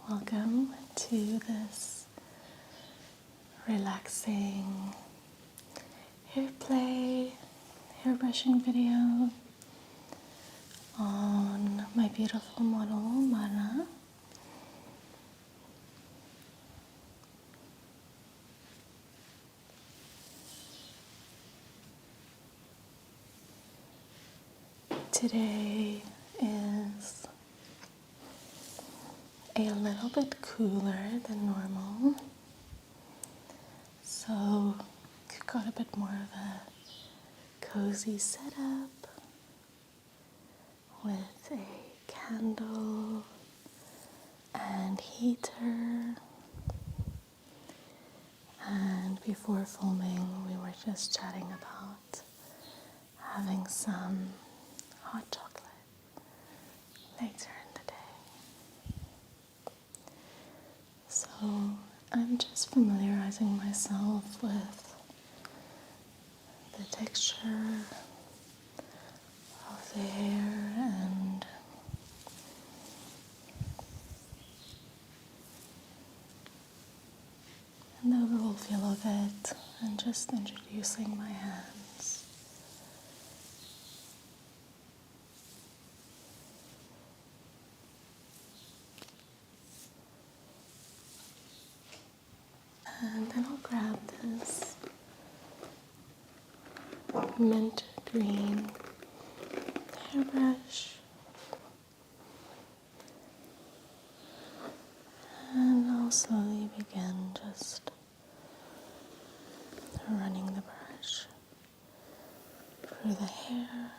welcome to this relaxing hair play, hair brushing video on my beautiful model, Mana. Today is a little bit cooler than normal, so we've got a bit more of a cozy setup with a candle and heater and before filming, we were just chatting about having some hot chocolate later in the day. So I'm just familiarizing myself with the texture of the hair and the overall feel of it, and just introducing my hands. And then I'll grab this mint green hairbrush and I'll slowly begin just running the brush through the hair.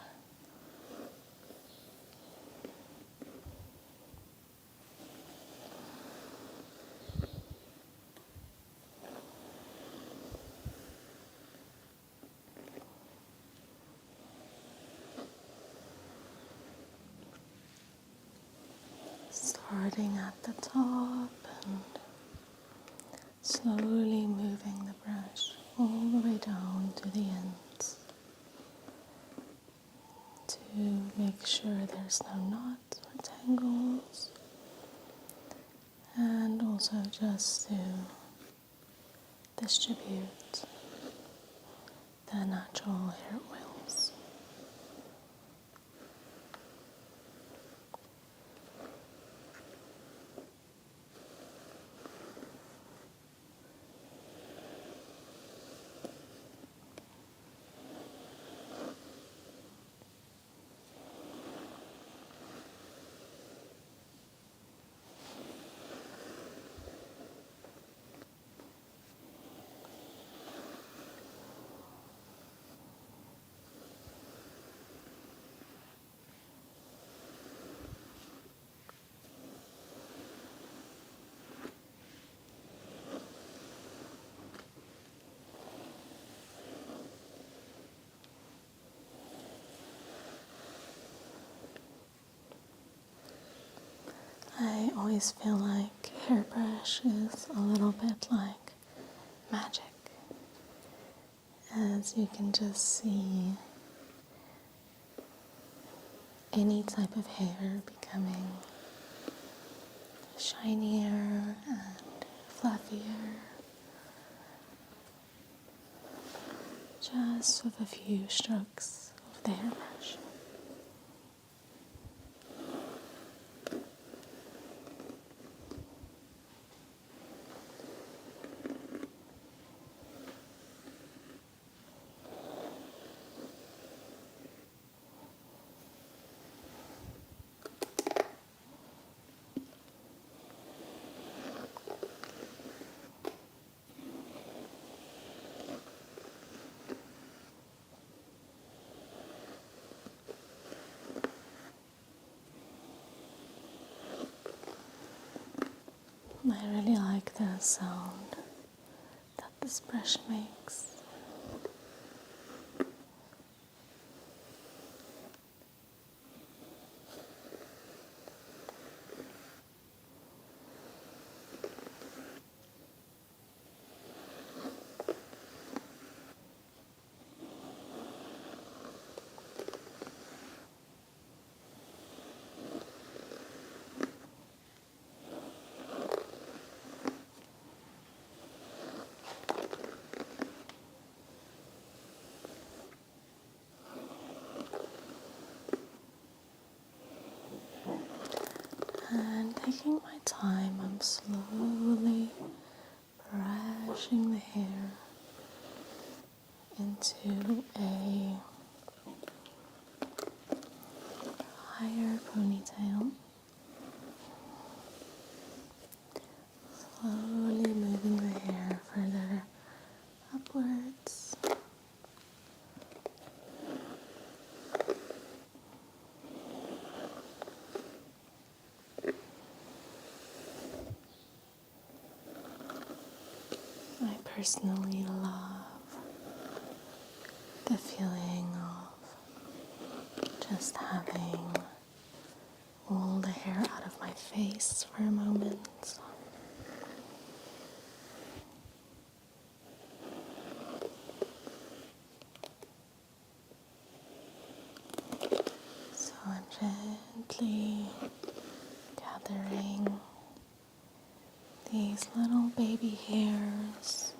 Starting at the top and slowly moving the brush all the way down to the ends to make sure there's no knots or tangles, and also just to distribute the natural hair oils. I always feel like hairbrush is a little bit like magic, as you can just see any type of hair becoming shinier and fluffier just with a few strokes of the hairbrush. I really like the sound that this brush makes. And taking my time, I'm slowly brushing the hair into a higher ponytail, slowly moving the hair further upwards. I personally love the feeling of just having all the hair out of my face for a moment. So I'm gently gathering these little baby hairs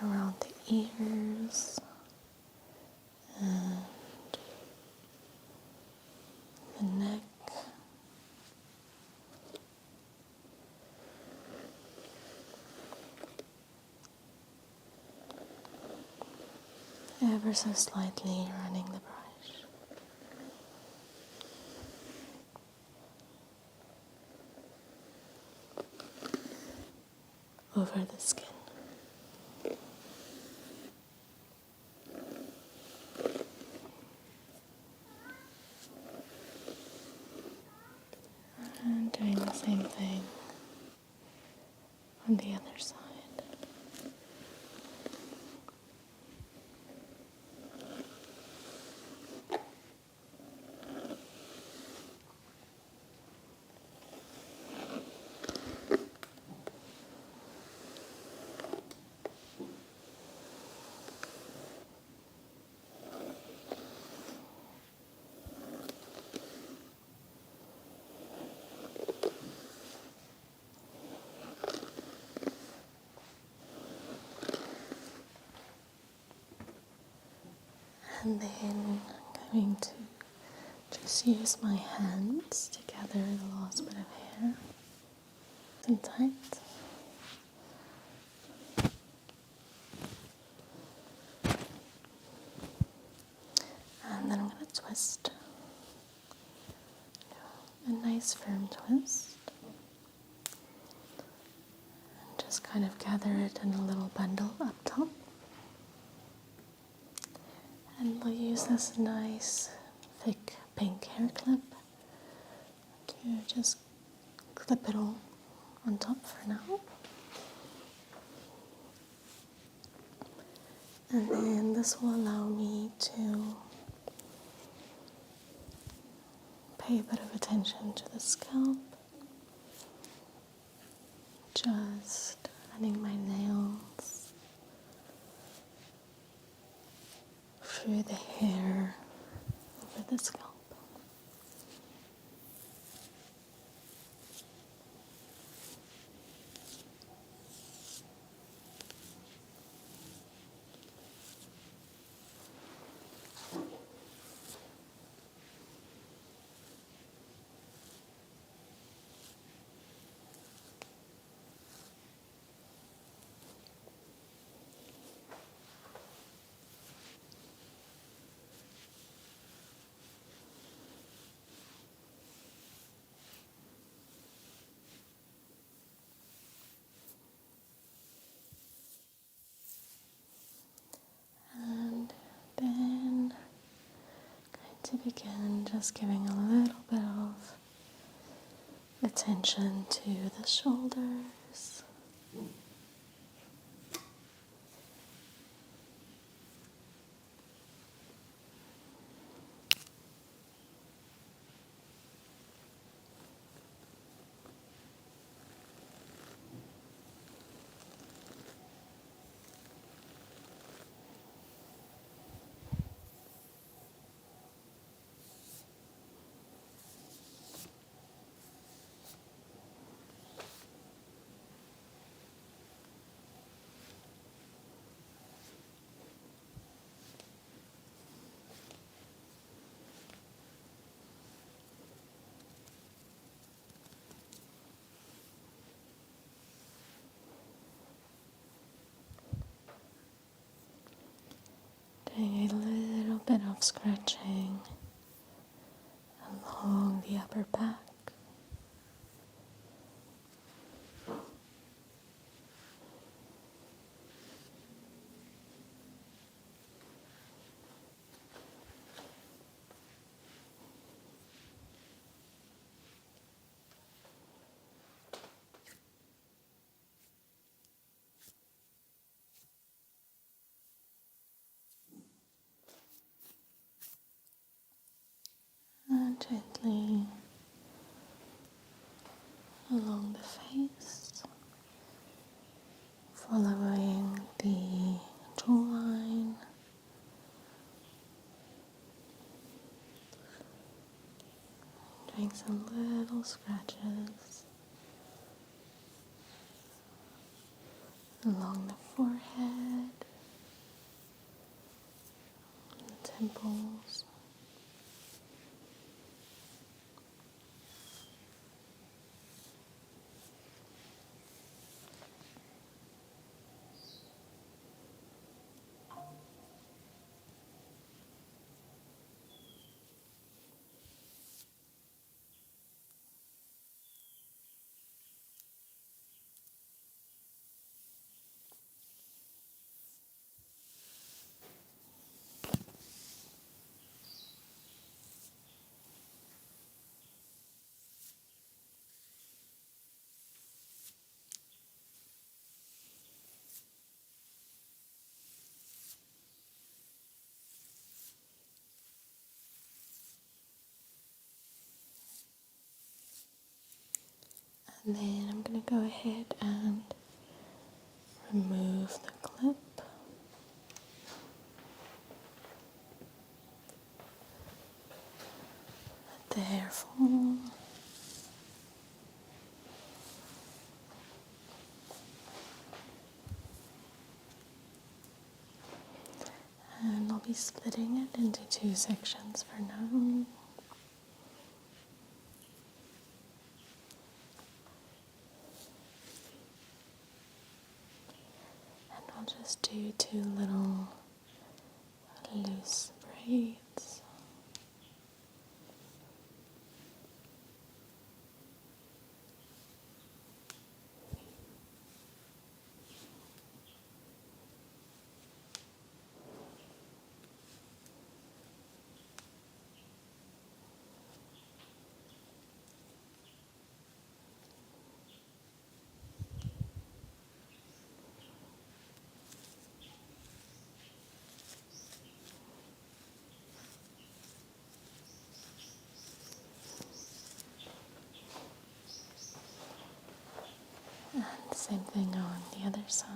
around the ears and the neck. Ever so slightly running the brush over the skin. And doing the same thing on the other side. And then I'm going to just use my hands to gather the last bit of hair and tight. And then I'm going to twist. A nice firm twist. And just kind of gather it in a little bundle up top. And we'll use this nice thick pink hair clip to just clip it all on top for now. And then this will allow me to pay a bit of attention to the scalp. Just running my nails through the hair over the scalp. And then going to begin just giving a little bit of attention to the shoulders. Doing a little bit of scratching along the upper back. gently along the face, following the jawline, doing some little scratches along the forehead, the temples. And then I'm going to go ahead and remove the clip. Let the hair fall. And I'll be splitting it into 2 sections for now. And I'll just do 2 little loose braids. And same thing on the other side.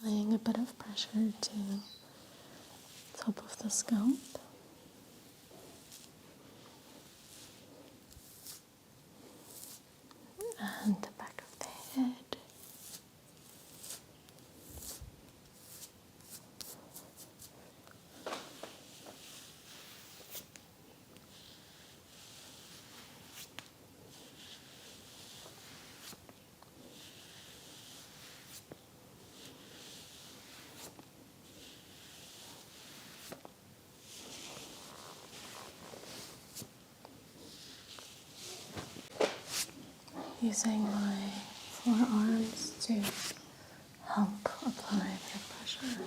Applying a bit of pressure to the top of the scalp. And the back of the head. Using my forearms to help apply the pressure.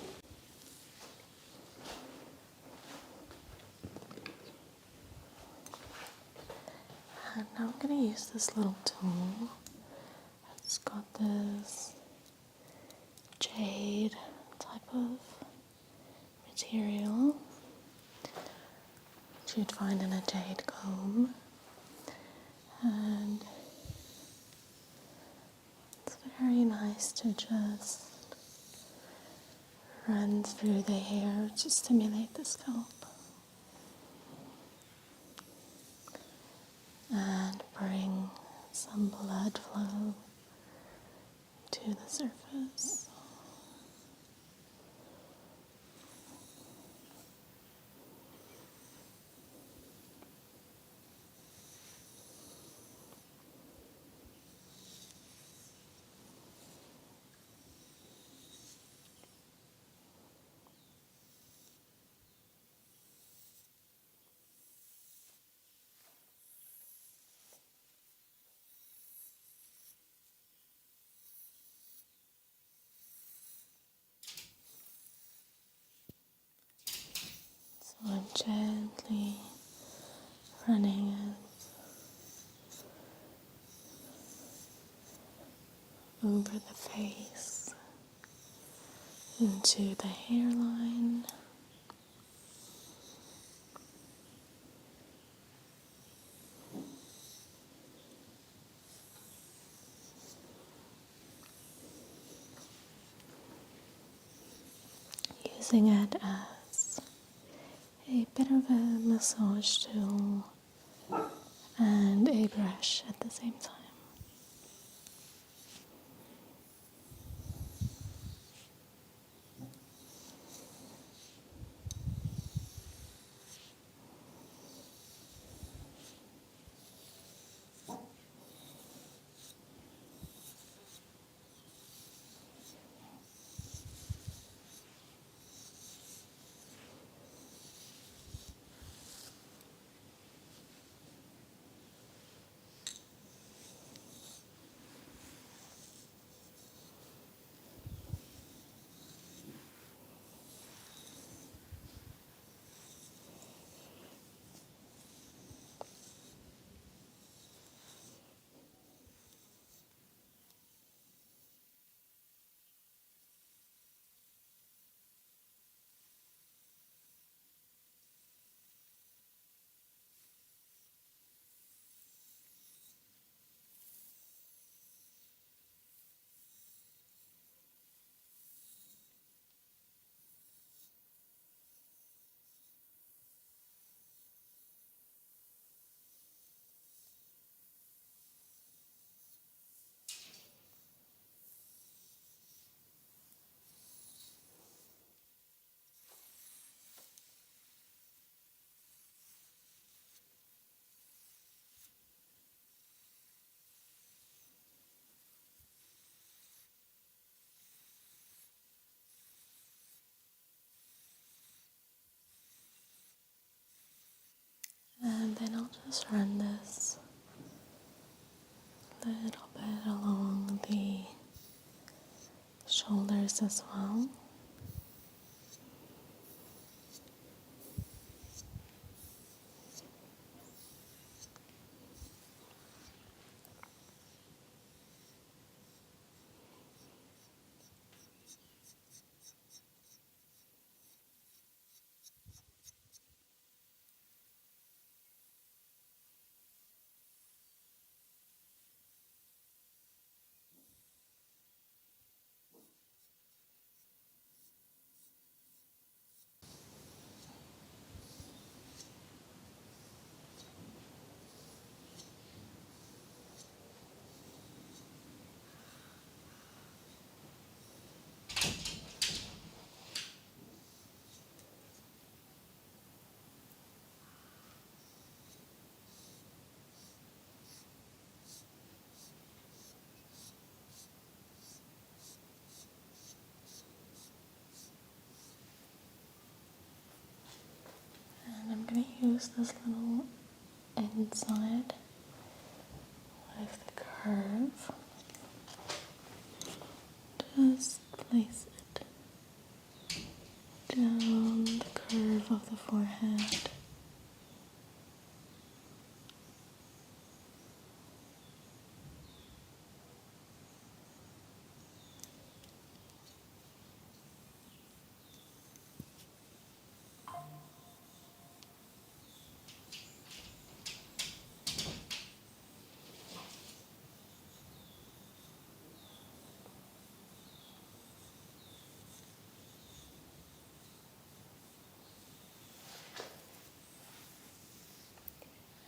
And now I'm going to use this little tool. It's got this jade type of material, which you'd find in a jade comb. And it's very nice to just run through the hair to stimulate the scalp and bring some blood flow to the surface. the face, into the hairline, using it as a bit of a massage tool and a brush at the same time. And then I'll just run this a little bit along the shoulders as well. And I'm going to use this little inside with the curve. Just place it down the curve of the forehead.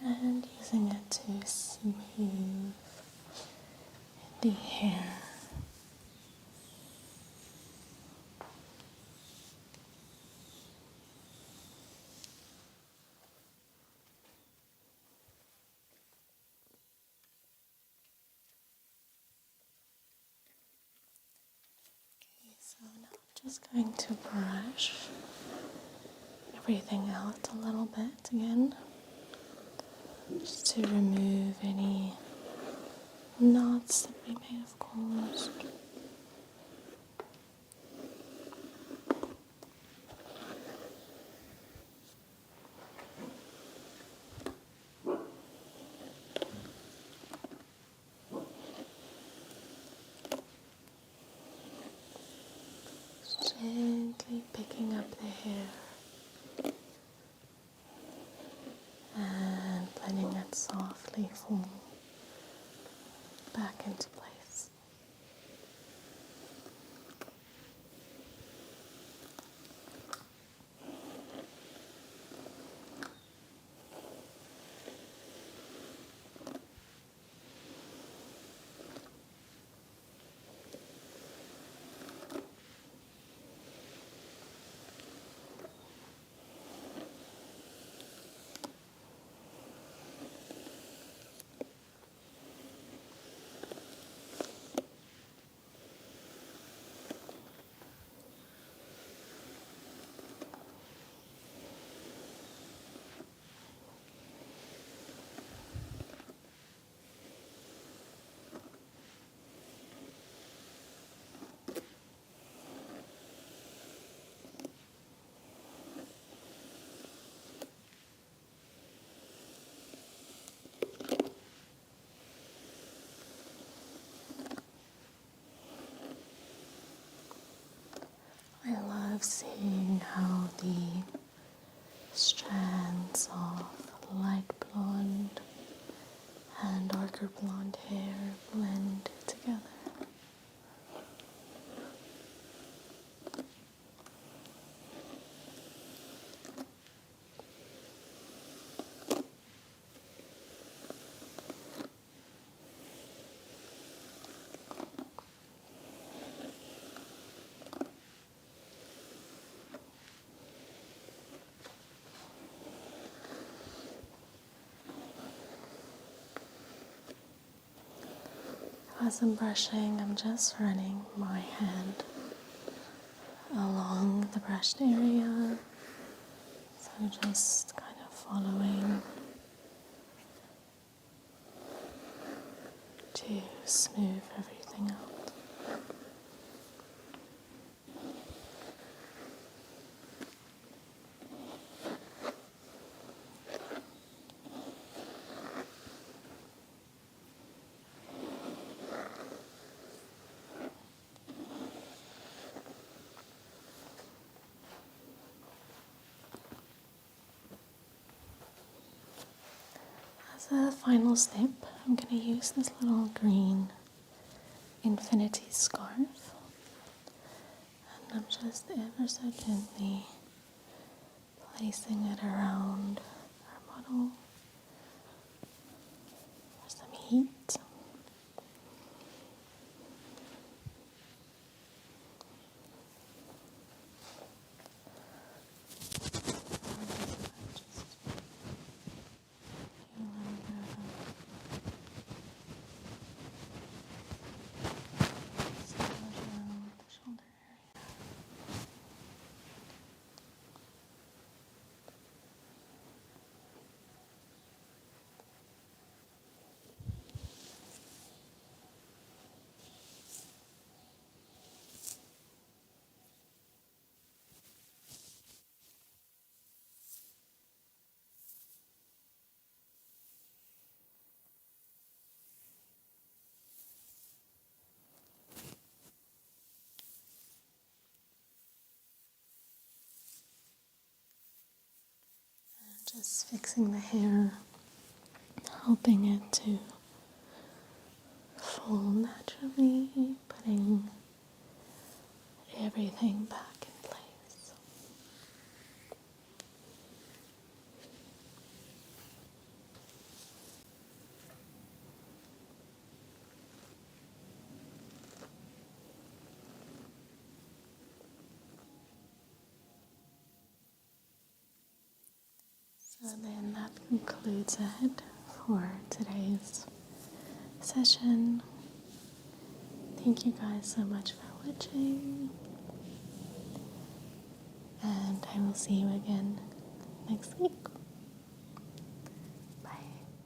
And using it to smooth the hair. Okay, so now I'm just going to brush everything out a little bit again, just to remove any knots that we may have caused. gently picking up the hair and letting it softly fall back into place. I love seeing how the strands of light blonde and darker blonde hair blend together. As I'm brushing, I'm just running my hand along the brushed area, so just kind of following to smooth everything out. As a final step, I'm going to use this little green infinity scarf, and I'm just ever so gently placing it around our bottle for some heat. Just fixing the hair, helping it to fall naturally, putting everything back in place. So then that concludes it for today's session. Thank you guys so much for watching, and I will see you again next week.